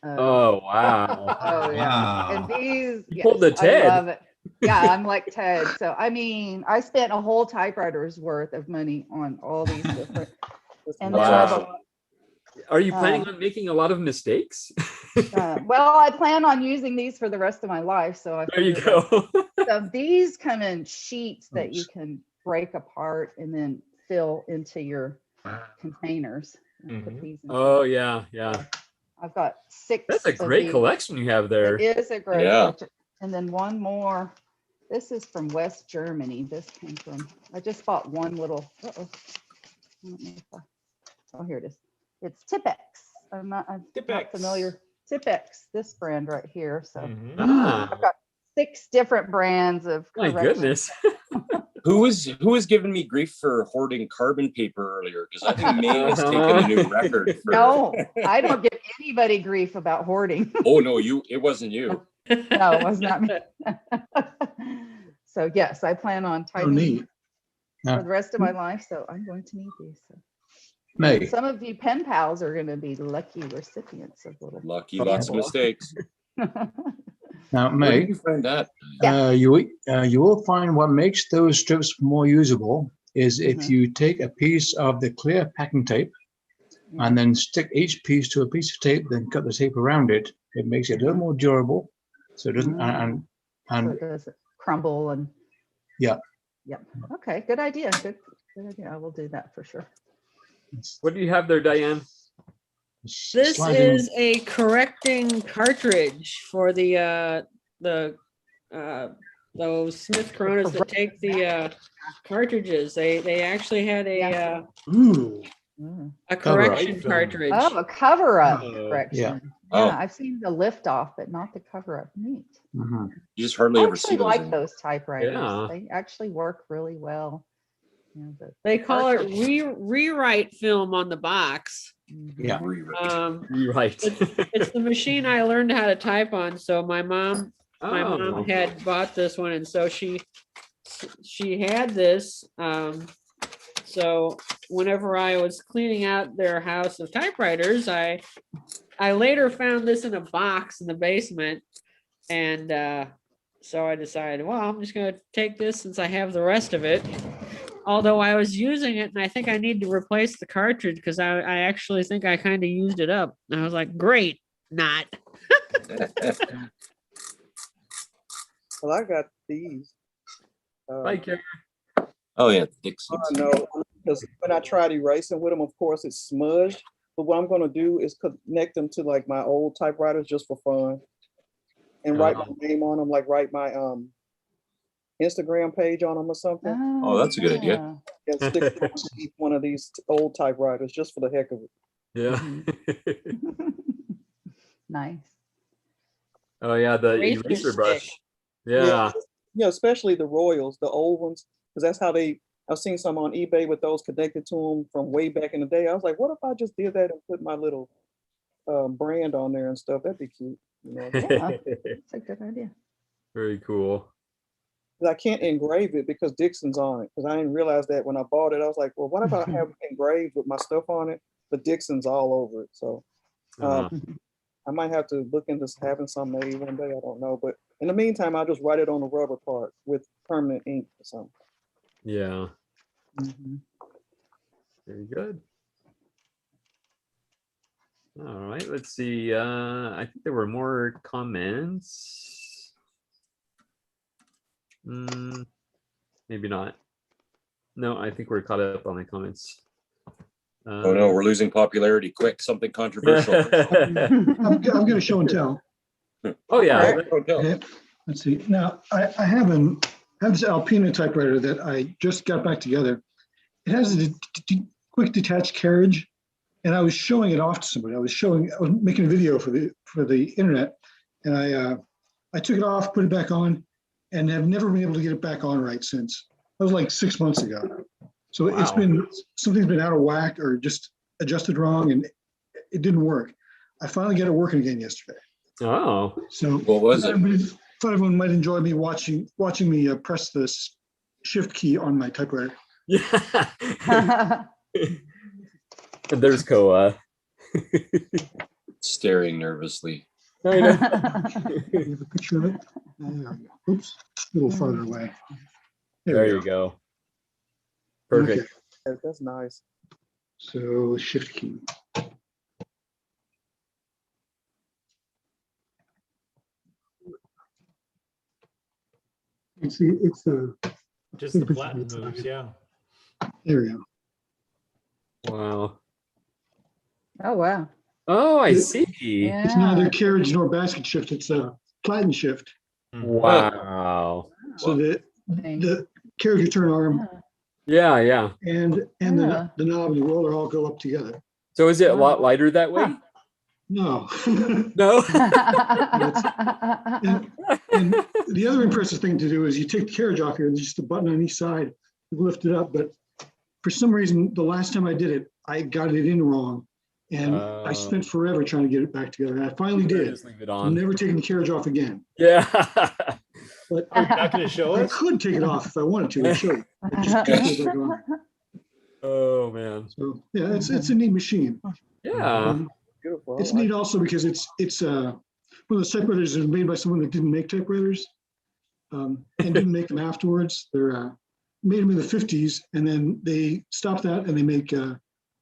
Oh wow! Oh yeah! Wow. And these, you pulled the Ted. I love it. Yeah, I'm like Ted. So I mean, I spent a whole typewriter's worth of money on all these different. And wow. Are you planning on making a lot of mistakes? Well, I plan on using these for the rest of my life. So there you go. So these come in sheets that you can break apart and then fill into your containers. Oh yeah, yeah. I've got 6. That's a great collection you have there. It is a great collection. And then one more This is from West Germany. This came from, I just bought one little, uh-oh. I don't know if oh, here it is. It's Tippex. I'm not familiar. Tippex, this brand right here. So I've got 6 different brands of my goodness. Who was giving me grief for hoarding carbon paper earlier? Because I think May has taken a new record. No, I don't give anybody grief about hoarding. Oh no, it wasn't you. No, it was not me. So yes, I plan on typing for the rest of my life. So I'm going to need these. So. May. Some of you pen pals are going to be lucky recipients of little. Lucky, lots of mistakes. Now, Where May, did you find that? you will find what makes those strips more usable is if you take a piece of the clear packing tape and then stick each piece to a piece of tape, then cut the tape around it. It makes it a little more durable, so it doesn't and so it doesn't crumble and. Yeah. Yep. Okay. Good idea. Good idea. I will do that for sure. What do you have there, Diane? This is a correcting cartridge for the those Smith Coronas that take the cartridges. They actually had a correction cartridge. Oh, a cover-up correction. Yeah. Yeah, I've seen the lift off, but not the cover-up. Neat. You just hardly I ever see actually those. like those typewriters. Yeah. They actually work really well. They call it rewrite film on the box. Yeah. Rewrite. It's the machine I learned how to type on. So my mom had bought this one, and so she had this. So whenever I was cleaning out their house of typewriters, I later found this in a box in the basement, and so I decided, well, I'm just going to take this since I have the rest of it. Although I was using it, and I think I need to replace the cartridge because I actually think I kind of used it up. And I was like, great, not. Well, I got these. Bye, Karen. Oh yeah, Dixie. No, because when I tried erasing with them, of course, it's smudged. But what I'm going to do is connect them to like my old typewriters just for fun, and write my name on them, like write my Instagram page on them or something. Oh, that's a good idea. Yeah, stick it on each one of these old typewriters just for the heck of it. Yeah. Nice. Oh yeah, the eraser brush. Yeah. Yeah, especially the Royals, the old ones, because that's how I've seen some on eBay with those connected to them from way back in the day. I was like, what if I just did that and put my little brand on there and stuff? That'd be cute. You know? Yeah, that's a good idea. Very cool. I can't engrave it because Dixon's on it. Because I didn't realize that when I bought it. I was like, well, what if I have it engraved with my stuff on it, but Dixon's all over it? So I might have to look into having some maybe one day. I don't know. But in the meantime, I'll just write it on the rubber part with permanent ink or something. Yeah. Very good. All right, let's see. I think there were more comments. Maybe not. No, I think we're caught up on the comments. Oh no, we're losing popularity. Quick, something controversial. I'm going to show and tell. Oh yeah. Okay. Let's see. Now I have this Alpina typewriter that I just got back together. It has a quick detached carriage, and I was showing it off to somebody. I was making a video for the internet, and I took it off, put it back on, and have never been able to get it back on right since. That was like 6 months ago. So It's been, something's been out of whack or just adjusted wrong, and it didn't work. I finally got it working again yesterday. Oh. So what was it? Thought everyone might enjoy me watching me press the shift key on my typewriter. Yeah. There's Koa. Staring nervously. I know. You have a picture of it? Oops, a little farther away. There you go. Perfect. Okay. That's nice. So shift key. It's just the platen moves, yeah. There we go. Wow. Oh wow. Oh, I see. It's neither carriage nor basket shift. It's a platen shift. Wow. So the carriage return arm Yeah. and the knob and the roller all go up together. So is it a lot lighter that way? No. No. And the other impressive thing to do is you take the carriage off here and just a button on each side, you lift it up. But for some reason, the last time I did it, I got it in wrong. And I spent forever trying to get it back together. And I finally did. Just leave it I'm on. never taking the carriage off again. Yeah. But Are you not going to show I us? could take it off if I wanted to and show you. I just can't put it back on. Oh man. So yeah, it's a neat machine. Yeah. It's neat also because it's one of those typewriters that was made by someone that didn't make typewriters and didn't make them afterwards. They're made them in the 50s and then they stopped that and they make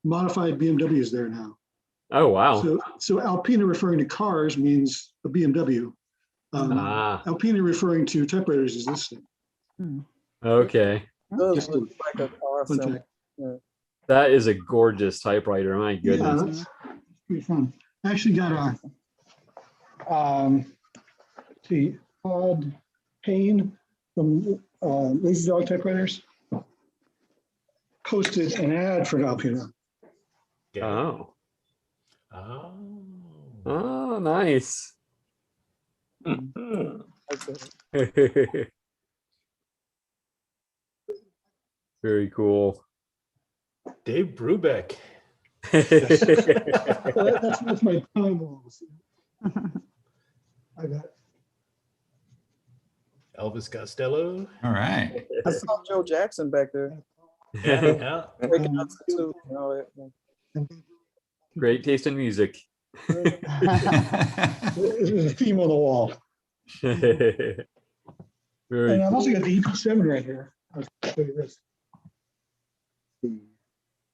modified BMWs there now. Oh wow. So Alpina referring to cars means a BMW. Alpina referring to typewriters is this thing. Okay. Just a fun fact. That is a gorgeous typewriter. My goodness. Yeah, that's pretty fun. I actually got a Todd Payne from Lazy Dog Typewriters posted an ad for Alpina. Oh. Oh, nice. Very cool. Dave Brubeck. That's my time walls. I got Elvis Costello. All right. I saw Joe Jackson back there. Yeah. Breaking out too, and all that. Great taste in music. There's a theme on the wall. Very And I've also cool. got the EP7 right here. I'll show you this.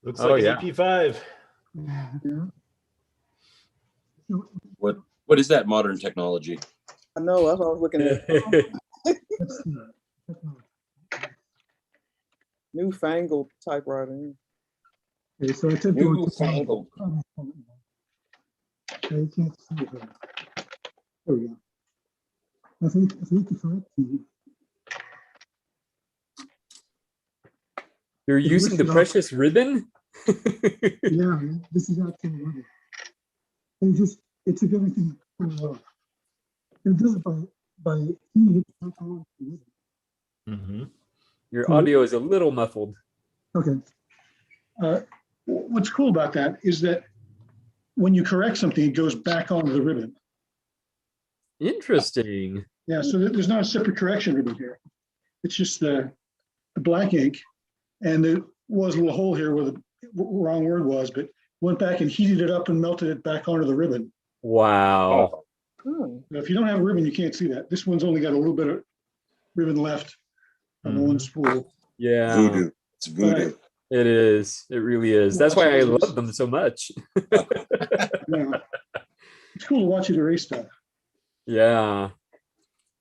Looks Oh, like yeah. an EP5. What is that modern technology? I know, that's what I was looking at. Newfangled typewriter. Okay, so I took Newfangled. You can't see it there. There we go. I think it's right. You're using the precious ribbon? Yeah, this is actually ribbon. And it took everything from the off. It does it by heating it back on the ribbon. Mm-hmm. Your audio is a little muffled. Okay. What's cool about that is that when you correct something, it goes back onto the ribbon. Interesting. Yeah, so there's not a separate correction ribbon here. It's just the black ink, and there was a little hole here where the wrong word was, but went back and heated it up and melted it back onto the ribbon. Wow. Now, if you don't have a ribbon, you can't see that. This one's only got a little bit of ribbon left on the one spool. Yeah. Voodoo. It's voodoo. It is. It really is. That's why I love them so much. Yeah. It's cool to watch it erase stuff. Yeah.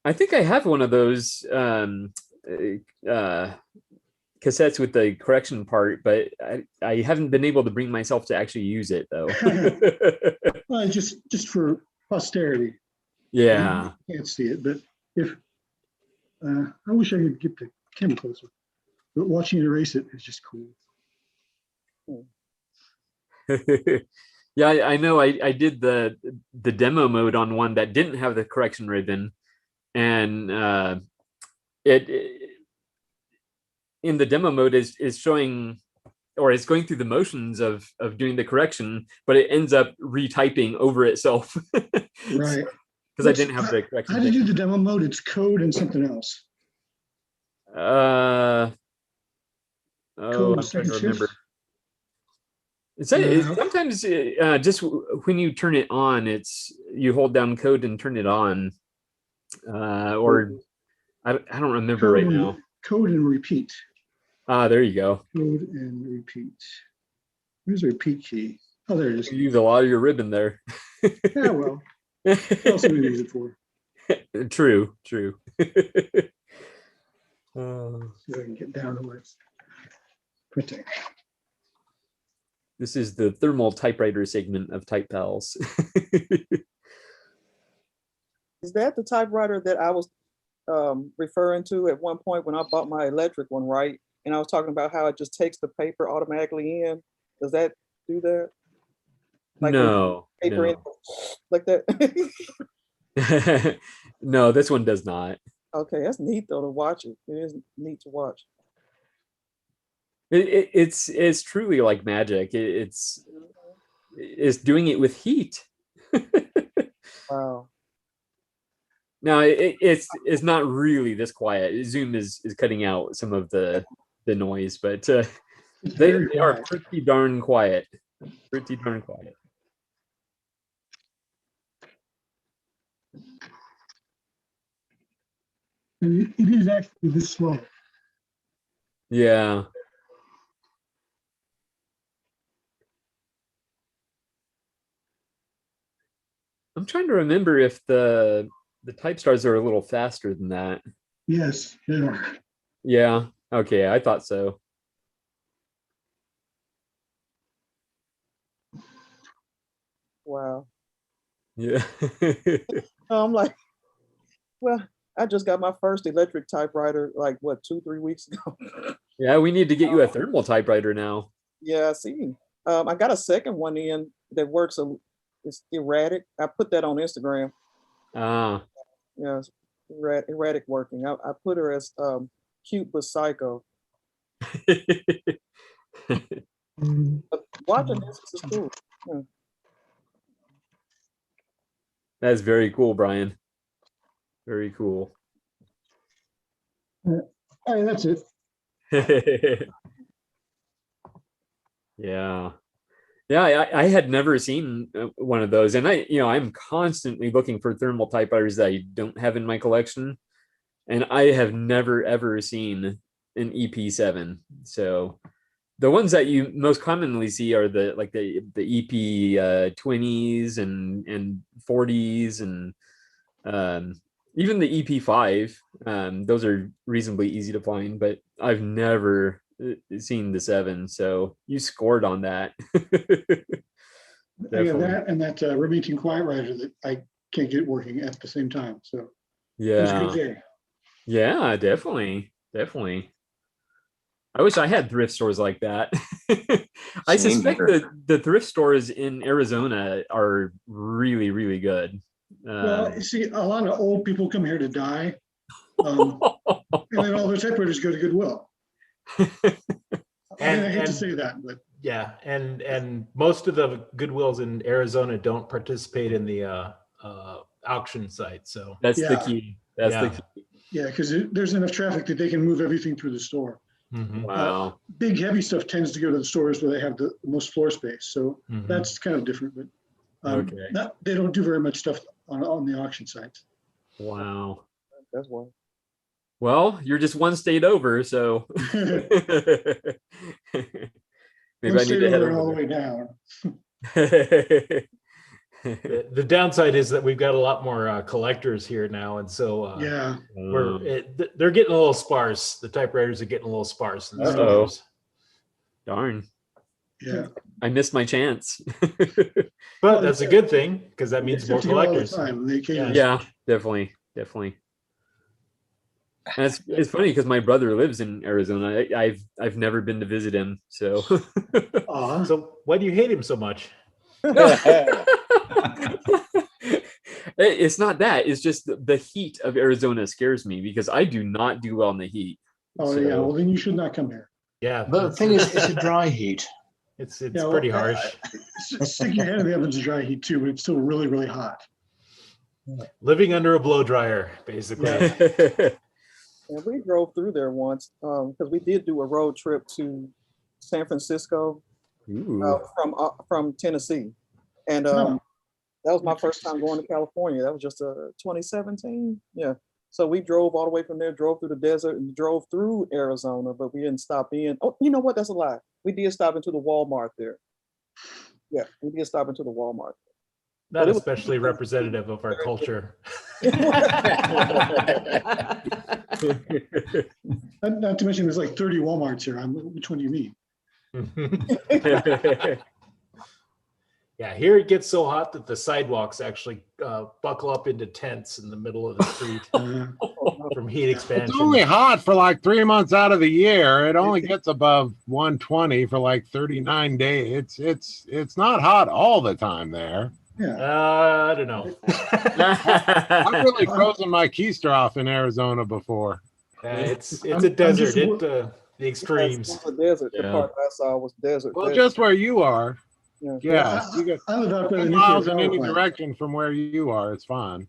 I think I have one of those cassettes with the correction part, but I haven't been able to bring myself to actually use it though. Well, just for posterity. Yeah. You can't see it, but if I wish I could get the camera closer, but watching it erase it is just cool. Yeah, I know. I did the demo mode on one that didn't have the correction ribbon, and it in the demo mode is showing, or it's going through the motions of doing the correction, but it ends up retyping over itself. Right. Because I didn't have the correction. How do you do the demo mode? It's code and something else. Oh, Code I'm trying to second remember. shift? It's sometimes just when you turn it on, you hold down code and turn it on, or I don't remember right now. Code and repeat. There you go. Code and repeat. Where's the repeat key? Oh, there it is. You use a lot of your ribbon there. Yeah, well, what else do we use it for? True. See if I can get down to where it's printing. This is the thermal typewriter segment of Type Pals. Is that the typewriter that I was referring to at one point when I bought my electric one, right? And I was talking about how it just takes the paper automatically in. Does that do that? Like No, paper in like that? no, this one does not. Okay, that's neat though to watch it. It is neat to watch. It's truly like magic. It's doing it with heat. Wow. Now it's not really this quiet. Zoom is cutting out some of the noise, but they are pretty darn quiet. Pretty darn quiet. And it is actually this slow. Yeah. I'm trying to remember if the type stars are a little faster than that. Yes, they are. Yeah. Okay, I thought so. Wow. Yeah. I'm like, well, I just got my first electric typewriter like what 2-3 weeks ago. Yeah, we need to get you a thermal typewriter now. Yeah, I see. I got a second one in that works. It's erratic. I put that on Instagram. Ah. Yeah, it's erratic working. I put her as cute but psycho. But watching this is cool. Yeah. That's very cool, Brian. Very cool. All right, that's it. Yeah. Yeah, I had never seen one of those, and I'm constantly looking for thermal typewriters that I don't have in my collection, and I have never ever seen an EP7. So the ones that you most commonly see are the EP 20s and 40s and even the EP5. Those are reasonably easy to find, but I've never seen the 7, so you scored on that. I got that and that Remington Quiet Writer that I can't get working at the same time. So yeah, it was a good day. Yeah, definitely. I wish I had thrift stores like that. I suspect that the thrift stores in Arizona are really, really good. Well, you see, a lot of old people come here to die, and then all their typewriters go to Goodwill. I hate to say that, but yeah, and most of the Goodwills in Arizona don't participate in the auction site. So that's the key. That's the key. Yeah, because there's enough traffic that they can move everything through the store. Mm-hmm. Wow. Big heavy stuff tends to go to the stores where they have the most floor space, so that's kind of different. But they don't do very much stuff on the auction sites. Wow. That's one. Well, you're just one state over, so maybe I need to head over all the way down. The downside is that we've got a lot more collectors here now, and so they're getting a little sparse. The typewriters are getting a little sparse in the stores. Darn. Yeah, I missed my chance. But that's a good thing because that means more collectors. Yeah, definitely. And it's funny because my brother lives in Arizona. I've never been to visit him, so. So why do you hate him so much? It's not that. It's just the heat of Arizona scares me because I do not do well in the heat. Oh, yeah. Well, then you should not come here. Yeah. But the thing is, it's a dry heat. It's pretty harsh. Stick your hand in the oven's a dry heat too, but it's still really, really hot. Living under a blow dryer, basically. And we drove through there once because we did do a road trip to San Francisco from Tennessee, and that was my first time going to California. That was just 2017. Yeah. So we drove all the way from there, drove through the desert, and drove through Arizona, but we didn't stop in. Oh, you know what? That's a lie. We did stop into the Walmart there. Yeah, we did stop into the Walmart. Not especially representative of our culture. Not to mention there's like 30 Walmarts here. Which one do you mean? Yeah, here it gets so hot that the sidewalks actually buckle up into tents in the middle of the street from heat expansion. It's only hot for like 3 months out of the year. It only gets above 120 for like 39 days. It's not hot all the time there. I don't know. I've really frozen my keister off in Arizona before. It's a desert. The extremes. It's a desert. The part I saw was desert. Well, just where you are. Yeah. You get I live out by the 10 nuclear miles in power any plant. direction from where you are. It's fine.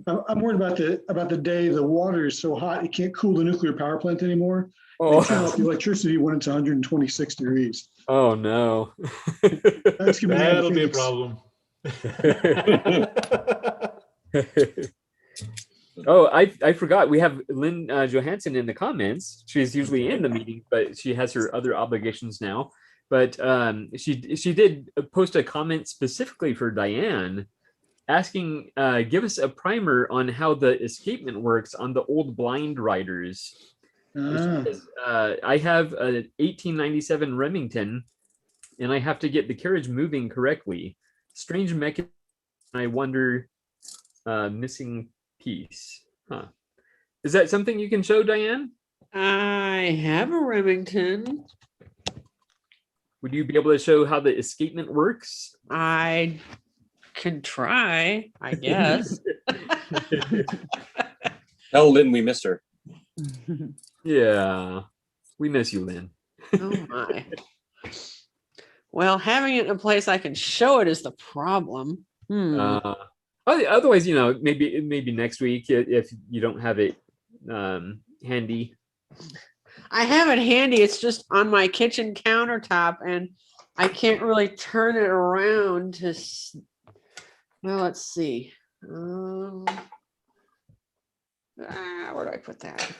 I'm worried about the day the water is so hot it can't cool the nuclear power plant anymore. Oh. They turn off the electricity when it's 126 degrees. Oh no. That's gonna be That'll be a Phoenix. problem. Oh, I forgot. We have Lynn Johansson in the comments. She's usually in the meeting, but she has her other obligations now. But she did post a comment specifically for Diane, asking, give us a primer on how the escapement works on the old blind riders. I have a 1897 Remington, and I have to get the carriage moving correctly. Strange mechanism. I wonder, missing piece. Huh? Is that something you can show, Diane? I have a Remington. Would you be able to show how the escapement works? I can try, I guess. Tell Lynn we miss her. Yeah, we miss you, Lynn. Oh my. Well, having it in a place I can show it is the problem. Otherwise, maybe next week if you don't have it handy. I have it handy. It's just on my kitchen countertop, and I can't really turn it around to. Well, let's see. Where do I put that?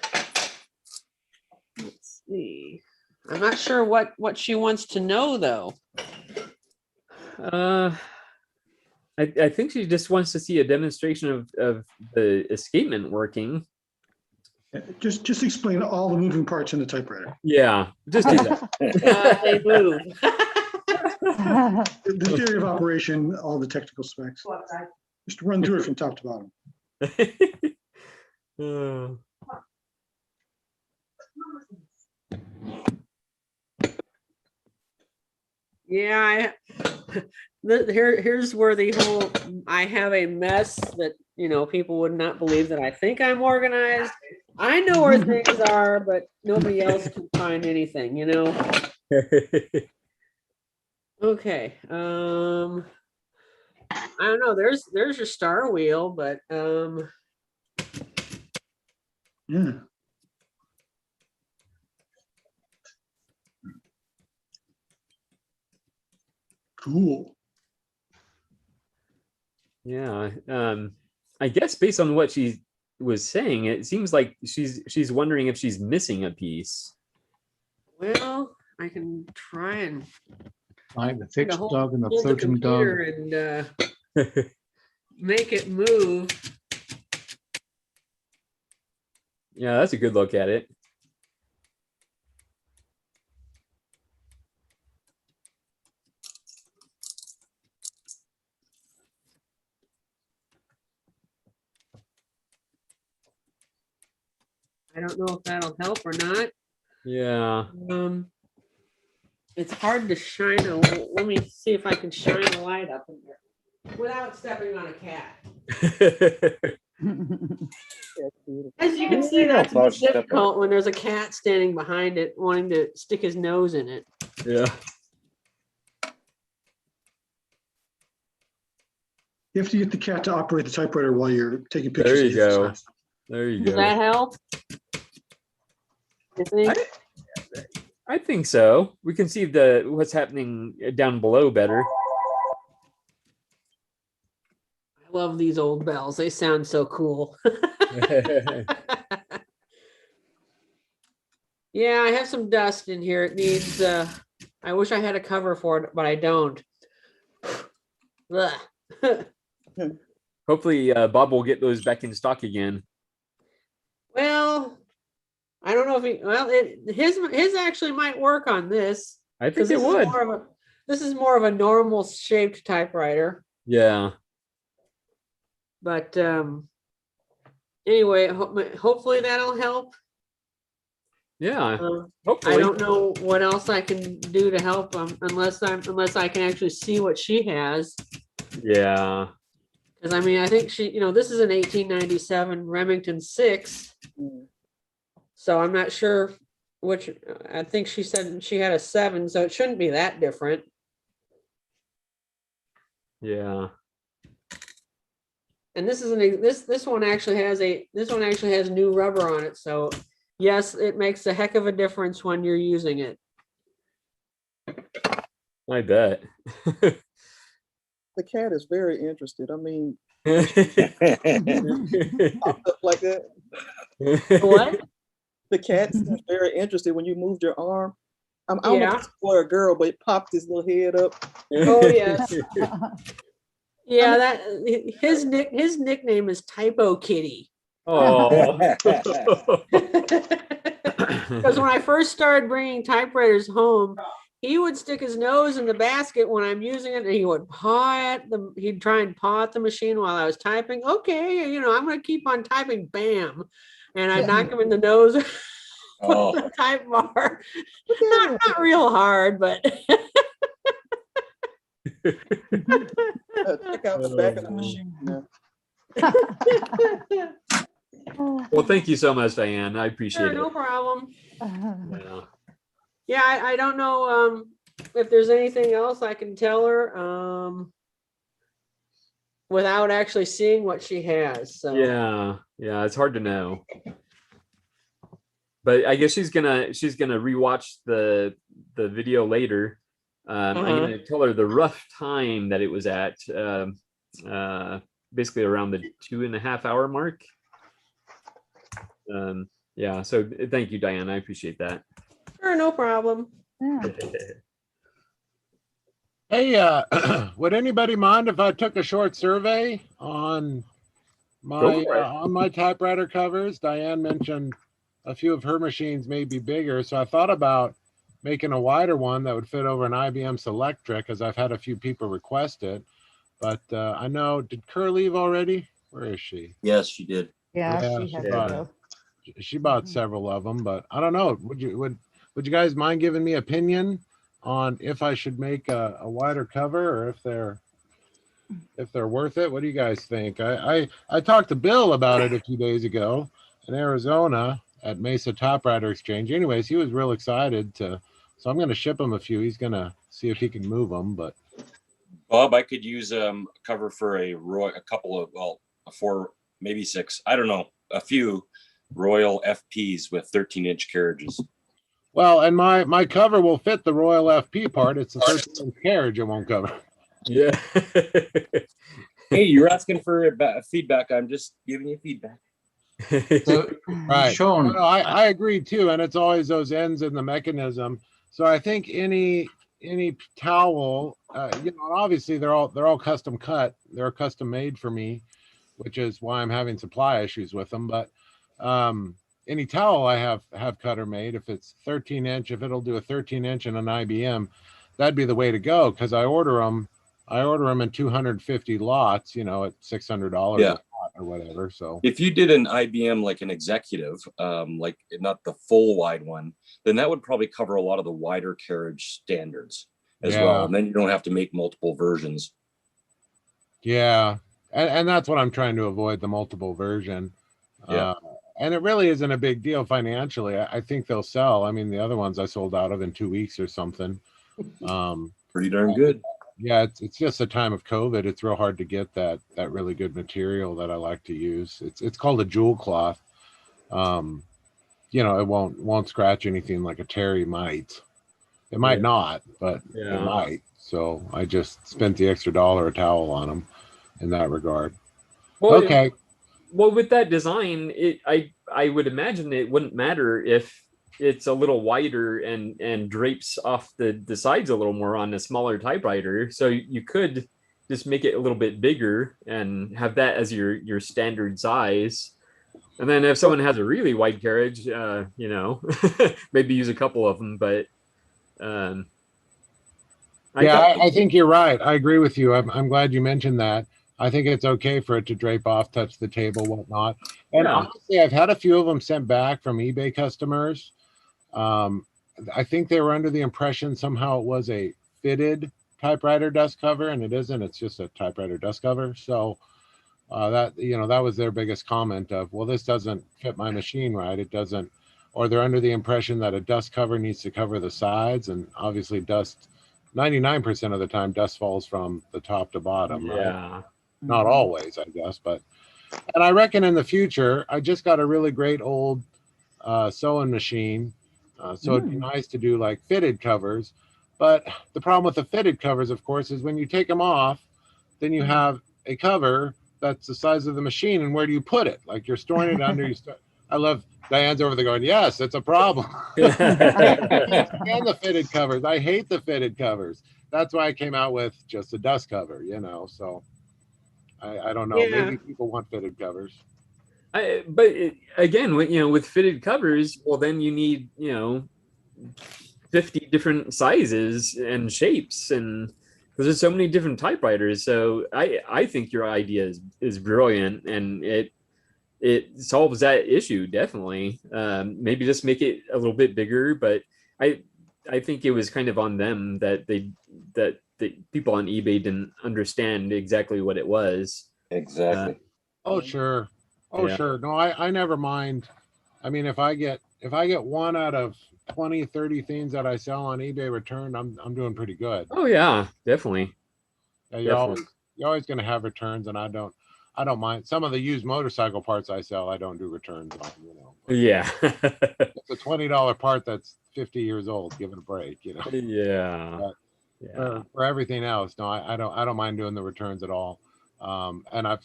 Let's see. I'm not sure what she wants to know, though. I think she just wants to see a demonstration of the escapement working. Just explain all the moving parts in the typewriter. Yeah, just do that. They move. The theory of operation, all the technical specs. Just run through it from top to bottom. Yeah, here's where the whole I have a mess that people would not believe that I think I'm organized. I know where things are, but nobody else can find anything, Okay. I don't know. There's your star wheel, but yeah. Cool. Yeah. I guess based on what she was saying, it seems like she's wondering if she's missing a piece. Well, I can try and like the fixed dog and the floating dog, and make it move. Yeah, that's a good look at it. I don't know if that'll help or not. Yeah. It's hard to shine let me see if I can shine a light up in there without stepping on a cat. As you can see, that's difficult when there's a cat standing behind it wanting to stick his nose in it. Yeah. You have to get the cat to operate the typewriter while you're taking pictures. There you go. There you go. Does that help? You think? I think so. We can see what's happening down below better. I love these old bells. They sound so cool. Yeah, I have some dust in here. It needs, I wish I had a cover for it, but I don't. Hopefully Bob will get those back in stock again. Well, I don't know if his actually might work on this. I think it would. this is more of a normal shaped typewriter. Yeah. But anyway, hopefully that'll help. Yeah. I Hopefully. don't know what else I can do to help unless I can actually see what she has. Yeah. Because I mean, I think she, this is an 1897 Remington 6. So I'm not sure which. I think she said she had a 7, so it shouldn't be that different. Yeah. And this one actually has new rubber on it. So yes, it makes a heck of a difference when you're using it. I bet. The cat is very interested. I mean, popped up like that. What? The cat seems very interested when you moved your arm. I don't know if it's a boy or girl, but it popped his little head up. Oh yes. Yeah, his nickname is Typo Kitty. Oh. Because when I first started bringing typewriters home, he would stick his nose in the basket when I'm using it, and he would paw at the. He'd try and paw at the machine while I was typing. Okay, I'm going to keep on typing. Bam, and I knock him in the nose with the type bar. Not real hard, but. Check out the back of the machine now. Well, thank you so much, Diane. I appreciate it. No problem. Yeah. Yeah, I don't know if there's anything else I can tell her without actually seeing what she has. So Yeah, it's hard to know. But I guess she's gonna rewatch the video later. I'm gonna tell her the rough time that it was at, basically around the 2.5 hour mark. Yeah, so thank you, Diane. I appreciate that. Sure, no problem. Hey, would anybody mind if I took a short survey on my typewriter covers? Diane mentioned a few of her machines may be bigger, so I thought about making a wider one that would fit over an IBM Selectric, because I've had a few people request it. But I know, did Kerr leave already? Where is she? Yes, she did. Yeah, she had to go. She bought several of them, but I don't know. Would you guys mind giving me opinion on if I should make a wider cover, or if they're worth it? What do you guys think? I talked to Bill about it a few days ago in Arizona at Mesa Typewriter Exchange. Anyways, he was real excited so I'm going to ship him a few. He's going to see if he can move them. But Bob, I could use a cover for a couple of, 4, maybe 6, I don't know, a few Royal FPs with 13-inch carriages. Well, and my cover will fit the Royal FP part. It's a 13-inch carriage it won't cover. Yeah. Hey, you're asking for feedback. I'm just giving you feedback. So, right. Sean, no, I agree too, and it's always those ends in the mechanism. So I think any towel, obviously they're all custom cut. They're custom made for me, which is why I'm having supply issues with them. But any towel I have cutter made, if it's 13-inch, if it'll do a 13-inch and an IBM, that'd be the way to go, because I order them in 250 lots, at $600 a lot or whatever. So if you did an IBM like an executive, like not the full wide one, then that would probably cover a lot of the wider carriage standards as well. And then you don't have to make multiple versions. Yeah. And that's what I'm trying to avoid, the multiple version. Yeah. And it really isn't a big deal financially. I think they'll sell. I mean, the other ones I sold out of in 2 weeks or something. Pretty darn good. Yeah, it's just a time of COVID. It's real hard to get that really good material that I like to use. It's called a jewel cloth. It won't scratch anything like a terry might. It might not, but it might. So I just spent the extra $1 a towel on them in that regard. Well, okay. Well, with that design, I would imagine it wouldn't matter if it's a little wider and drapes off the sides a little more on a smaller typewriter. So you could just make it a little bit bigger and have that as your standard size. And then if someone has a really wide carriage, maybe use a couple of them. But I think you're right. I agree with you. I'm glad you mentioned that. I think it's okay for it to drape off, touch the table, whatnot. And honestly, I've had a few of them sent back from eBay customers. I think they were under the impression somehow it was a fitted typewriter dust cover, and it isn't. It's just a typewriter dust cover. So that was their biggest comment of, well, this doesn't fit my machine right. It doesn't, or they're under the impression that a dust cover needs to cover the sides, and obviously dust. 99% of the time, dust falls from the top to bottom. Yeah. Right? Not always, I guess, and I reckon in the future, I just got a really great old sewing machine. So it'd be nice to do like fitted covers. But the problem with the fitted covers, of course, is when you take them off, then you have a cover that's the size of the machine. And where do you put it? Like you're storing it under I love Diane's over there going, yes, it's a problem. And the fitted covers. I hate the fitted covers. That's why I came out with just a dust cover, so I don't know. Yeah. Maybe people want fitted covers. Again, with fitted covers, well, then you need 50 different sizes and shapes, and because there's so many different typewriters. So I think your idea is brilliant, and it solves that issue definitely. Maybe just make it a little bit bigger, but I think it was kind of on them that the people on eBay didn't understand exactly what it was. Exactly. Sure. Yeah. Sure. No, I never mind. I mean, if I get one out of 20, 30 things that I sell on eBay returned, I'm doing pretty good. Oh yeah, definitely. Yeah, you're always going to have returns, and I don't mind. Some of the used motorcycle parts I sell, I don't do returns on. Yeah. It's a $20 part that's 50 years old. Give it a break. Yeah. But for everything else, no, I don't mind doing the returns at all. And I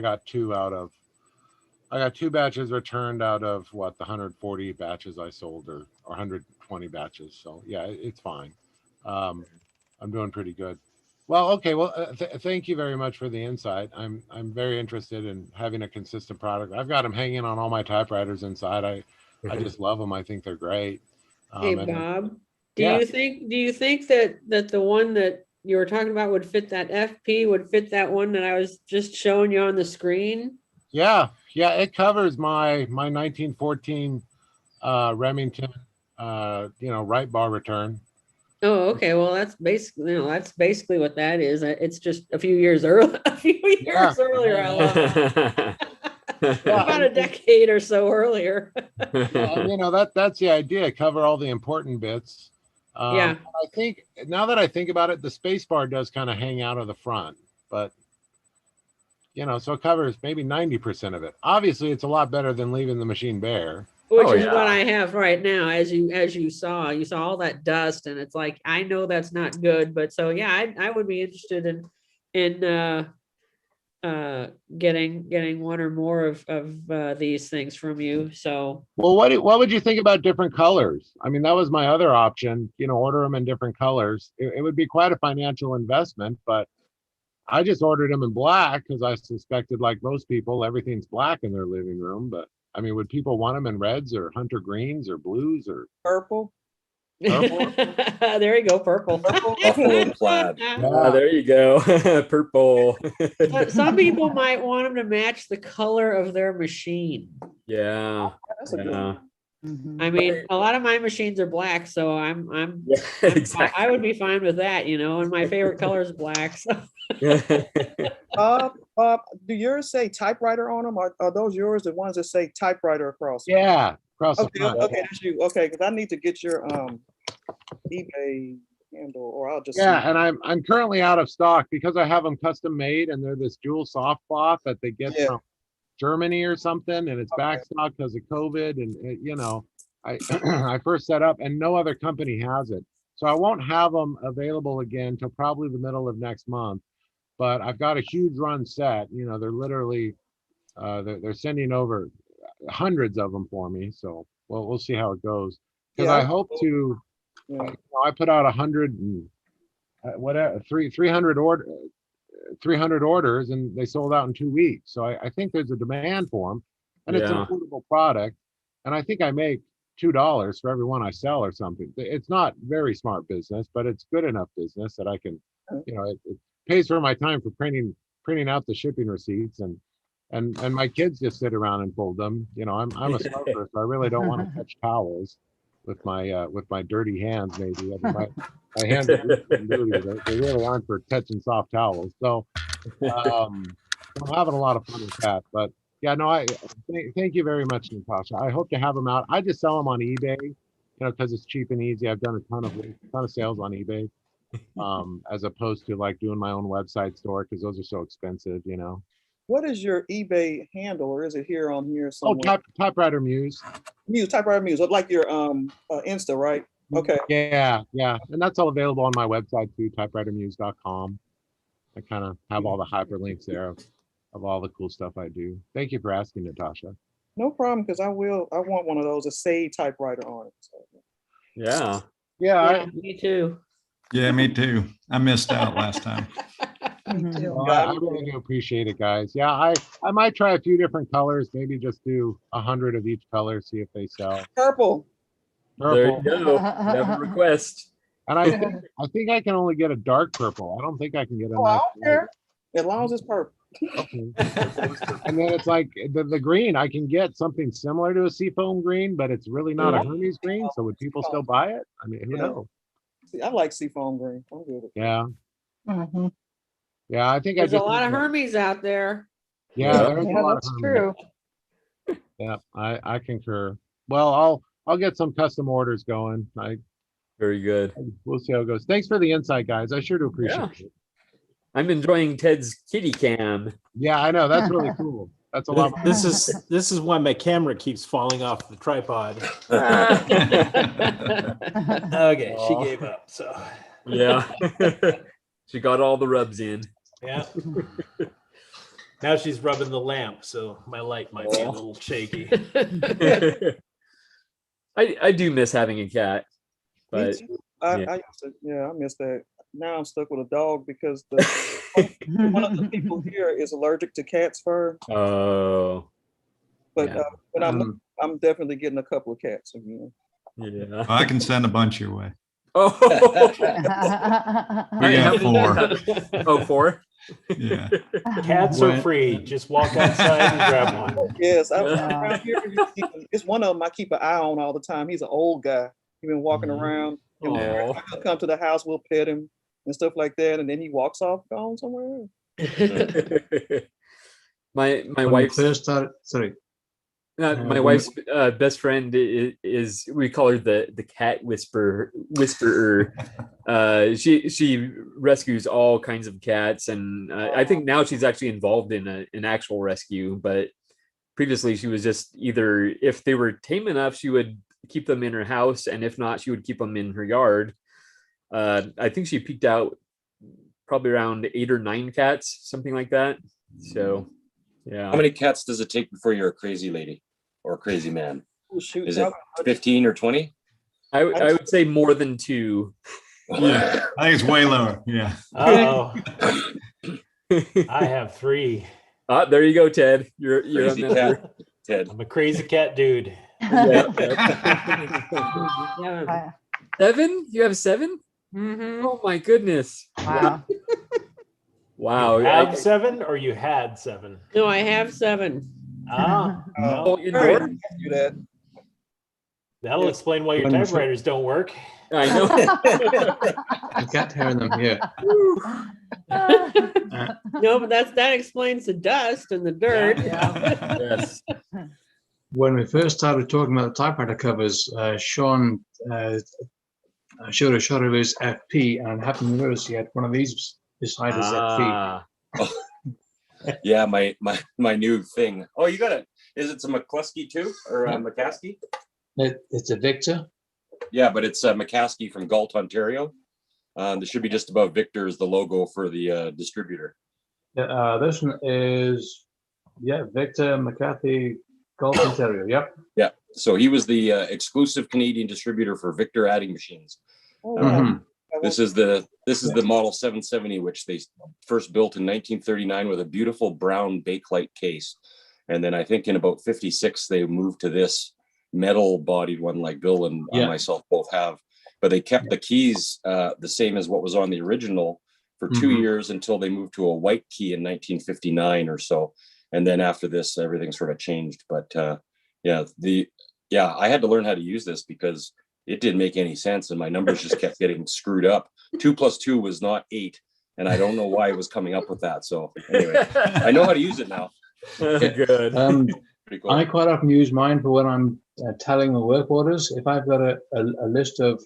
got two batches returned out of the 140 batches I sold, or 120 batches. So yeah, it's fine. I'm doing pretty good. Well, okay. Well, thank you very much for the insight. I'm very interested in having a consistent product. I've got them hanging on all my typewriters inside. I just love them. I think they're great. Hey, Bob, do you think that the one that you were talking about would fit that FP, would fit that one that I was just showing you on the screen? Yeah, it covers my 1914 Remington, right bar return. Oh, okay. Well, that's basically what that is. It's just a few years earlier. About a decade or so earlier. That's the idea. Cover all the important bits. I think now that I think about it, the space bar does kind of hang out of the front, but so it covers maybe 90% of it. Obviously, it's a lot better than leaving the machine bare. Which is what I have right now. As you saw all that dust, and it's like, I know that's not good, but so yeah, I would be interested in getting one or more of these things from you. So, well, what would you think about different colors? I mean, that was my other option. Order them in different colors. It would be quite a financial investment, but I just ordered them in black because I suspected, like most people, everything's black in their living room. But I mean, would people want them in reds or hunter greens or blues or purple? There you go, purple. Buffalo plaid. There you go. Purple. Some people might want them to match the color of their machine. Yeah. I mean, a lot of my machines are black, so I would be fine with that, and my favorite color is black. So. Bob, do yours say typewriter on them? Are those yours, the ones that say typewriter across? Yeah, across the front. Okay, that's you. Okay, because I need to get your eBay handle, or I'll just and I'm currently out of stock because I have them custom made, and they're this jewel soft cloth that they get from Germany or something, and it's back stock because of COVID, and I first set up, and no other company has it, so I won't have them available again till probably the middle of next month. But I've got a huge run set. They're literally they're sending over hundreds of them for me. So we'll see how it goes. Because I hope to. I put out 100 and 300 orders, and they sold out in 2 weeks. So I think there's a demand for them, and it's an affordable product. And I think I make $2 for every one I sell or something. It's not very smart business, but it's good enough business that I can, it pays for my time for printing out the shipping receipts, and my kids just sit around and fold them. I'm a smoker, so I really don't want to touch towels with my dirty hands. Maybe my hands are dirty. They really aren't for touching soft towels. So I'm having a lot of fun with that. But yeah, no, thank you very much, Natasha. I hope to have them out. I just sell them on eBay, because it's cheap and easy. I've done a ton of sales on eBay, as opposed to like doing my own website store, because those are so expensive. What is your eBay handle, or is it here on here somewhere? Oh, Typewriter Muse. Typewriter Muse, like your Insta, right? Okay. Yeah, and that's all available on my website too, typewritermuse.com. I kind of have all the hyperlinks there of all the cool stuff I do. Thank you for asking, Natasha. No problem, because I want one of those, a Say typewriter on it. So. Yeah, me too. Yeah, me too. I missed out last time. Well, I really do appreciate it, guys. Yeah, I might try a few different colors, maybe just do 100 of each color, see if they sell. Purple. There you go. Have a request. And I think I can only get a dark purple. I don't think I can get a nice. I don't care. As long as it's purple. Okay. And then it's like the green. I can get something similar to a seafoam green, but it's really not a Hermes green. So would people still buy it? I mean, who knows? See, I like seafoam green. I'm good with it. Yeah. Yeah, I think there's a lot of Hermes out there. Yeah, there's a lot that's of true. Yeah, I concur. Well, I'll get some custom orders going. Very good. We'll see how it goes. Thanks for the insight, guys. I sure do appreciate it. I'm enjoying Ted's kitty cam. Yeah, I know. That's really cool. That's a lot. This is why my camera keeps falling off the tripod. Okay, she gave up. So yeah, she got all the rubs in. Yeah. Now she's rubbing the lamp, so my light might be a little shaky. I do miss having a cat, but I miss that. Now I'm stuck with a dog because one of the people here is allergic to cat's fur. Oh. But when I'm definitely getting a couple of cats again. Yeah. I can send a bunch your way. Oh. We got 4. Oh, 4? Yeah. Cats are free. Just walk outside and grab one. Yes, around here, it's one of them I keep an eye on all the time. He's an old guy. He's been walking around. And every time he'll come to the house, we'll pet him and stuff like that, and then he walks off, gone somewhere else. my wife's first started. Sorry. My wife's best friend is we call her the cat whisperer. She rescues all kinds of cats, and I think now she's actually involved in an actual rescue. But previously, she was just either if they were tame enough, she would keep them in her house, and if not, she would keep them in her yard. I think she peaked out probably around 8 or 9 cats, something like that. So. Yeah. How many cats does it take before you're a crazy lady or a crazy man? Oh, shoot. Is it 15 or 20? I would say more than 2. Yeah, I think it's way lower. Yeah. Oh, I have 3. There you go, Ted. You're Crazy on cat, Ted. I'm a crazy cat dude. Yeah. 7? You have 7? Mm-hmm. Oh my goodness! Wow. Wow. You have 7 or you had 7? No, I have 7. Ah. Oh, you do that. That'll explain why your typewriters don't work. I know. I can't hear them here. No, but that explains the dust and the dirt. Yeah. Yes. When we first started talking about the typewriter covers, Sean showed a shot of his FP, and I happened to notice he had one of these beside his FP. Oh. Yeah, my new thing. Oh, you got it. Is it a McCluskey too, or McCaskey? It's a Victor. Yeah, but it's McCaskey from Galt, Ontario. There should be just above Victor is the logo for the distributor. Yeah, this one is Victor McCarthy, Galt, Ontario. Yep. Yeah. So he was the exclusive Canadian distributor for Victor adding machines. This is the model 770, which they first built in 1939 with a beautiful brown bakelite case, and then I think in about 56 they moved to this metal bodied one like Bill and myself both have, but they kept the keys the same as what was on the original for 2 years until they moved to a white key in 1959 or so. And then after this, everything sort of changed. But I had to learn how to use this because it didn't make any sense. And my numbers just kept getting screwed up. 2 + 2 was not 8. And I don't know why it was coming up with that. So anyway, I know how to use it now. Good. Pretty cool. I quite often use mine for when I'm tallying the work orders. If I've got a list of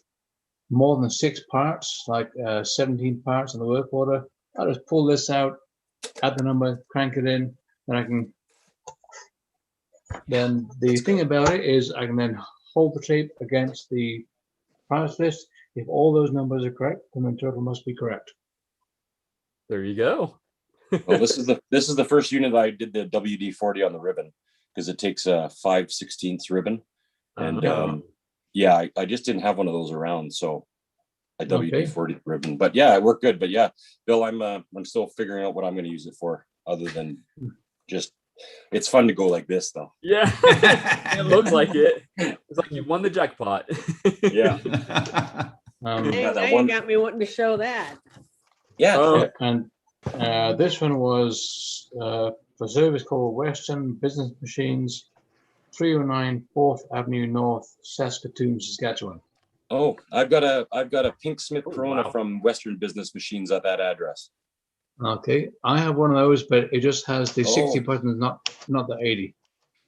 more than 6 parts, like 17 parts in the work order, I'll just pull this out, add the number, crank it in, and I can. Then the thing about it is I can then hold the tape against the parts list. If all those numbers are correct, then the total must be correct. There you go. Well, this is the first unit I did the WD-40 on the ribbon because it takes a 5/16 ribbon, and I just didn't have one of those around, so I WD-40 ribbon. But yeah, it worked good. But yeah, Bill, I'm still figuring out what I'm going to use it for, other than just. It's fun to go like this, though. Yeah, it looks like it. It's like you won the jackpot. Yeah. You got me wanting to show that. Yeah. And this one was for service called Western Business Machines, 309 4th Avenue North, Saskatoon, Saskatchewan. Oh, I've got a pink Smith Corona from Western Business Machines at that address. Okay, I have one of those, but it just has the 60 buttons, not the 80.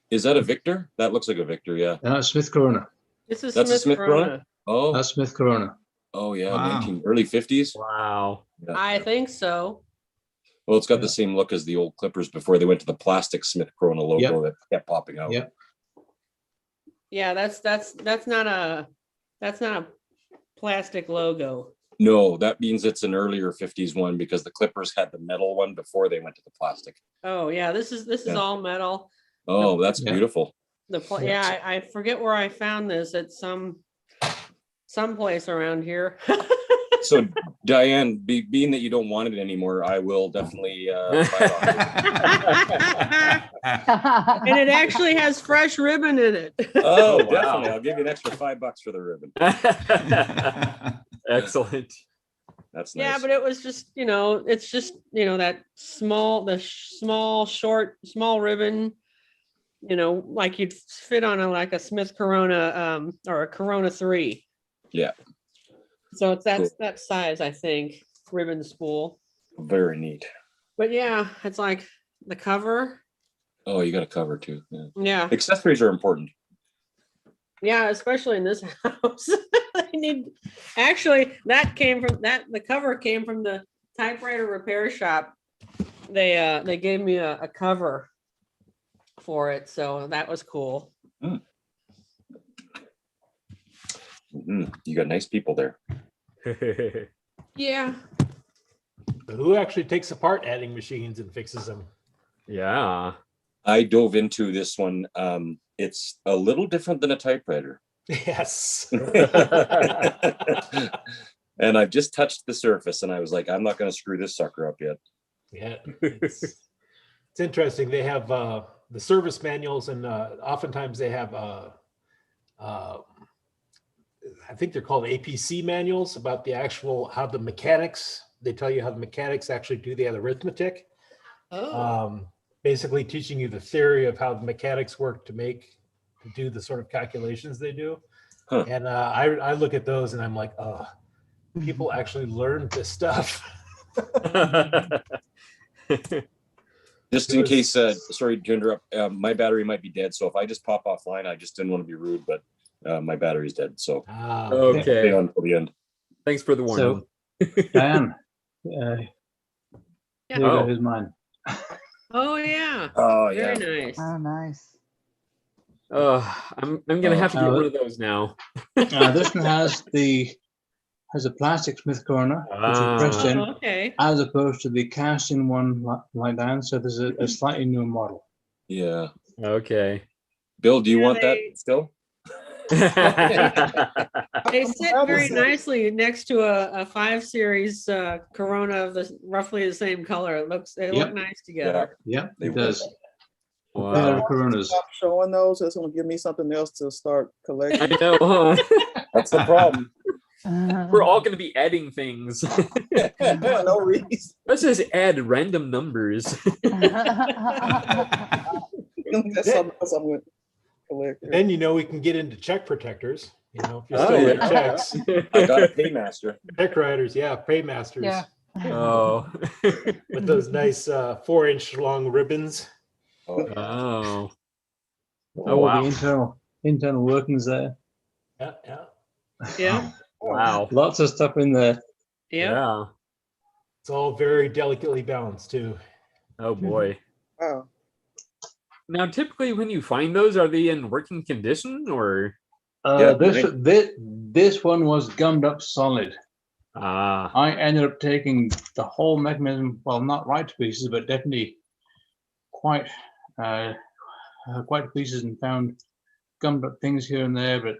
Is that a Victor? That looks like a Victor, yeah. That's Smith Corona. This is That's Smith Corona. Oh, that's Smith Corona. Oh yeah, early 50s. Wow. Yeah. I think so. Well, it's got the same look as the old Clippers before they went to the plastic Smith Corona logo that kept popping out. Yep. Yeah, that's not a plastic logo. No, that means it's an earlier 50s one because the Clippers had the metal one before they went to the plastic. Oh yeah, this is all metal. Oh, that's beautiful. I forget where I found this at someplace around here. So Diane, being that you don't want it anymore, I will definitely buy it. And it actually has fresh ribbon in it. Oh, definitely. I'll give you an extra $5 for the ribbon. Excellent. That's nice. Yeah, but it was just, it's just, that small ribbon, like you'd fit on a Smith Corona or a Corona 3. Yeah. So it's that size, I think, ribbon spool. Very neat. But yeah, it's like the cover. Oh, you got a cover too. Yeah. Accessories are important. Yeah, especially in this house. The cover came from the typewriter repair shop. They gave me a cover for it, so that was cool. You got nice people there. Yeah. Who actually takes apart adding machines and fixes them? Yeah. I dove into this one. It's a little different than a typewriter. Yes. And I've just touched the surface and I was like, I'm not going to screw this sucker up yet. Yeah. It's interesting. They have the service manuals, and oftentimes they have I think they're called APC manuals about the actual how the mechanics. They tell you how the mechanics actually do the arithmetic. Basically teaching you the theory of how the mechanics work to do the sort of calculations they do. And I look at those and I'm like, oh, people actually learned this stuff. Just in case, sorry to interrupt, my battery might be dead. So if I just pop offline, I just didn't want to be rude, but my battery's dead. So okay. Stay on till the end. Thanks for the warning. So, Diane, here's mine. Oh yeah. Oh yeah. Very nice. Oh nice. I'm gonna have to get rid of those now. This one has a plastic Smith Corona, which is pressed in, as opposed to the cast-in one like that. So there's a slightly newer model. Yeah. Okay. Bill, do you want that still? They sit very nicely next to a 5 Series Corona of roughly the same color. They look nice together. Yeah, it does. Wow. Coronas. Stop showing those. It's going to give me something else to start collecting. I know, huh? That's the problem. We're all going to be adding things. No reason. Let's just add random numbers. That's something else I'm going to collect. Then we can get into check protectors. If you're Oh, still yeah. writing checks. I got a paymaster. Typewriters, yeah, paymasters. Yeah. Oh. With those nice 4-inch long ribbons. Oh. Oh, Wow. the internal workings there. Yeah, yeah. Yeah. Wow. Lots of stuff in there. Yeah. It's all very delicately balanced too. Oh boy. Wow. Now, typically when you find those, are they in working condition or? This one was gummed up solid. Ah. I ended up taking the whole mechanism, well, not right to pieces, but definitely quite to pieces, and found gummed up things here and there. But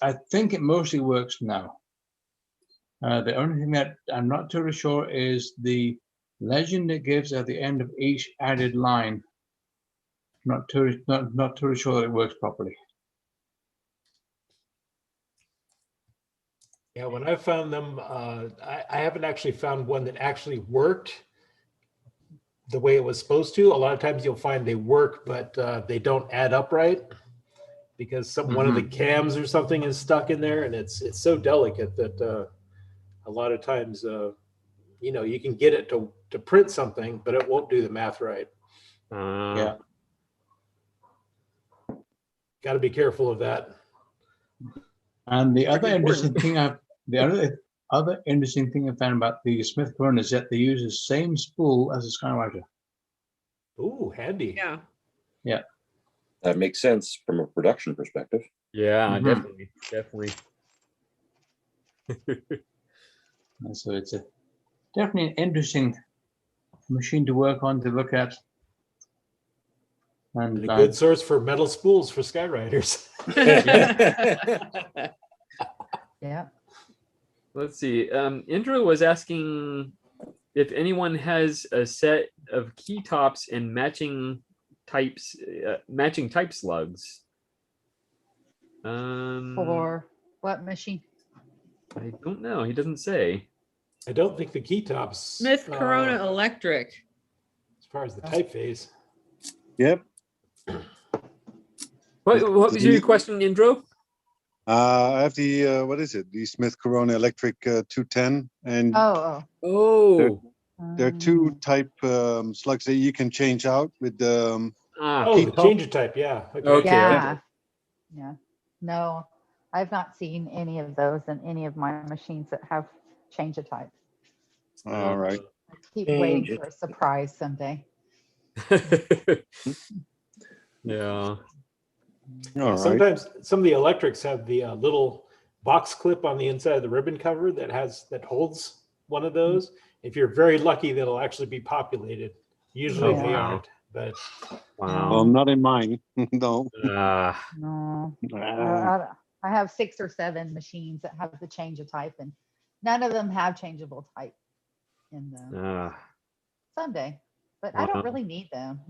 I think it mostly works now. The only thing that I'm not totally sure is the legend it gives at the end of each added line. Not totally sure that it works properly. Yeah, when I found them, I haven't actually found one that actually worked the way it was supposed to. A lot of times you'll find they work, but they don't add up right because one of the cams or something is stuck in there, and it's so delicate that a lot of times you can get it to print something, but it won't do the math right. Yeah. Got to be careful of that. And the other interesting thing other interesting thing I found about the Smith Corona is that they use the same spool as the Skywriter. Ooh, handy. Yeah. Yeah. That makes sense from a production perspective. Yeah, definitely. And so it's definitely an interesting machine to work on, to look at. And a good source for metal spools for Skywriters. Yeah. Let's see. Indra was asking if anyone has a set of key tops and matching type slugs. For what machine? I don't know. He doesn't say. I don't think the key tops. Smith Corona Electric. As far as the typeface. Yep. What was your question, Indra? I have the what is it? The Smith Corona Electric 210, and there are two type slugs that you can change out with the. The changer type, yeah. Okay. Yeah. No, I've not seen any of those in any of my machines that have change of type. All right. I keep waiting for a surprise someday. Yeah. Sometimes some of the electrics have the little box clip on the inside of the ribbon cover that holds one of those. If you're very lucky, that'll actually be populated. Usually they aren't, but well, not in mine. No. No. I have 6 or 7 machines that have the change of type, and none of them have changeable type in them. Someday. But I don't really need them,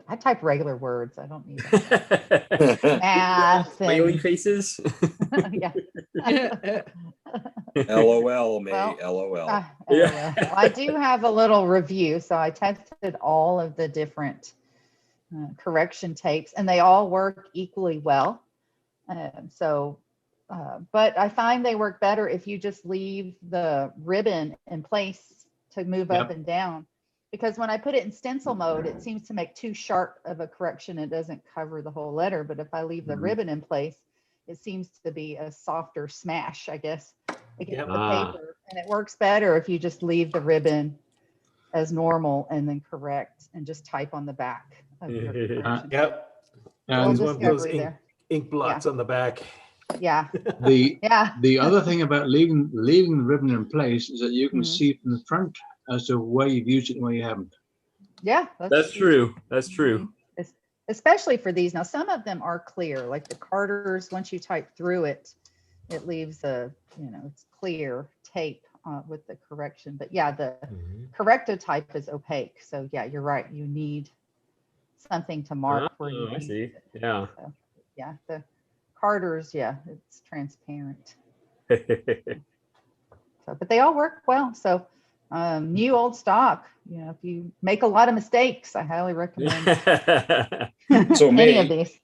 I type regular words. I don't need math. Smiley faces. Yeah. LOL, May. LOL. Well, I do have a little review. So I tested all of the different correction tapes, and they all work equally well. But I find they work better if you just leave the ribbon in place to move up and down. Because when I put it in stencil mode, it seems to make too sharp of a correction. It doesn't cover the whole letter. But if I leave the ribbon in place, it seems to be a softer smash, I guess, against the paper. And it works better if you just leave the ribbon as normal and then correct and just type on the back of your correction. There's one of those ink blots on the back. Yeah. The other thing about leaving the ribbon in place is that you can see from the front as to where you've used it and where you haven't. Yeah, that's true. That's true. Especially for these. Now, some of them are clear, like the Carters. Once you type through it, it leaves it's clear tape with the correction. But yeah, the corrected type is opaque. So yeah, you're right. You need something to mark where you I can see. use it. Yeah. So, yeah, the Carter's, yeah, it's transparent. So, but they all work well. So new old stock, you know, if you make a lot of mistakes, I highly recommend So any of these.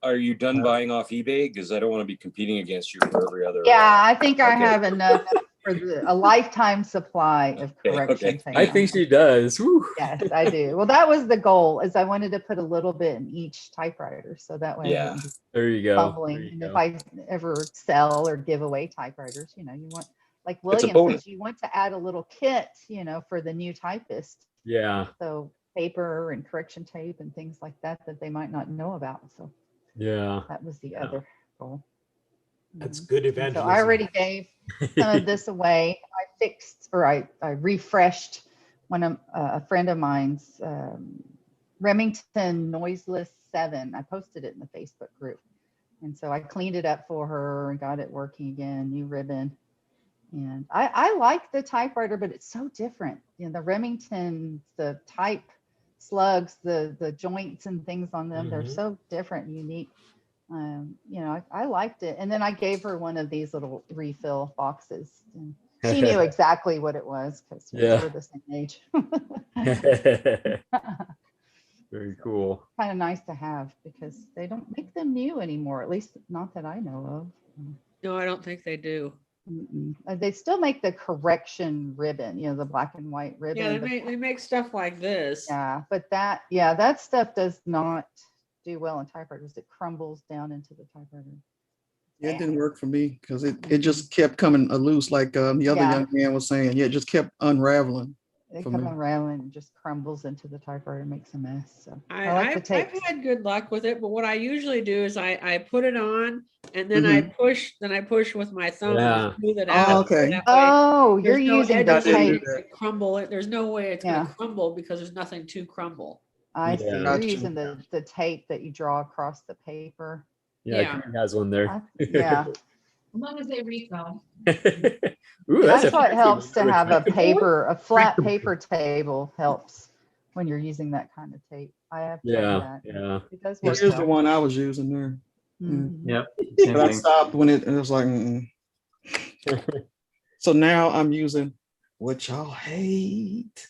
are you done buying off eBay? Because I don't want to be competing against you for every other. Yeah, I think I Okay. have enough for a lifetime supply of correction tape. I think she does. Woo. Yes, I do. Well, that was the goal, is I wanted to put a little bit in each typewriter, so that way I Yeah. wouldn't be There you go. fumbling. There you And go. if I ever sell or give away typewriters, you know, you want, like It's a William bonus. says, you want to add a little kit, you know, for the new typist. Yeah. So paper and correction tape and things like that that they might not know about. So Yeah. that was the other goal. That's good So evangelism. I already gave some of this away. I fixed, or I refreshed a friend of mine's Remington Noiseless 7. I posted it in the Facebook group. And so I cleaned it up for her and got it working again, new ribbon. And I like the typewriter, but it's so different. You know, the Remington, the type slugs, the joints and things on them, they're so different and unique. You know, I liked it. And then I gave her one of these little refill boxes. And she knew exactly what it was because we're the same age. Very cool. Kind of nice to have because they don't make them new anymore, at least not that I know of. No, I don't think they do. They still make the correction ribbon, you know, the black and white ribbon. Yeah, they make stuff like this. Yeah, but that stuff does not do well in typewriters. It crumbles down into the typewriter. Yeah, it didn't work for me because it just kept coming loose, like the other young man was saying. Yeah, it just kept unraveling. They come around and just crumbles into the typewriter, makes a mess. So I've had good luck with it, but what I usually do is I put it on and then I push with my thumb and smooth it out. Oh, okay. Oh, you're using the tape tape. to crumble it. There's no way it's going to crumble because there's nothing to crumble. I see. You're using the tape that you draw across the paper. Yeah, Karen has one there. Yeah. As long as they refill. Ooh, that's what helps to have a flat paper table helps when you're using that kind of tape. I have tried that. Yeah. It does work. Here's the one I was using there. Yep. But I stopped when it was like. So now I'm using what y'all hate.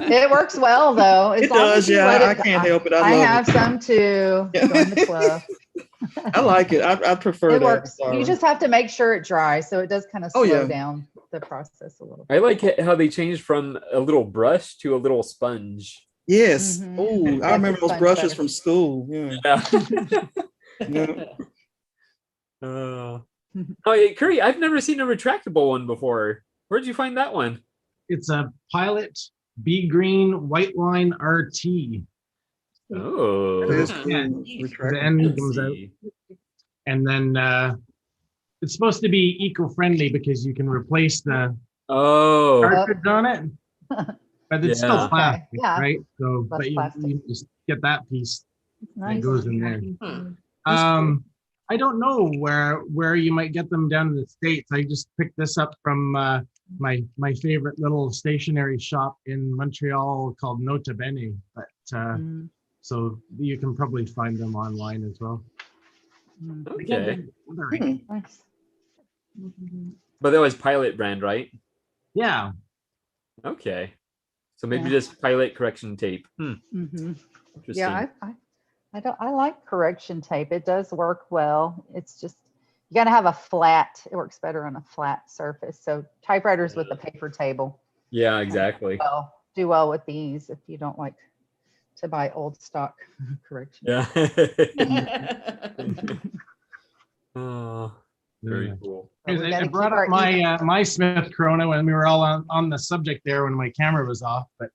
It works well though. It does, yeah. I can't help it. I have some too. Join the club. I like it. I prefer it that. Works. You just have to make sure it dries, so it does kind of slow down the process a little bit. I like how they changed from a little brush to a little sponge. Yes. Oh, I remember those brushes from school. Yeah. Oh, yeah, Curry, I've never seen a retractable one before. Where'd you find that one? It's a Pilot B Green White Line RT. Oh, the end comes out, and then it's supposed to be eco-friendly because you can replace the cartridge on it, but it's still plastic, right? So, but you just get that piece that goes in there. I don't know where you might get them down in the States. I just picked this up from my favorite little stationery shop in Montreal called Nota Bene, but so you can probably find them online as well. Okay. Nice. But that was Pilot brand, right? Yeah. Okay. So maybe just Pilot correction tape. Mm-hmm. Interesting. Yeah, I like correction tape. It does work well. It's just you got to have a flat. It works better on a flat surface. So typewriters with a paper table. Yeah, exactly. Do well with these if you don't like to buy old stock correction. Yeah. Oh, very cool. I brought up my Smith Corona when we were all on the subject there when my camera was off, but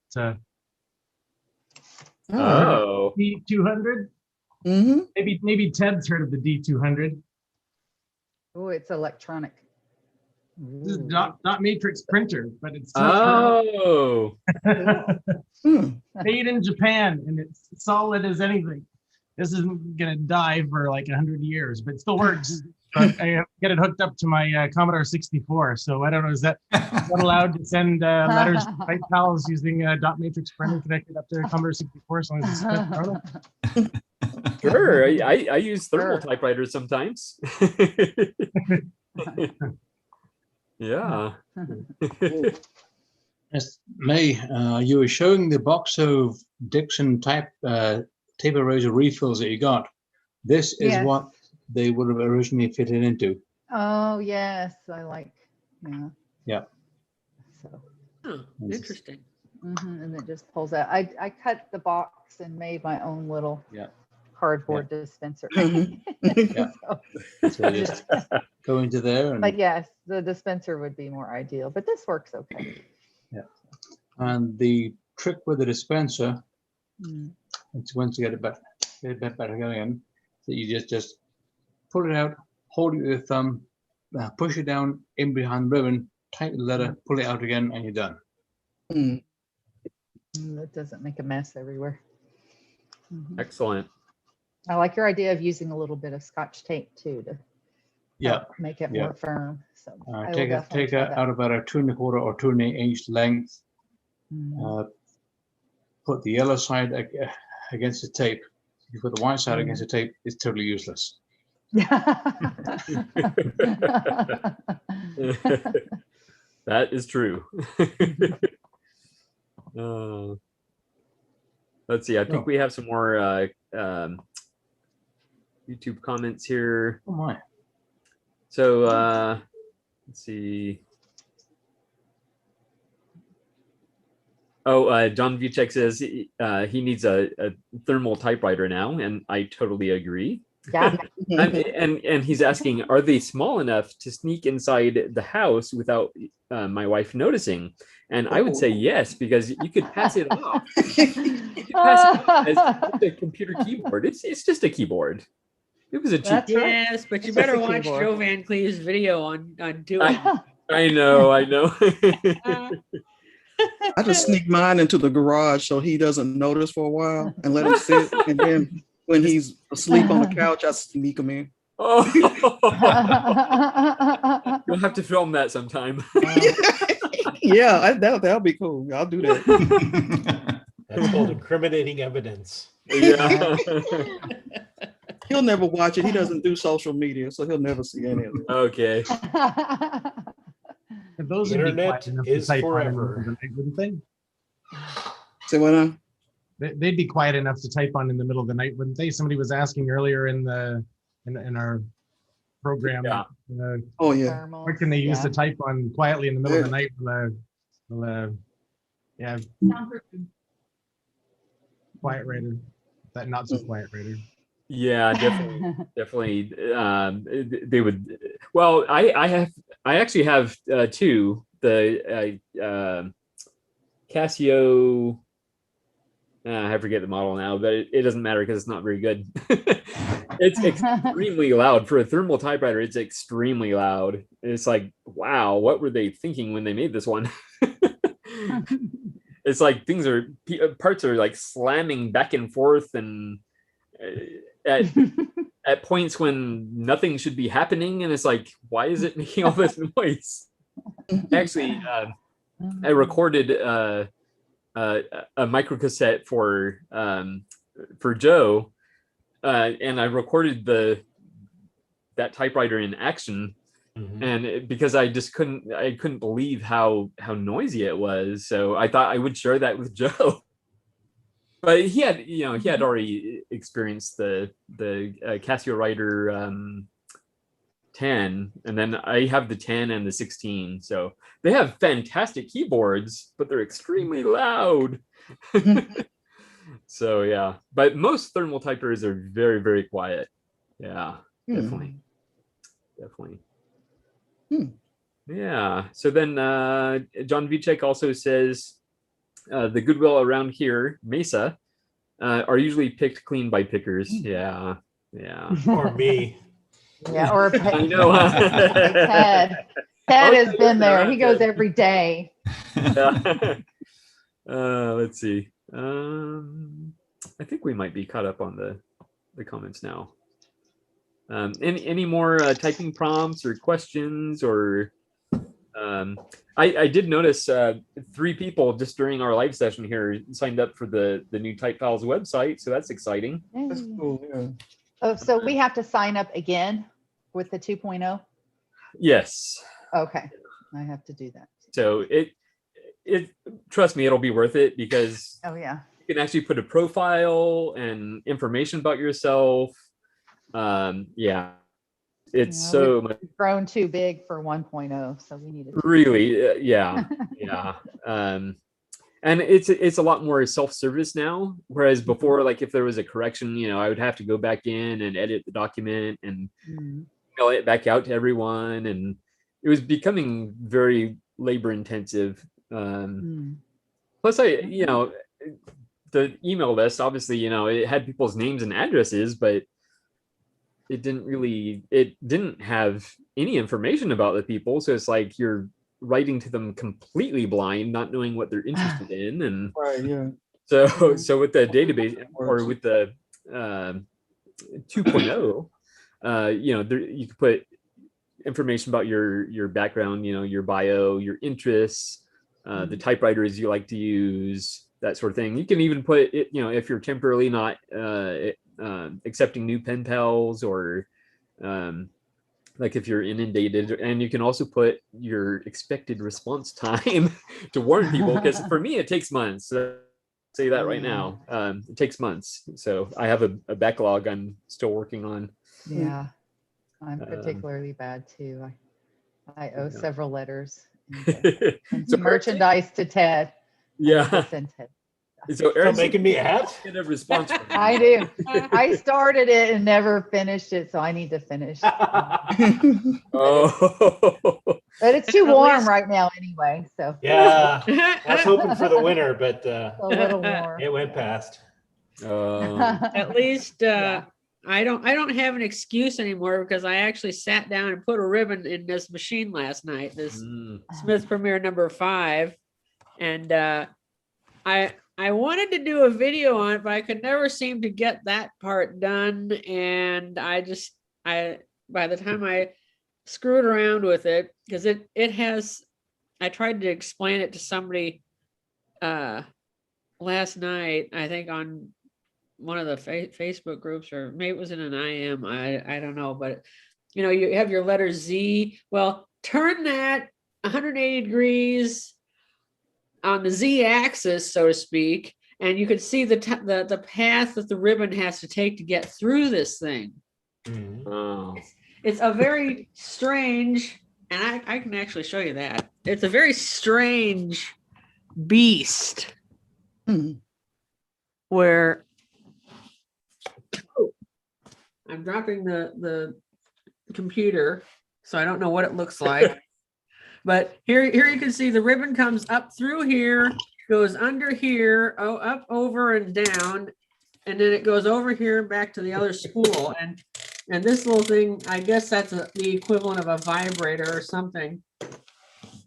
D200. Maybe Ted's heard of the D200. Oh, it's electronic. This is not matrix printer, but it's made in Japan, and it's solid as anything. this isn't gonna die for like 100 years, but it still works. But I get it hooked up to my Commodore 64. So I don't know, is that allowed to send letters to my pals using dot matrix printer connected up to Commodore 64 as long as it's Smith Corona? Sure, I use thermal typewriters sometimes. Yeah. Yes, May, you were showing the box of Dixon tape eraser refills that you got. This is Yes. what they would have originally fitted into. Oh, yes, yeah. Yeah. So. Interesting. And it just pulls out. I cut the box and made my own little cardboard dispenser. Yeah. So just go into there. And, but yes, the dispenser would be more ideal, but this works okay. Yeah. And the trick with the dispenser, it's once you get a bit better going in, that you just pull it out, hold it with your thumb, push it down in behind the ribbon, tighten the letter, pull it out again, and you're done. That doesn't make a mess everywhere. Excellent. I like your idea of using a little bit of Scotch tape too to help make it more firm. So take out about a 2 1/4 or 2 1/8 inch length. Put the yellow side against the tape. If you put the white side against the tape, it's totally useless. That is true. Let's see. I think we have some more YouTube comments here. Oh my. So let's see. Oh, John Vucek says he needs a thermal typewriter now, and I totally agree. Yeah. and he's asking, are they small enough to sneak inside the house without my wife noticing? And I would say yes, because you could pass it off. You could pass it off as a computer keyboard. It's just a keyboard. It was a cheap. Yes, but you better watch Joe Van Cleve's video on doing. I know. I just sneak mine into the garage so he doesn't notice for a while and let him sit. And then when he's asleep on the couch, I sneak him in. Oh. You'll have to film that sometime. Yeah, that'll be cool. I'll do that. That's called incriminating evidence. Yeah. He'll never watch it. He doesn't do social media, so he'll never see any of it. Okay. Those The internet is forever. Wouldn't they? Say what now? They'd be quiet enough to type on in the middle of the night, wouldn't they? Somebody was asking earlier in our program. Yeah. Oh yeah. What can they use to type on quietly in the middle of the night? Quiet writer, that not so quiet writer. Yeah, definitely. They would. Well, I actually have two. The Casio. I forget the model now, but it doesn't matter because it's not very good. It's extremely loud for a thermal typewriter. It's extremely loud. It's like, wow, what were they thinking when they made this one? It's like parts are like slamming back and forth, and at points when nothing should be happening, and it's like, why is it making all this noise? Actually, I recorded a microcassette for Joe, and I recorded that typewriter in action. And because I couldn't believe how noisy it was, so I thought I would share that with Joe. But he had already experienced the Casio Writer 10, and then I have the 10 and the 16. So they have fantastic keyboards, but they're extremely loud. So yeah, but most thermal typewriters are very, very quiet. Yeah, definitely. Yeah. So then John Vucek also says the Goodwill around here, Mesa, are usually picked clean by pickers. Yeah. Or me. Yeah, or I know. Ted has been there. He goes every day. Yeah. Let's see. I think we might be caught up on the the comments now. Any more typing prompts or questions or? I did notice 3 people just during our live session here signed up for the new Type Files website, so that's exciting. That's cool. Yeah. Oh, so we have to sign up again with the 2.0? Yes. Okay, I have to do that. So it trust me, it'll be worth it because oh yeah, you can actually put a profile and information about yourself. Yeah. It's so much grown too big for 1.0, so we need it. Really, yeah, yeah. And it's a lot more self-service now, whereas before, like if there was a correction, I would have to go back in and edit the document and email it back out to everyone, and it was becoming very labor intensive. Plus, the email list, obviously, it had people's names and addresses, but it didn't have any information about the people. So it's like you're writing to them completely blind, not knowing what they're interested in. And right, yeah. So with the database or with the 2.0, you could put information about your background, your bio, your interests, the typewriters you like to use, that sort of thing. You can even put it, if you're temporarily not accepting new pen pals, or like if you're inundated, and you can also put your expected response time to warn people, because for me it takes months. So say that right now, it takes months. So I have a backlog I'm still working on. Yeah, I'm particularly bad too. I owe several letters and So merchandise to Ted. Yeah. So Eric's making me a hat. Get a response from me. I do. I started it and never finished it, so I need to finish. Oh. But it's too warm right now anyway. So yeah, I was hoping for the winter, but a little warm. it went past. At least I don't have an excuse anymore, because I actually sat down and put a ribbon in this machine last night, this Smith Premier number 5, and I wanted to do a video on it, but I could never seem to get that part done. And by the time I screwed around with it, because it has, I tried to explain it to somebody last night, I think on one of the Facebook groups, or maybe it was in an IM, I don't know, but you have your letter Z. Well, turn that 180 degrees on the Z axis, so to speak, and you can see the path that the ribbon has to take to get through this thing. Oh. It's a very strange, and I can actually show you that. It's a very strange beast where I'm dropping the computer, so I don't know what it looks like. But here you can see the ribbon comes up through here, goes under here, up, over, and down, and then it goes over here and back to the other spool. And this little thing, I guess that's the equivalent of a vibrator or something.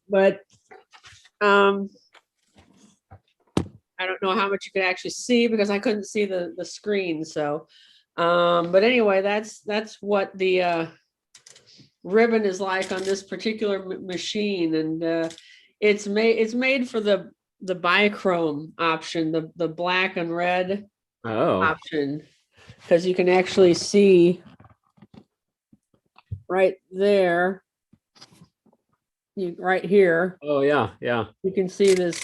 But I don't know how much you could actually see, because I couldn't see the screen. So, but anyway, that's what the ribbon is like on this particular machine, and it's made for the bichrome option, the black and red option, because you can actually see right there, right here. Oh yeah, you can see this,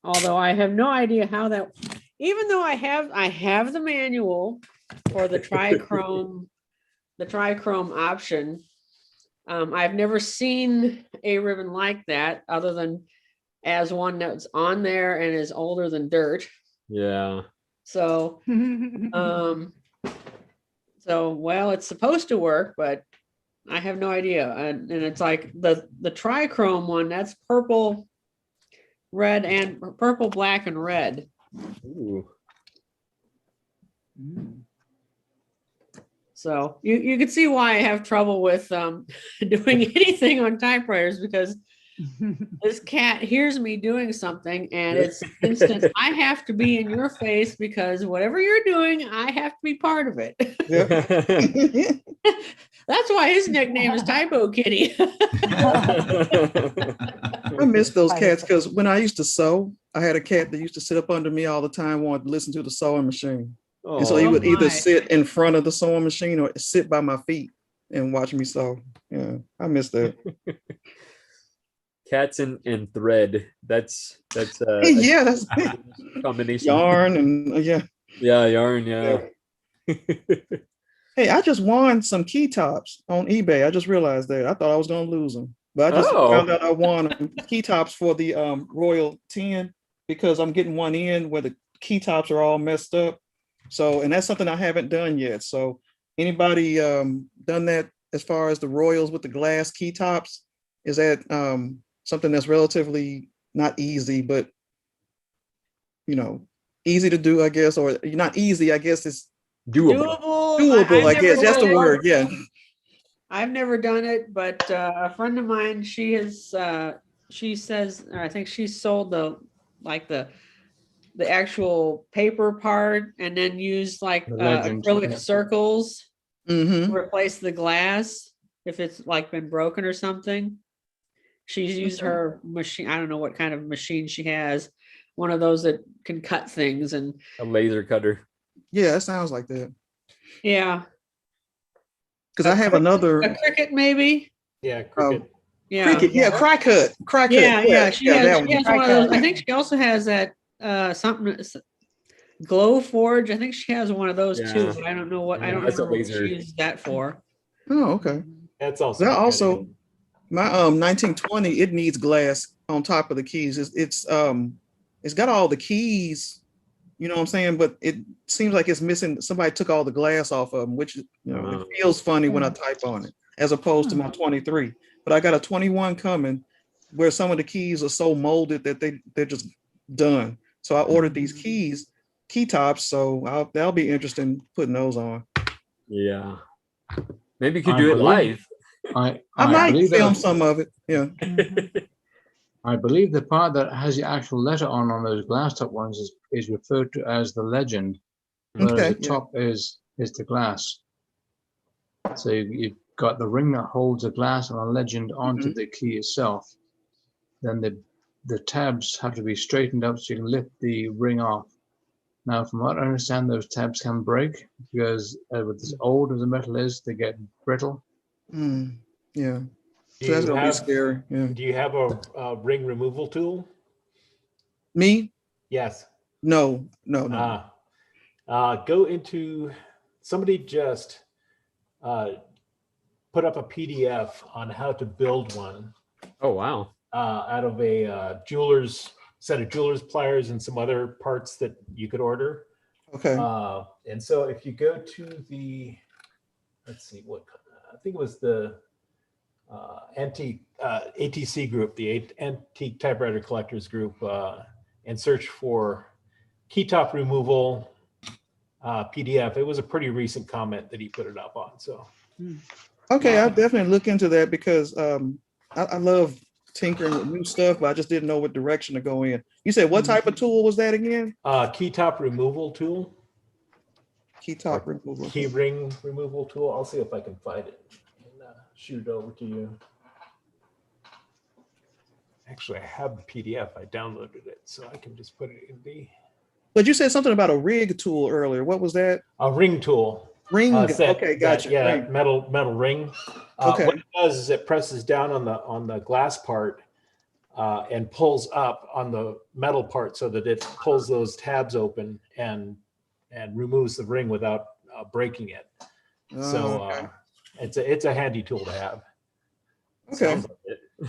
although I have no idea how that, even though I have the manual for the trichrome option. I've never seen a ribbon like that, other than as one that's on there and is older than dirt. Yeah. So, well, it's supposed to work, but I have no idea. And it's like the trichrome one, that's purple, red, and purple, black, and red. Ooh. So you can see why I have trouble with doing anything on typewriters, because This cat hears me doing something and it's instant. I have to be in your face because whatever you're doing, I have to be part of it. That's why his nickname is Typo Kitty. I miss those cats because when I used to sew, I had a cat that used to sit up under me all the time, wanted to listen to the sewing machine. And so he would either sit in front of the sewing machine or sit by my feet and watch me sew. Yeah, I miss that. Cats and thread. That's yeah, that's combination. Yarn and yarn. Yeah. Hey, I just won some key tops on eBay. I just realized that. I thought I was gonna lose them, but I just found out I won key tops for the Royal 10 because I'm getting one in where the key tops are all messed up. So, and that's something I haven't done yet. So, anybody done that as far as the Royals with the glass key tops? Is that something that's relatively not easy, but easy to do, I guess, or not easy, I guess it's doable, I guess that's the word. Yeah. I've never done it, but a friend of mine, she has, she says, or I think she sold the actual paper part and then used like acrylic circles to replace the glass if it's like been broken or something. She's used her machine. I don't know what kind of machine she has. One of those that can cut things and a laser cutter. Yeah, it sounds like that. Yeah. Because I have another a Cricut, maybe. Yeah, Cricut. Cricut, yeah, Cricut. Yeah. She has one of those. I think she also has that something Glow Forge. I think she has one of those too. But I don't know what. I don't know what she uses that for. Oh, okay. That's also. My 1920, it needs glass on top of the keys. It's got all the keys, you know what I'm saying, but it seems like it's missing. Somebody took all the glass off of them, which it feels funny when I type on it, as opposed to my 23. But I got a 21 coming, where some of the keys are so molded that they're just done. So I ordered these key tops. So that'll be interesting putting those on. Yeah, maybe you could do it live. I might film some of it. Yeah. I believe the part that has the actual letter on those glass top ones is referred to as the legend, whereas the top is the glass. So you've got the ring that holds the glass and a legend onto the key itself. Then the tabs have to be straightened up so you can lift the ring off. Now, from what I understand, those tabs can break because with as old as the metal is, they get brittle. Yeah. So that's gonna be scary. Yeah. Do you have a ring removal tool? Me? Yes. No. Go into, somebody just put up a PDF on how to build one. Oh, wow. Out of a set of jeweler's pliers and some other parts that you could order. Okay. And so if you go to the, let's see, I think it was the antique ATC group, the Antique Typewriter Collectors group, and search for key top removal PDF. It was a pretty recent comment that he put it up on. So, okay, I'll definitely look into that because I love tinkering with new stuff, but I just didn't know what direction to go in. You said what type of tool was that again? Key top removal tool. Key top removal. Key ring removal tool. I'll see if I can find it and shoot it over to you. Actually, I have the PDF. I downloaded it, so I can just put it in the. But you said something about a rig tool earlier. What was that? A ring tool. Ring. Okay, gotcha. Yeah, ring. metal ring. Okay. What it does is it presses down on the glass part and pulls up on the metal part so that it pulls those tabs open and removes the ring without breaking it. So it's a handy tool to have. Okay.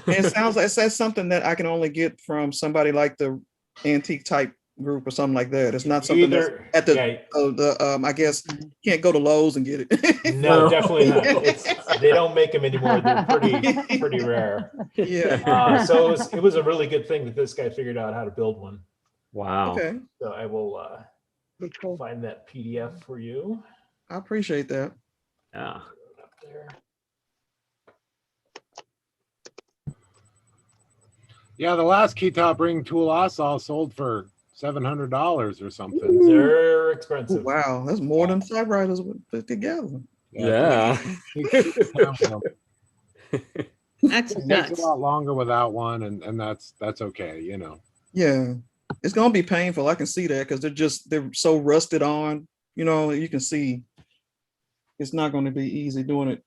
It sounds like that's something that I can only get from somebody like the Antique Type group or something like that. It's not something that's at the I guess you can't go to Lowe's and get it. No, definitely not. They don't make them anymore. They're pretty rare. Yeah. So it was a really good thing that this guy figured out how to build one. Wow. Okay. So I will find that PDF for you. I appreciate that. Yeah. Up there. Yeah, the last key top ring tool I saw sold for $700 or something. They're Oh, expensive. wow, that's more than typewriters would put together. Yeah. That's It takes a nuts. lot longer without one, and that's okay, you know. Yeah, it's gonna be painful. I can see that because they're so rusted on. You know, you can see it's not going to be easy doing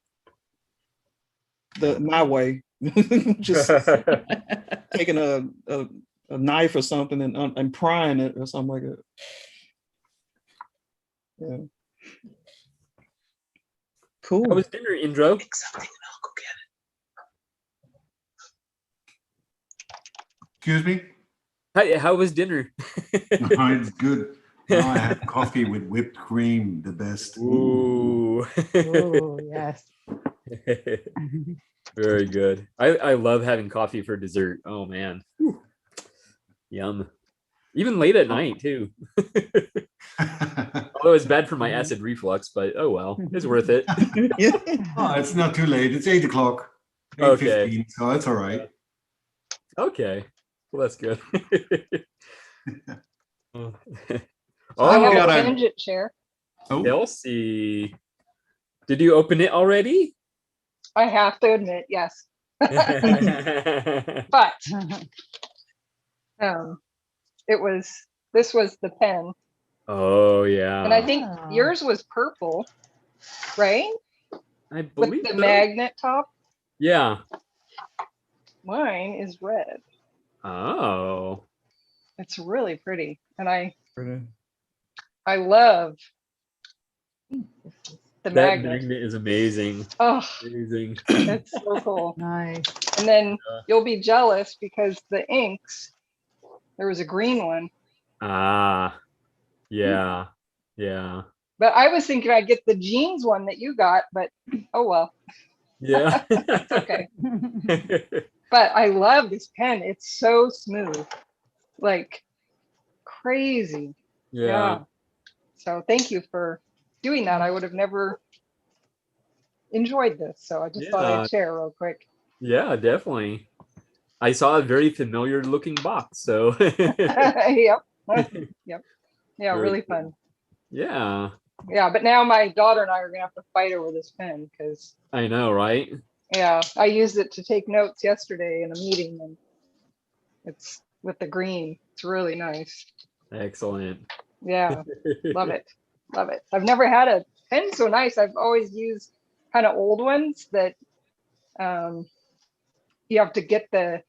it my way. Just taking a knife or something and prying it or something like that. Yeah. Cool. How was dinner, Indro? Excuse me? How was dinner? It's good. Now I have coffee with whipped cream, the best. Ooh. Oh, yes. Very good. I love having coffee for dessert. Oh man. Whew. Yum. Even late at night too. Although it's bad for my acid reflux, but oh well, it's worth it. Oh, it's not too late. It's 8 o'clock. 8:15, Okay. so it's all right. Okay. Well, that's good. I have Oh, a tangent share. Elsie. Did you open it already? I have to admit, yes. But this was the pen. Oh yeah. And I think yours was purple, right? I believe with the so. magnet top. Yeah. Mine is red. Oh. It's really pretty. And I love the That magnet. magnet is amazing. Oh, amazing. it's so cool. Nice. And then you'll be jealous because the inks, there was a green one. Ah. Yeah. Yeah. But I was thinking I'd get the jeans one that you got, but oh well. Yeah. It's okay. But I love this pen. It's so smooth. Like crazy. Yeah. So thank you for doing that. I would have never enjoyed this. So I just thought Yeah. I'd share real quick. Yeah, definitely. I saw a very familiar looking box, so Yep. Yep. Yeah, Very really cool. fun. Yeah, Yeah, but now my daughter and I are gonna have to fight over this pen because I know, right? yeah, I used it to take notes yesterday in a meeting and it's with the green. It's really nice. Excellent. Yeah, love it. Love it. I've never had a pen so nice. I've always used kind of old ones that you have to get the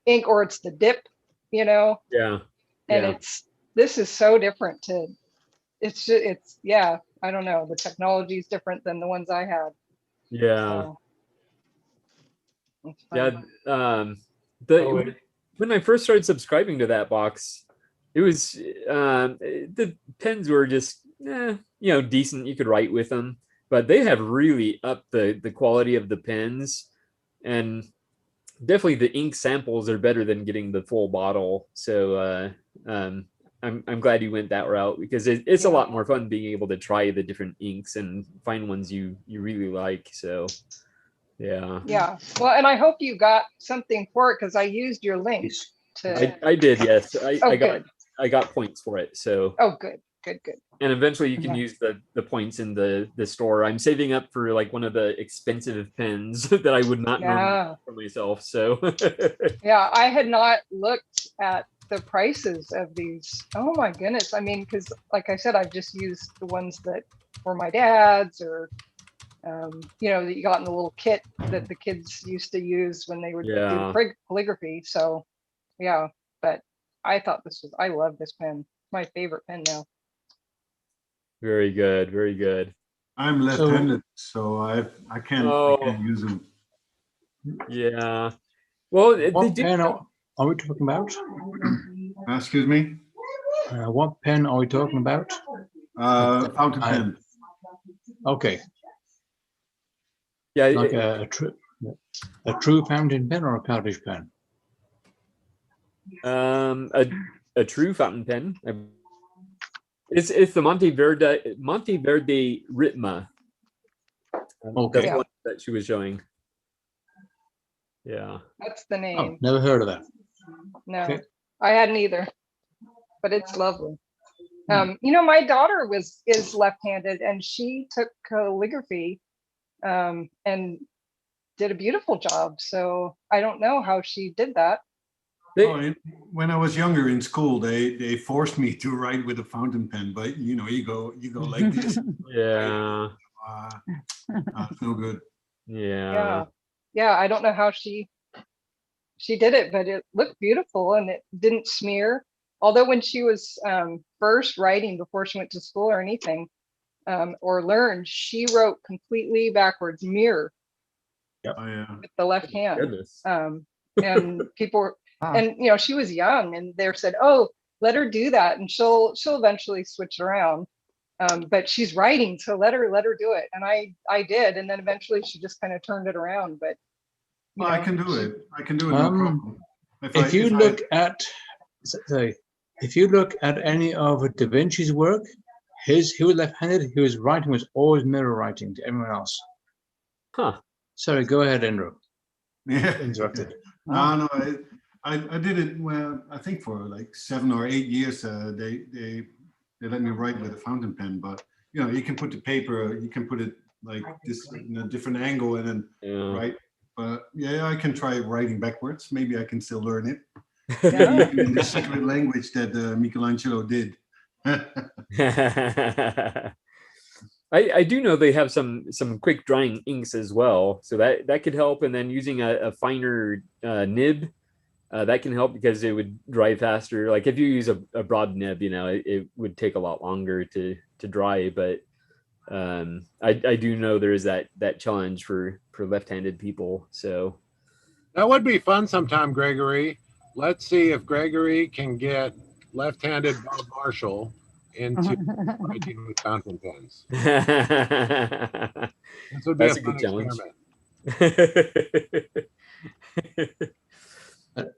ink or it's the dip, you know, Yeah. and Yeah. this is so different it's yeah, I don't know. The technology is different than the ones I had. Yeah. So, it's Yeah. fun. When I first started subscribing to that box, it was the pens were just decent. You could write with them, but they have really upped the quality of the pens, and definitely the ink samples are better than getting the full bottle. So I'm glad you went that route because it's a lot more fun being able to try the different inks and find ones you really like. So yeah. Yeah. Well, and I hope you got something for it because I used your links to. I did, yes. Good. I got points for it. So Oh, good. and eventually you can Yeah. use the points in the store. I'm saving up for like one of the expensive pens that I would not normally Yeah. get for myself. So Yeah, I had not looked at the prices of these. Oh my goodness. I mean, because like I said, I've just used the ones that were my dad's or, that you got in the little kit that the kids used to use when they would do Yeah. the calligraphy. So yeah, but I thought I love this pen. It's my favorite pen now. very good, very good. I'm left-handed, so I can't use them. Yeah. Well, What pen are we talking about? Excuse me? What pen are we talking about? Fountain pen. Okay. Yeah. Like a true fountain pen or a cartridge pen? A true fountain pen. It's the Monteverde Ritma. Okay. That's one that she was showing. Yeah. That's the Oh, name. never heard of that. No, Okay. I hadn't either, but it's lovely. You know, my daughter is left-handed, and she took calligraphy and did a beautiful job. So I don't know how she did that. When I was younger in school, they forced me to write with a fountain pen, but you know, you go like this. Yeah. It's no good. Yeah. Yeah, I don't know how she did it, but it looked beautiful and it didn't smear. Although when she was first writing before she went to school or anything, or learned, she wrote completely backwards, mirror, with the left hand. Goodness. And people were, and you know, she was young, and they said, "Oh, let her do that, and she'll eventually switch around." But she's writing, so let her do it. And I did, and then eventually she just kind of turned it around. But Well, I can do it. I can do it. No problem. If you look at any of Da Vinci's work, he was left-handed. His writing was always mirror writing to everyone else. Huh. Sorry, go ahead, Andrew. Yeah. Interrupted. No, I did it. Well, I think for like 7 or 8 years, they let me write with a fountain pen. But you know, you can put the paper, you can put it like this in a different angle, and then write. But yeah, I can try writing backwards. Maybe I can still learn it. Even in the secret language that Michelangelo did. I do know they have some quick drying inks as well, so that could help. And then using a finer nib, that can help because it would dry faster. Like if you use a broad nib, you know, it would take a lot longer to dry. But I do know there is that challenge for left-handed people. So that would be fun sometime, Gregory. Let's see if Gregory can get left-handed Bob Marshall into writing with fountain pens. This would be That's a a fun good challenge.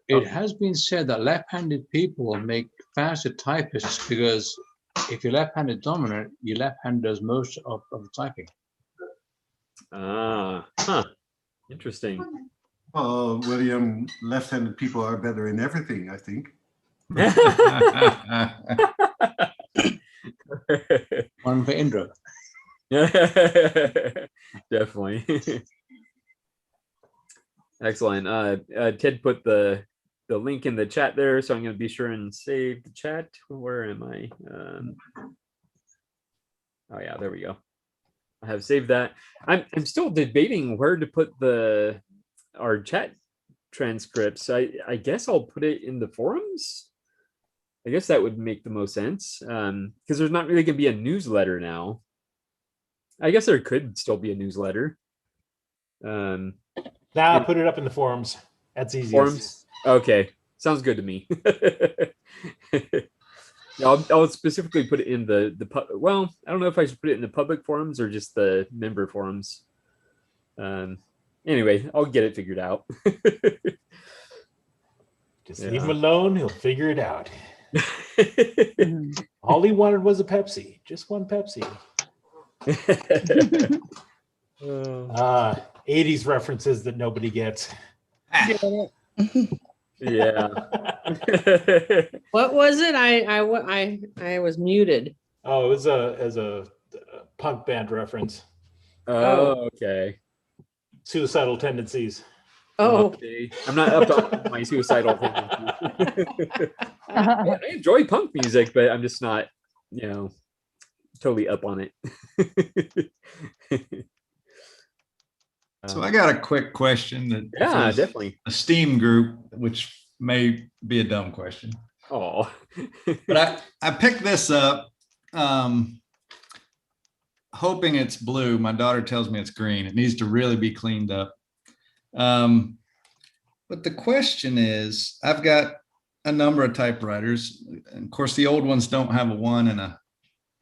It has been said that left-handed people make faster typists because if you're left-handed dominant, your left hand does most of the typing. Interesting. Oh, William, left-handed people are better in everything, I think. One for Indra. Definitely. Excellent. Ted put the link in the chat there, so I'm going to be sure and save the chat. Where am I? Oh yeah, there we go. I have saved that. I'm still debating where to put our chat transcripts. I guess I'll put it in the forums. I guess that would make the most sense because there's not really going to be a newsletter now. I guess there could still be a newsletter. Put it up in the forums. That's easy. Forums? Okay, sounds good to me. I'll specifically put it in the well, I don't know if I should put it in the public forums or just the member forums. Anyway, I'll get it figured out. Just leave him alone. He'll figure it out. All he wanted was a Pepsi. Just one Pepsi. 80s references that nobody gets. Yeah. What was it? I was muted. Oh, it was a punk band reference. Oh, okay. Suicidal tendencies. Oh, okay. I'm not up to my suicidal tendencies. I enjoy punk music, but I'm just not, totally up on it. So I got a quick question that definitely a Steam group, which may be a dumb question. Oh, but I picked this up, hoping it's blue. My daughter tells me it's green. It needs to really be cleaned up. But the question is, I've got a number of typewriters. And of course, the old ones don't have a 1 and a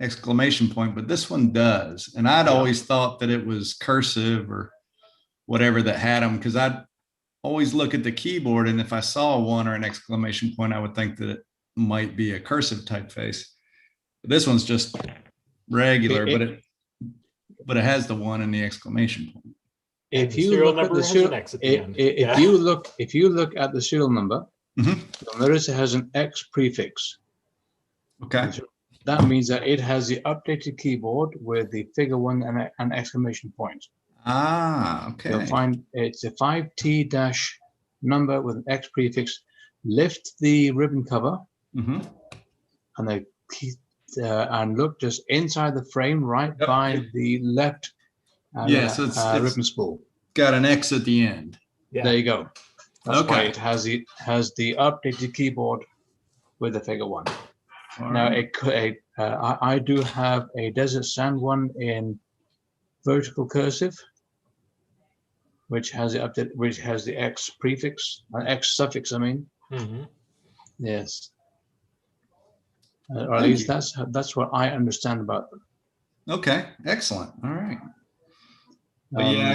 exclamation point, but this one does. And I'd always thought that it was cursive or whatever that had them, because I'd always look at the keyboard, and if I saw a 1 or an exclamation point, I would think that it might be a cursive typeface. But this one's just regular, but it has the 1 and the exclamation point. If you look at the serial number, Mm-hmm. Notice it has an X prefix. Okay. So that means that it has the updated keyboard with the figure 1 and an exclamation point. Ah, okay. You'll find it's a 5T dash number with an X prefix. Lift the ribbon cover, Mm-hmm. and the key, and look just inside the frame, right by the left So it's ribbon spool. Got an X at the end. Yeah. There you go. That's why it has the updated keyboard with the figure 1. Now I do have a Desert Sand one in vertical cursive, which has the update, which has the X prefix, X suffix. I mean, yes, or at least that's what I understand about them. Okay, excellent. All right.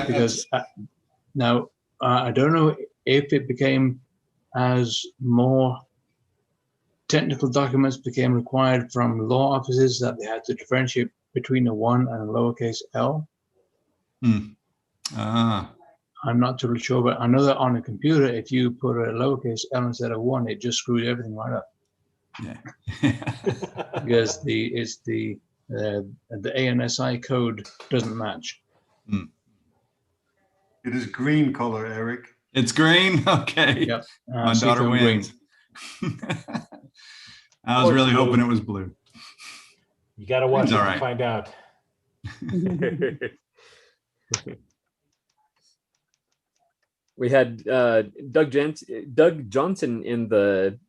Because now I don't know if it became as more technical documents became required from law offices that they had to differentiate between a 1 and a lowercase l. I'm not totally sure, but I know that on a computer, if you put a lowercase l instead of 1, it just screws everything right up. Yeah. Because the ANSI code doesn't match. It is green color, Eric. It's green? Okay. Yep. My daughter wins. I was really hoping it was blue. You got to watch it to find out. We had Doug Johnson in the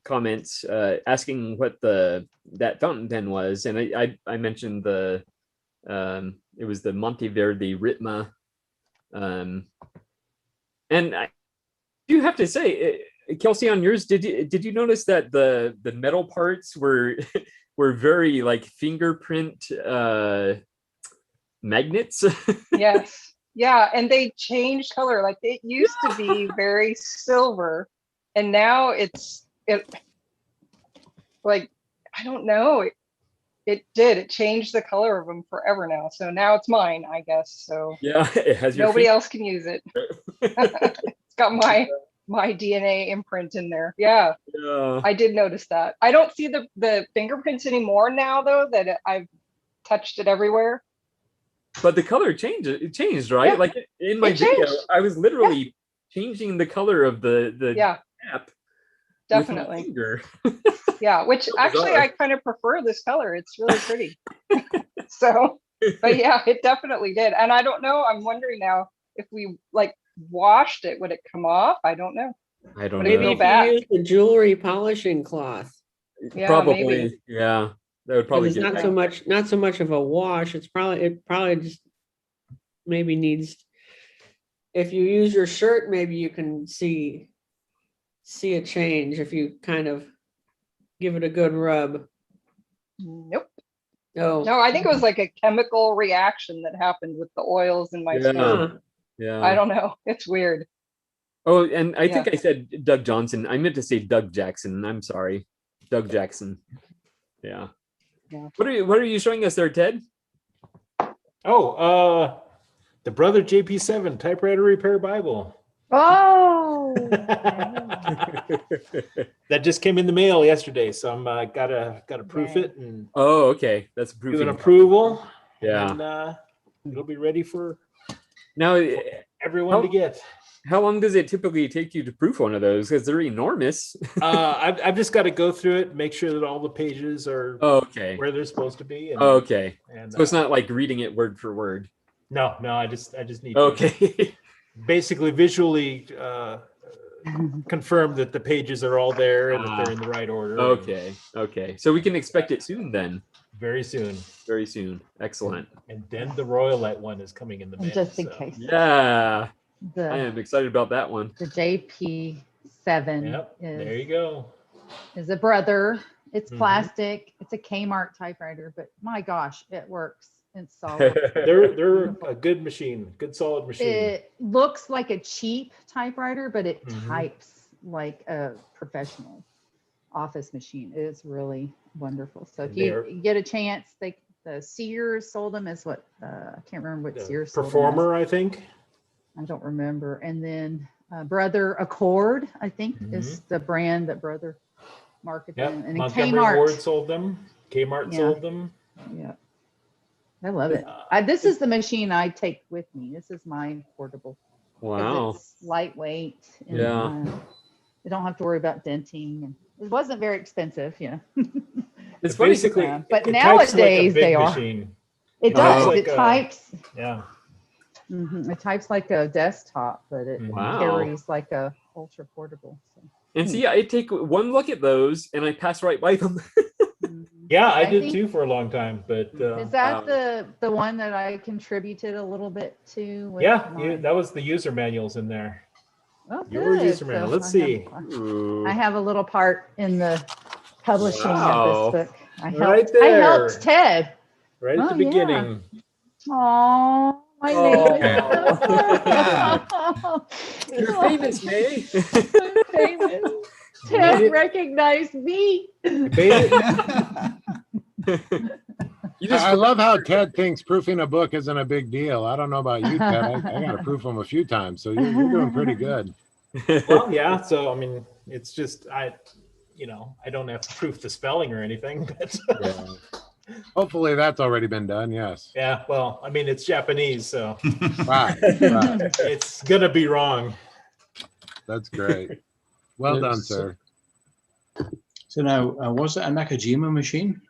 comments asking what that fountain pen was, and I mentioned it was the Monteverdi Ritma, and I do have to say, Kelsey, on yours, did you notice that the metal parts were were very like fingerprint magnets? Yes. Yeah, and they changed color. Like it used to be very silver, and now it like I don't know. It changed the color of them forever now. So now it's mine, I guess. So yeah, it has your nobody else can use it. It's got my DNA imprint in there. Yeah. I did notice that. I don't see the fingerprints anymore now, though, that I've touched it everywhere. But the color changed, right? Yeah. Like in my video, I was literally changing the color of the app. Definitely. Yeah, which actually I kind of prefer this color. It's really pretty. So, but yeah, it definitely did. And I don't know, I'm wondering now if we like washed it, would it come off? I don't know. I don't know. Maybe if you use the jewelry polishing cloth. Yeah, probably. Maybe. Yeah. That would probably get not so much of a wash. It probably just maybe needs, if you use your shirt, maybe you can see a change if you kind of give it a good rub. Nope. No, I think it was like a chemical reaction that happened with the oils in my skin. Yeah. I don't know. It's weird. Oh, and I think I said Doug Johnson. I meant to say Doug Jackson. I'm sorry. Doug Jackson. Yeah. What are you showing us there, Ted? Oh, the Brother JP7 Typewriter Repair Bible. Oh. That just came in the mail yesterday, so I'm gotta proof it and. Oh, okay. That's do an approval. Yeah. And it'll be ready for now everyone to get. How long does it typically take you to proof one of those? Because they're enormous. I've just got to go through it, make sure that all the pages are where they're supposed to be. And, okay. And, so it's not like reading it word for word. No, I just need to basically visually confirm that the pages are all there and that they're in the right order. Okay. So we can expect it soon then. Very soon. Very soon. Excellent. And then the Royalite one is coming in the mail. Just in case. Yeah. I am excited about that one. The JP7 Yep, there you go. Is a brother. It's plastic. It's a Kmart typewriter, but my gosh, it works. It's solid. They're a good machine, good solid machine. It looks like a cheap typewriter, but it types like a professional office machine. It's really wonderful. So if you get a chance, the Sears sold them as what I can't remember what Sears sold them Performer, I think. I don't remember. And then Brother Accord, I think, is the brand that Brother marketed. Yep. And Montgomery Ward Kmart. sold them. Kmart Yeah. sold them. Yeah. I love it. This is the machine I take with me. This is my portable. Wow. It's lightweight. And, Yeah. you don't have to worry about denting. And it wasn't very expensive, It's funny, basically, but it types like a nowadays big they are. machine. It does. Like It types. Yeah. It types like a desktop, but it Wow. carries like a ultra portable. So. And see, I take one look at those and I pass right by them. Yeah, I did think- too for a long time, but Is that the one that I contributed a little bit to? With that was the user manuals in there. Oh, Your good. user manual. So Let's see. I have a little part in the publishing Wow. of this book. I Right helped, there. I helped Ted. Right at Oh, the beginning. Oh, my name is. You're famous, May. I'm famous. Ted recognized me. I love how Ted thinks proofing a book isn't a big deal. I don't know about you, Ted. I got to proof them a few times, so you're doing pretty good. Well, yeah. So I mean, it's just I don't have to proof the spelling or anything. But Yeah. Hopefully that's already been done. Yes. yeah. Well, I mean, it's Japanese, so Right. it's gonna be wrong. That's great. Well done, sir. So now, was it a Nakajima machine?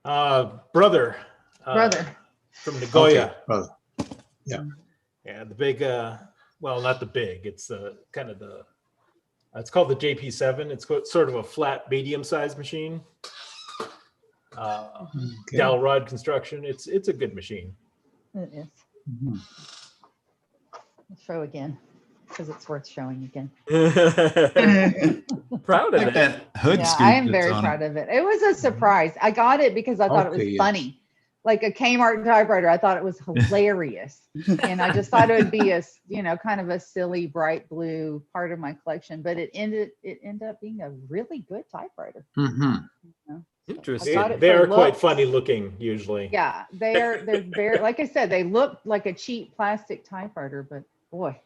Brother. From Nagoya. Okay, brother. Yeah. Yeah, the big. Well, not the big. It's kind of the. It's called the JP7. It's sort of a flat, medium-sized machine. Dowel rod construction. It's a good machine. It is. I'll show again because it's worth showing again. Proud of Like it. that hood Yeah, scoop I am that's very on proud of it. It was a surprise. I got it because I thought it was Okay, yes. funny. Like a Kmart typewriter, I thought it was hilarious. And I just thought it would be a, kind of a silly bright blue part of my collection, but it ended up being a really good typewriter. Interesting. got it They for are quite looks. funny looking usually. Yeah, they're very, like I said, they look like a cheap plastic typewriter, but boy,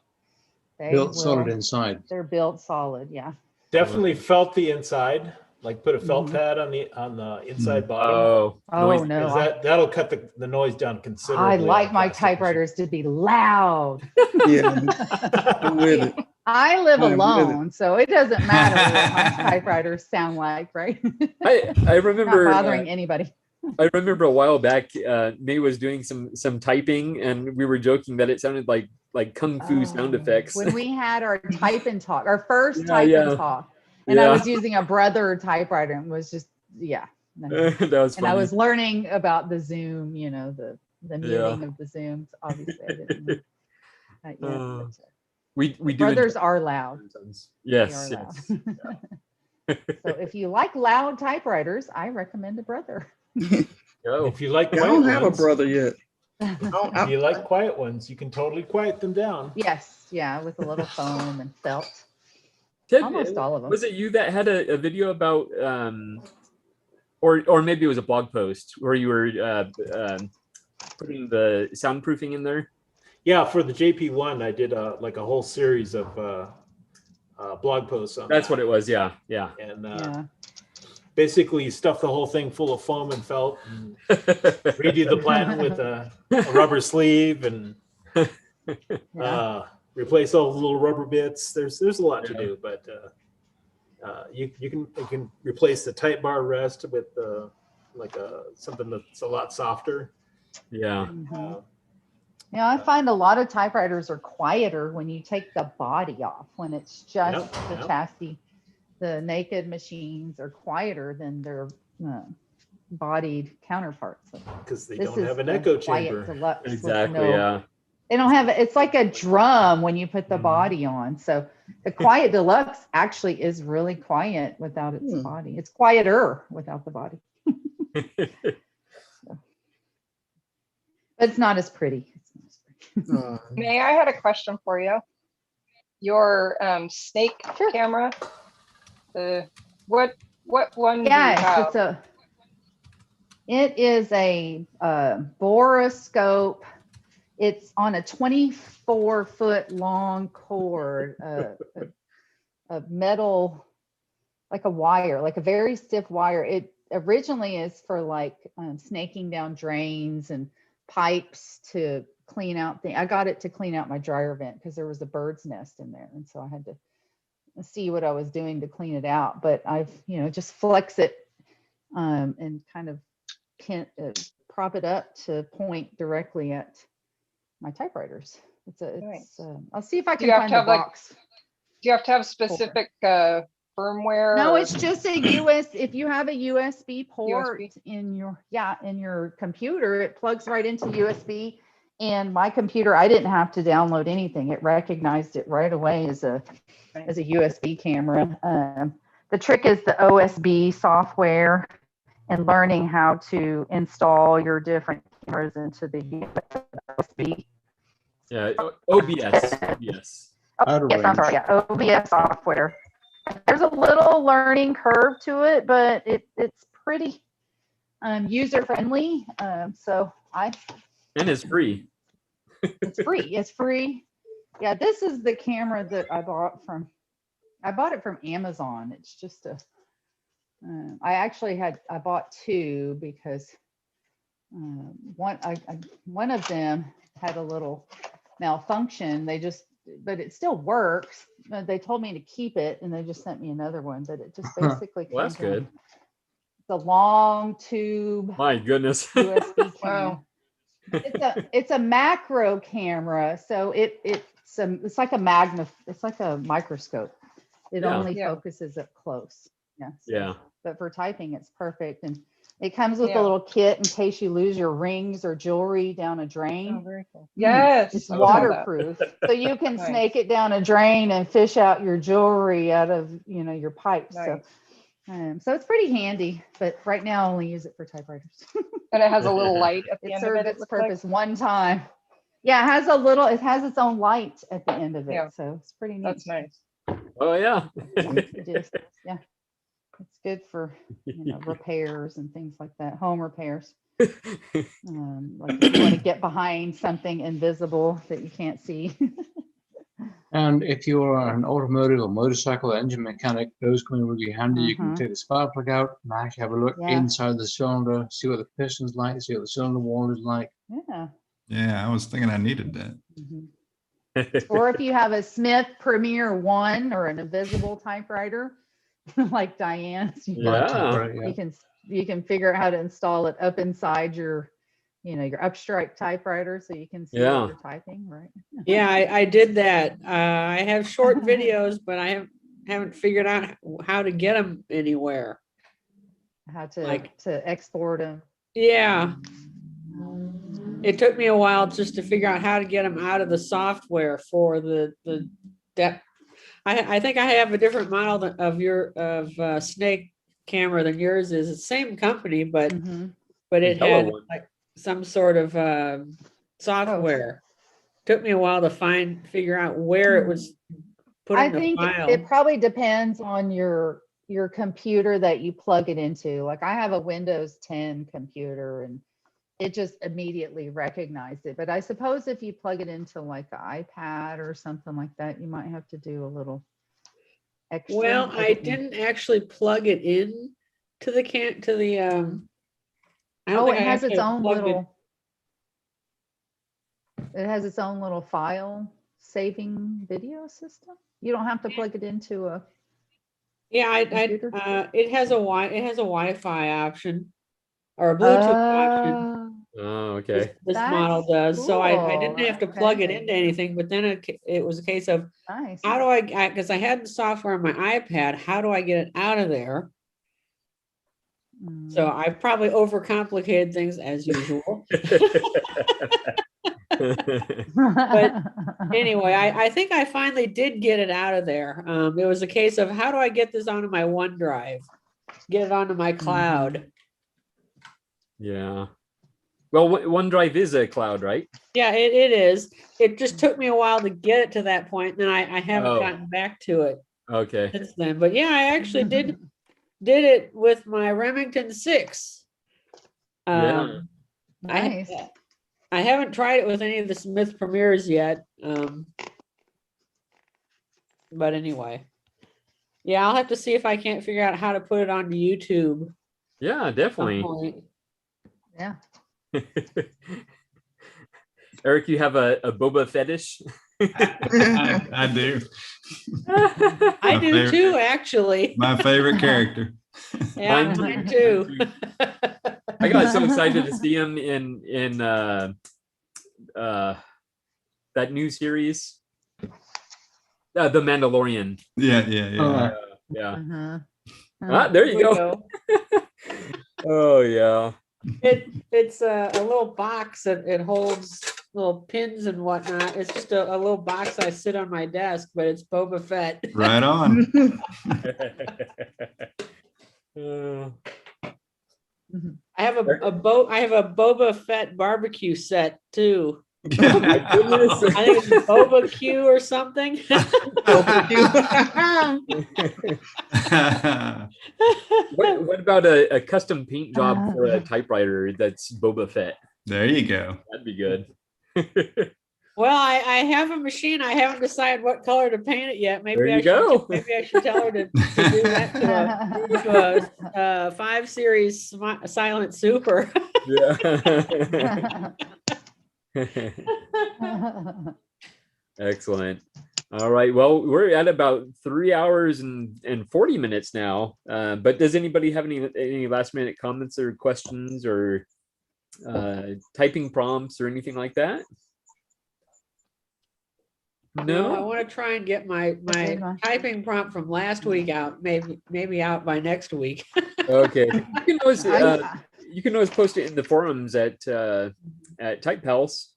they Built solid will- inside. They're built solid, yeah. Definitely felt the inside. Like put a felt pad on the inside bottom. Oh, Oh no, 'Cause that'll cut the noise down considerably. I like on my plastic typewriters to be loud. Yeah, I'm with it. I live I'm with it. alone, so it doesn't matter what my typewriters sound like, right? I remember Not bothering anybody. I remember a while back, May was doing some typing, and we were joking that it sounded like kung fu sound effects. When we had our type and talk, our first Yeah, type yeah. and talk, and I Yeah. was using a Brother typewriter, and was just no. That was And I funny. was learning about the Zoom, the muting of the Zooms. Obviously, I didn't know that yet. Uh, but, we do Brothers enjoy- are loud. Yes, They are yes. loud. So if you like loud typewriters, I recommend a Brother. If you like I quiet don't have a ones, brother yet. if you like quiet ones, you can totally quiet them down. Yes, yeah, with a little foam and felt. Ted, Almost all of them. Was it you that had a video about, or maybe it was a blog post where you were putting the soundproofing in there? Yeah, for the JP1, I did a whole series of blog posts on That's that. what it was. Yeah, yeah. And basically stuff the whole thing full of foam and felt, and redo the platen with a rubber sleeve, and replace all the little rubber bits. There's a lot to do, but you can replace the type bar rest with something that's a lot softer. Yeah. Yeah, I find a lot of typewriters are quieter when you take the body off, when it's just the chassis. The naked machines are quieter than their bodied counterparts. Because they This don't have is an the echo Quiet chamber. Deluxe with Exactly. Yeah. They don't have it's like a drum when you put the body on. So the Quiet Deluxe actually is really quiet without its body. It's quieter without the body. But it's not as pretty. May I had a question for you? Your snake camera. What one? Yes, it is a boroscope. It's on a 24-foot long cord, a metal, like a wire, like a very stiff wire. It originally is for like snaking down drains and pipes to clean out things. I got it to clean out my dryer vent because there was a bird's nest in there. And so I had to see what I was doing to clean it out. But I've, just flex it and kind of prop it up to point directly at my typewriters. I'll see if I can find the box. Do you have to have specific firmware? No, it's just a if you have a USB port in your computer, it plugs right into USB. And my computer, I didn't have to download anything. It recognized it right away as a USB camera. The trick is the OSB software and learning how to install your different cameras into the USB. Yeah, OBS. Yes. Yes, I'm sorry. Yeah, OBS software. There's a little learning curve to it, but it's pretty user friendly. And it's free. It's free. It's free. Yeah, this is the camera that I bought it from Amazon. It's just I bought two because one of them had a little malfunction. But it still works. They told me to keep it and they just sent me another one, but it just basically well, that's good. The long tube. My goodness. USB camera. It's a macro camera, so it's like a microscope. It only focuses up close. Yes. Yeah. But for typing, it's perfect, and it comes with a little kit in case you lose your rings or jewelry down a drain. Oh, very cool. Yes. It's waterproof, so you can snake it down a drain and fish out your jewelry out of your pipes. Nice. So it's pretty handy, but right now I only use it for typewriters. And it has a little light at the end of it. Served its purpose one time. Yeah, it has its own light at the end of it. Yeah. So it's pretty neat. That's nice. Oh yeah. Yeah. It's good for repairs and things like that, home repairs. Like if you want to get behind something invisible that you can't see. And if you are an automotive or motorcycle engine mechanic, those come in really handy. You can take the spark plug out and actually have a look inside the cylinder, see what the piston's like, see what the cylinder wall is like. Yeah. Yeah, I was thinking I needed that. Mm-hmm. Or if you have a Smith Premier 1 or an invisible typewriter, like Diane's, you can figure out how to install it up inside your upstrike typewriter so you can see what you're typing, right? Yeah, I did that. I have short videos, but I haven't figured out how to get them anywhere. How to export them. Yeah. It took me a while just to figure out how to get them out of the software for the depth. I think I have a different model of Snake camera than yours is. It's the same company, but it had like some sort of software. Took me a while to figure out where it was put in the file. I think it probably depends on your computer that you plug it into. Like I have a Windows 10 computer and it just immediately recognized it. But I suppose if you plug it into like an iPad or something like that, you might have to do a little extra. Well, I didn't actually plug it in to the it has its own little. It has its own little file saving video system. You don't have to plug it into a. Yeah, it has a Wi-Fi option or a Bluetooth option. Oh, okay. This model does. Cool. So I didn't have to plug it into anything, but then it was a case of how do I because I had the software on my iPad, how do I get it out of there? So I probably overcomplicated things as usual. But anyway, I think I finally did get it out of there. It was a case of how do I get this onto my OneDrive, get it onto my cloud. Yeah. Well, OneDrive is a cloud, right? Yeah, it is. It just took me a while to get it to that point, and I haven't gotten back to it. Okay. Since then, but yeah, I actually did it with my Remington 6. Nice. I haven't tried it with any of the Smith Premiers yet. But anyway, yeah, I'll have to see if I can't figure out how to put it onto YouTube. Yeah, definitely. Yeah. Eric, you have a boba fetish? I do. I do too, actually. My favorite character. Yeah, mine too. I got so excited to see him in that new series, The Mandalorian. Yeah. Yeah. There you go. Oh yeah. It's a little box that it holds little pins and whatnot. It's just a little box I sit on my desk, but it's Boba Fett. Right on. I have a Boba Fett barbecue set too. Oh my goodness. I think it's Boba Q or something. What about a custom paint job for a typewriter that's Boba Fett? There you go. That'd be good. Well, I have a machine. I haven't decided what color to paint it yet. Maybe There you go. Maybe I should tell her to do that to a 5 Series Silent Super. Yeah. Excellent. All right. Well, we're at about 3 hours and 40 minutes now. But does anybody have any last minute comments or questions or typing prompts or anything like that? No. I want to try and get my typing prompt from last week out. Maybe out by next week. Okay. You can always post it in the forums at Type Pals.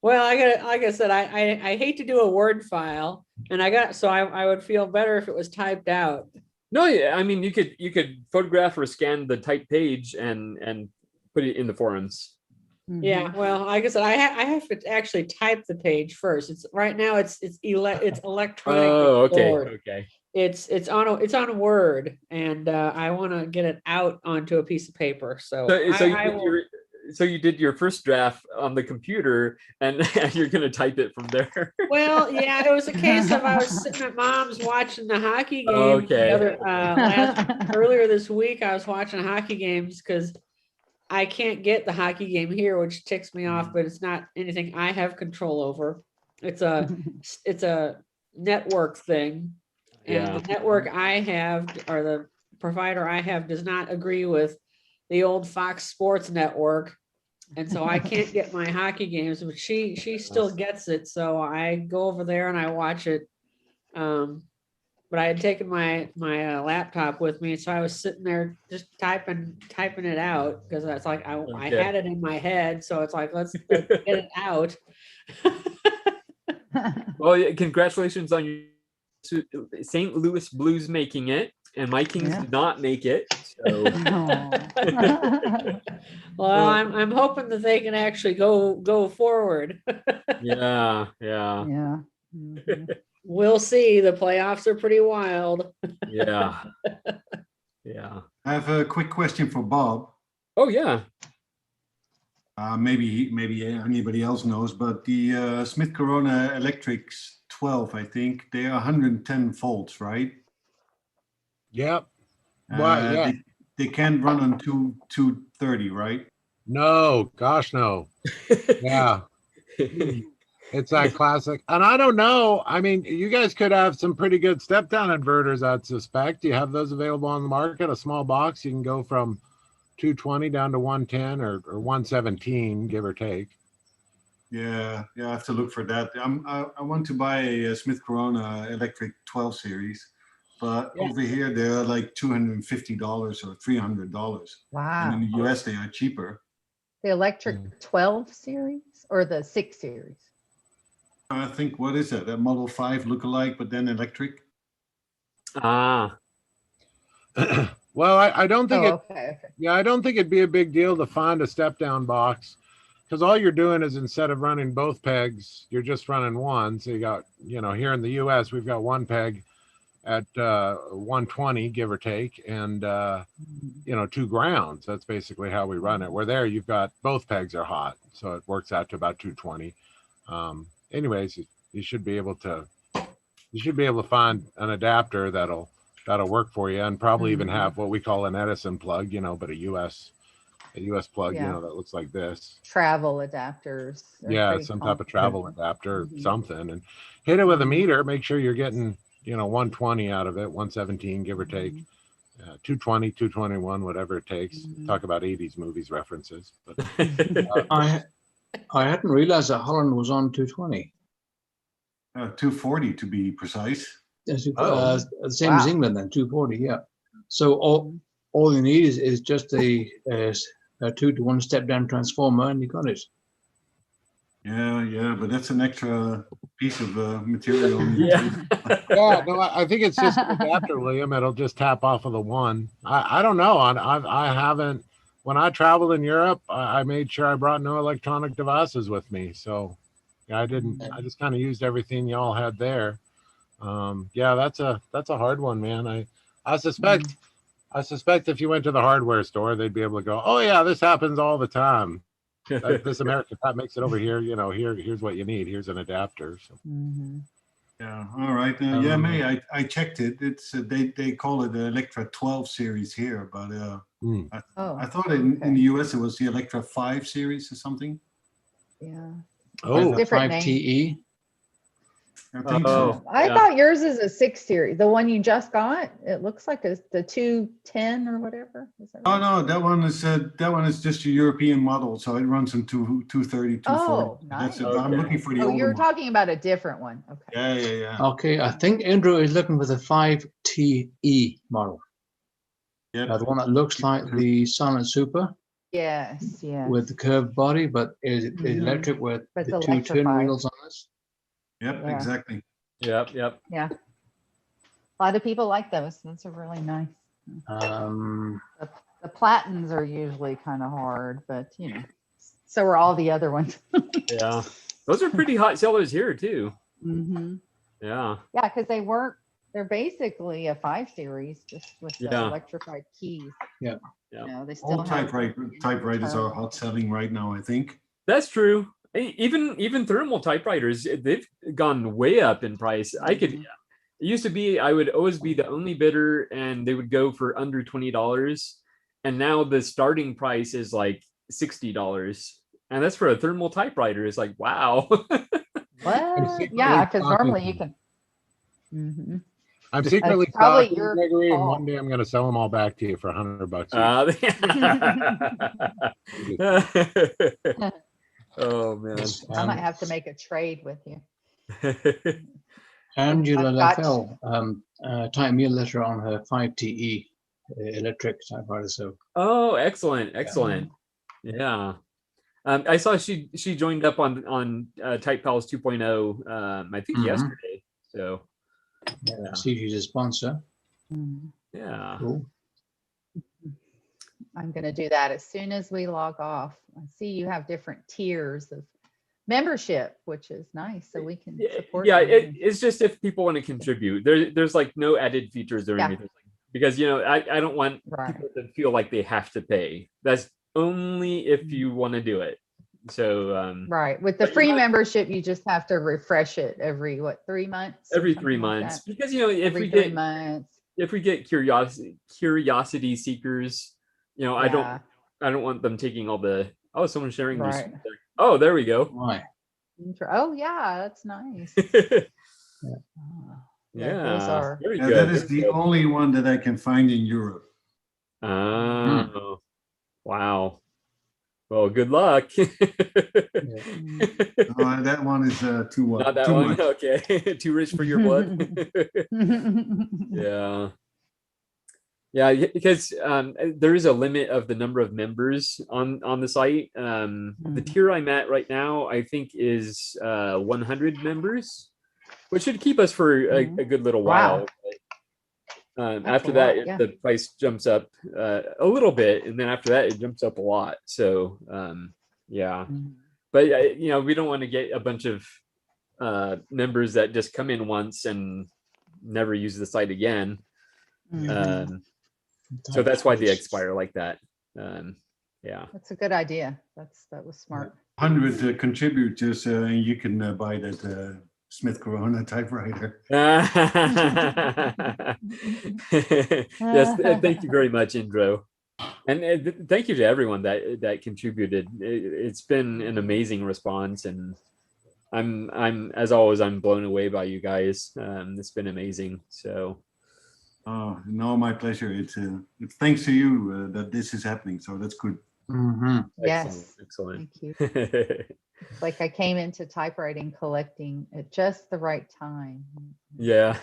Well, like I said, I hate to do a Word file, and I would feel better if it was typed out. No, I mean you could photograph or scan the type page and put it in the forums. Yeah, well, like I said, I have to actually type the page first. It's right now it's electronic. Oh, okay, stored. okay. It's on Word, and I want to get it out onto a piece of paper. So you did your first draft on the computer, and you're going to type it from there. Well, yeah, it was a case of I was sitting at mom's watching the hockey game. Okay. Earlier this week, I was watching hockey games because I can't get the hockey game here, which ticks me off, but it's not anything I have control over. It's a network thing. And the network I have, or the provider I have, does not agree with the old Fox Sports network. And so I can't get my hockey games, but she still gets it. So I go over there and I watch it. But I had taken my laptop with me, so I was sitting there just typing it out because it's like I had it in my head, so it's like let's get it out. Well, yeah, congratulations on your St. Louis Blues making it, and my Kings did not make it. So. Well, I'm hoping that they can actually go forward. Yeah. Mm-hmm. We'll see. The playoffs are pretty wild. Yeah. I have a quick question for Bob. Oh yeah. Maybe anybody else knows, but the Smith Corona Electrics 12, I think they are 110 volts, right? Yep. Well, yeah. They can't run on 230, right? No, gosh, no. Yeah. It's that classic. And I don't know. I mean, you guys could have some pretty good step down inverters, I'd suspect. You have those available on the market, a small box. You can go from 220 down to 110 or 117, give or take. Yeah, I have to look for that. I want to buy a Smith Corona Electric 12 series, but over here they're like $250 or $300. Wow. And in the US they are cheaper. The Electric 12 series or the 6 series? I think, what is it? A Model 5 lookalike, but then electric? Ah. Well, I don't think okay. Yeah, I don't think it'd be a big deal to find a step down box, because all you're doing is instead of running both pegs, you're just running one. So you got, here in the US, we've got one peg at 120, give or take, and 2 grounds. That's basically how we run it. Where there, you've got both pegs are hot, so it works out to about 220. Anyways, you should be able to find an adapter that'll work for you, and probably even have what we call an Edison plug, but a US plug, Yeah. that looks like this. Travel adapters. They're Yeah, pretty some type of complicated. travel adapter, something, and hit it with a meter. Make sure you're getting 120 out of it, 117, give or take. 220, 221, whatever it takes. Talk about 80s movies references. But I hadn't realized that Holland was on 220. 240 to be precise. Yes, the same as England then, 240. Yeah. So all you need is just a 2-to-1 step down transformer, and you got it. Yeah, but that's an extra piece of material. Yeah, no, I think it's just an adapter, William. It'll just tap off of the one. I don't know. I haven't. When I traveled in Europe, I made sure I brought no electronic devices with me. So yeah, I didn't. I just kind of used everything y'all had there. Yeah, that's a hard one, man. I suspect if you went to the hardware store, they'd be able to go, oh yeah, this happens all the time. This American that makes it over here. Here's what you need. Here's an adapter. So. Yeah. All right. Yeah, May. I checked it. It's they call it the Electra 12 series here, but I thought in the US it was the Electra 5 series or something. Yeah. Oh, different 5TE. I think so. I thought yours is a 6 series. The one you just got, it looks like the 210 or whatever. Is that right? Oh no, that one is just a European model, so it runs in 230, 240. Oh, nice. I'm looking for the older you're model. talking about a different one. Okay. Yeah. Okay, I think Andrew is looking for the 5TE model. Yeah. The one that looks like the Silent Super. Yes. With the curved body, but is electric with But the it's 2 twin electrified. wheels on this. Yep, Yeah. exactly. Yep. Yeah. A lot of people like those. Those are really nice. The platins are usually kind of hard, but so are all the other ones. Yeah, those are pretty hot sellers here too. Yeah, because they're basically a 5 series, just with the electrified keys. Yeah. They still All typewriters are hot selling right now, I think. That's true. Even thermal typewriters, they've gone way up in price. It used to be I would always be the only bidder, and they would go for under $20, and now the starting price is like $60, and that's for a thermal typewriter. It's like, wow. What? Yeah, because normally you can. I'm secretly probably talking, your Gregory, and fault. one day I'm going to sell them all back to you for $100 each. Oh man, I might have to make a trade with you. Angela I've got- Lafell typed me a letter on her 5TE electric typewriter. So. Oh, excellent. Yeah. I saw she joined up on Type Pals 2.0. I think yesterday. So. Yeah. See, she's a sponsor. Yeah. Cool. I'm going to do that as soon as we log off. I see you have different tiers of membership, which is nice, so we can support. Yeah, them. it's just if people want to contribute. There's like no added features or anything, because I don't want people to feel like they have to pay. That's only if you want to do it. So right, with the free membership, you just have to refresh it every 3 months? Every 3 months, because if we get curiosity seekers, I don't want them taking all the someone's sharing this. Oh, there we go. Right. Oh yeah, that's nice. Yeah, those are very good. That is the only one that I can find in Europe. Oh, wow. Well, good luck. That one is too much. Not that too one. much. Okay, too rich for your blood. Yeah, because there is a limit of the number of members on the site. The tier I'm at right now, I think, is 100 members, which should keep us for a good little while. But, after that, the price jumps up a little bit, and then after that, it jumps up a lot. So, but we don't want to get a bunch of members that just come in once and never use the site again. Mhm. So that's why they expire like that. Yeah. That's a good idea. That was smart. 100 contributors, and you can buy that Smith Corona typewriter. Yes, thank you very much, Indro. And thank you to everyone that contributed. It's been an amazing response, and I'm as always, I'm blown away by you guys. It's been amazing. So Oh, no, my pleasure. It's thanks to you that this is happening. So that's good. Yes. Excellent. Thank you. It's like I came into typewriting collecting at just the right time. Yeah.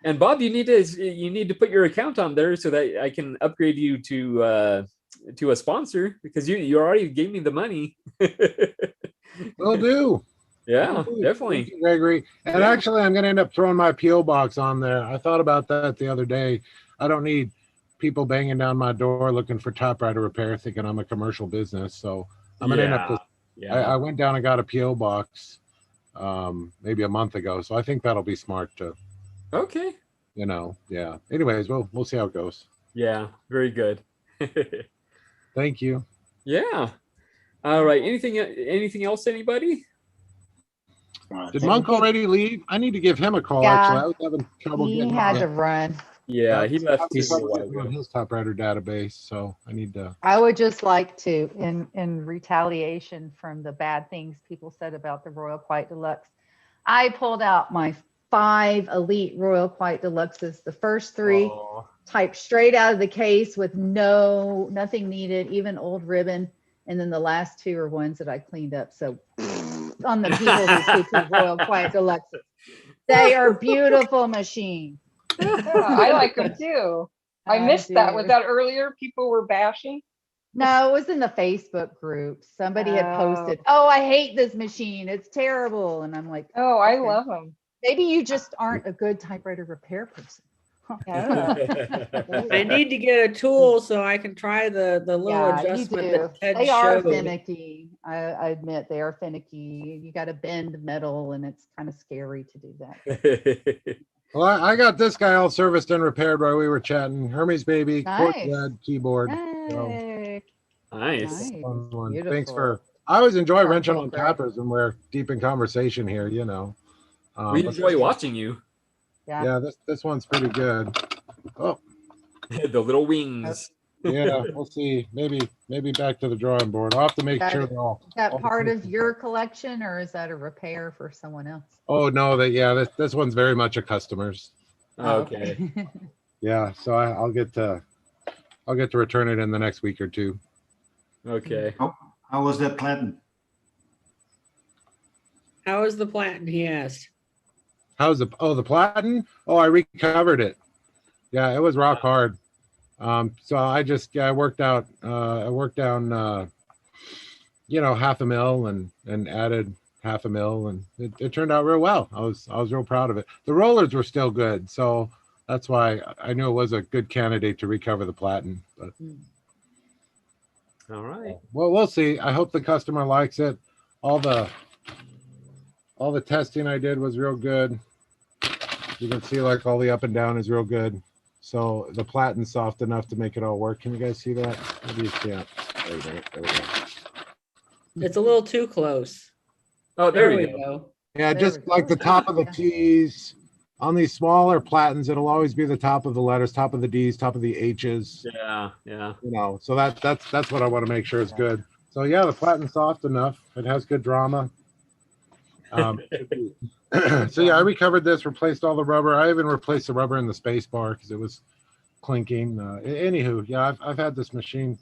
And Bob, you need to put your account on there so that I can upgrade you to a sponsor, because you already gave me the money. Will do. Yeah, definitely. Thank you, Gregory. And Yeah. actually, I'm going to end up throwing my PO box on there. I thought about that the other day. I don't need people banging down my door looking for typewriter repair, thinking I'm a commercial business. So I'm going to end up. I went down and got a PO box maybe a month ago. So I think that'll be smart to. Okay. Yeah. Anyways, we'll see how it goes. Yeah, very good. Thank you. Yeah. All right. Anything else, anybody? Did Monk already leave? I need to give him a call. Yeah. Actually, I was having trouble He getting. had to run. Yeah, he left on his typewriter database, so I need to. I would just like to, in retaliation from the bad things people said about the Royal Quiet Deluxe, I pulled out my 5 Elite Royal Quiet Deluxes. The first 3 typed straight out of the case with nothing needed, even old ribbon. And then the last 2 are ones that I cleaned up. So on the people who keep Royal Quiet Deluxes, they are beautiful machines. Yeah, I like them too. I missed that. do. Was that earlier? People were bashing. No, it was in the Facebook group. Somebody had posted, "Oh, I hate this machine. It's terrible." And I'm like, "Oh, I love them." Maybe you just aren't a good typewriter repair person. I need to get a tool so I can try the little Yeah, you adjustment do. that Ted They are showed. finicky. I admit they are finicky. You got to bend metal, and it's kind of scary to do that. Well, I got this guy all serviced and repaired while we were chatting. Hermes baby, Nice. Cortez keyboard. Yay. Nice. Fun one. Beautiful. Thanks for. I always enjoy Oh, wrenching cool, on Greg. tappers when we're deep in conversation here. We enjoy watching you. Yeah, this one's pretty good. Oh, The little wings. yeah, we'll see. Maybe back to the drawing board. I'll have to make sure they're all. Is that all part of your collection, or is that a repair for someone else? Oh no, this one's very much a customer's. Okay. Yeah, so I'll get to return it in the next week or 2. Okay. How was that platen? How is the platen? He asked. How's the platen? Oh, I recovered it. Yeah, it was rock hard. So I worked down half a mil and added half a mil, and it turned out real well. I was real proud of it. The rollers were still good, so that's why I knew it was a good candidate to recover the platen. But all right. Well, we'll see. I hope the customer likes it. All the testing I did was real good. You can see like all the up and down is real good. So the platen's soft enough to make it all work. Can you guys see that? Maybe you can't. There we go. It's a little too close. Oh, there we go. Yeah, just like the top of the T's. On these smaller platens, it'll always be the top of the letters, top of the D's, top of the H's. Yeah. So that's what I want to make sure is good. So yeah, the platen's soft enough. It has good drama. So yeah, I recovered this, replaced all the rubber. I even replaced the rubber in the space bar because it was clinking. Anywho, yeah, I've had this machine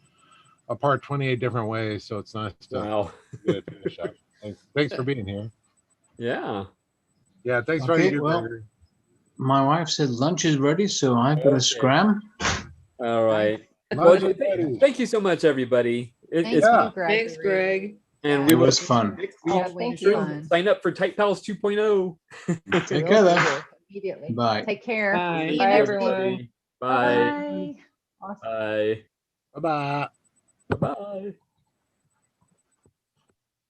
apart 28 different ways, so it's nice to finish up. Thanks for being here. Yeah. Yeah, thanks for Okay, you. well, my wife said lunch is ready, so I've got to scram. All right. Lunch Well, is ready. thank you so much, everybody. Thanks, Greg. And It was fun. Next week, Always sure, fun. sign up for Type Pals 2.0. Take care then. Immediately. Bye. Take care. Bye. See you Bye, next everyone. week. Bye. Bye. Awesome. Bye. Bye-bye. Bye.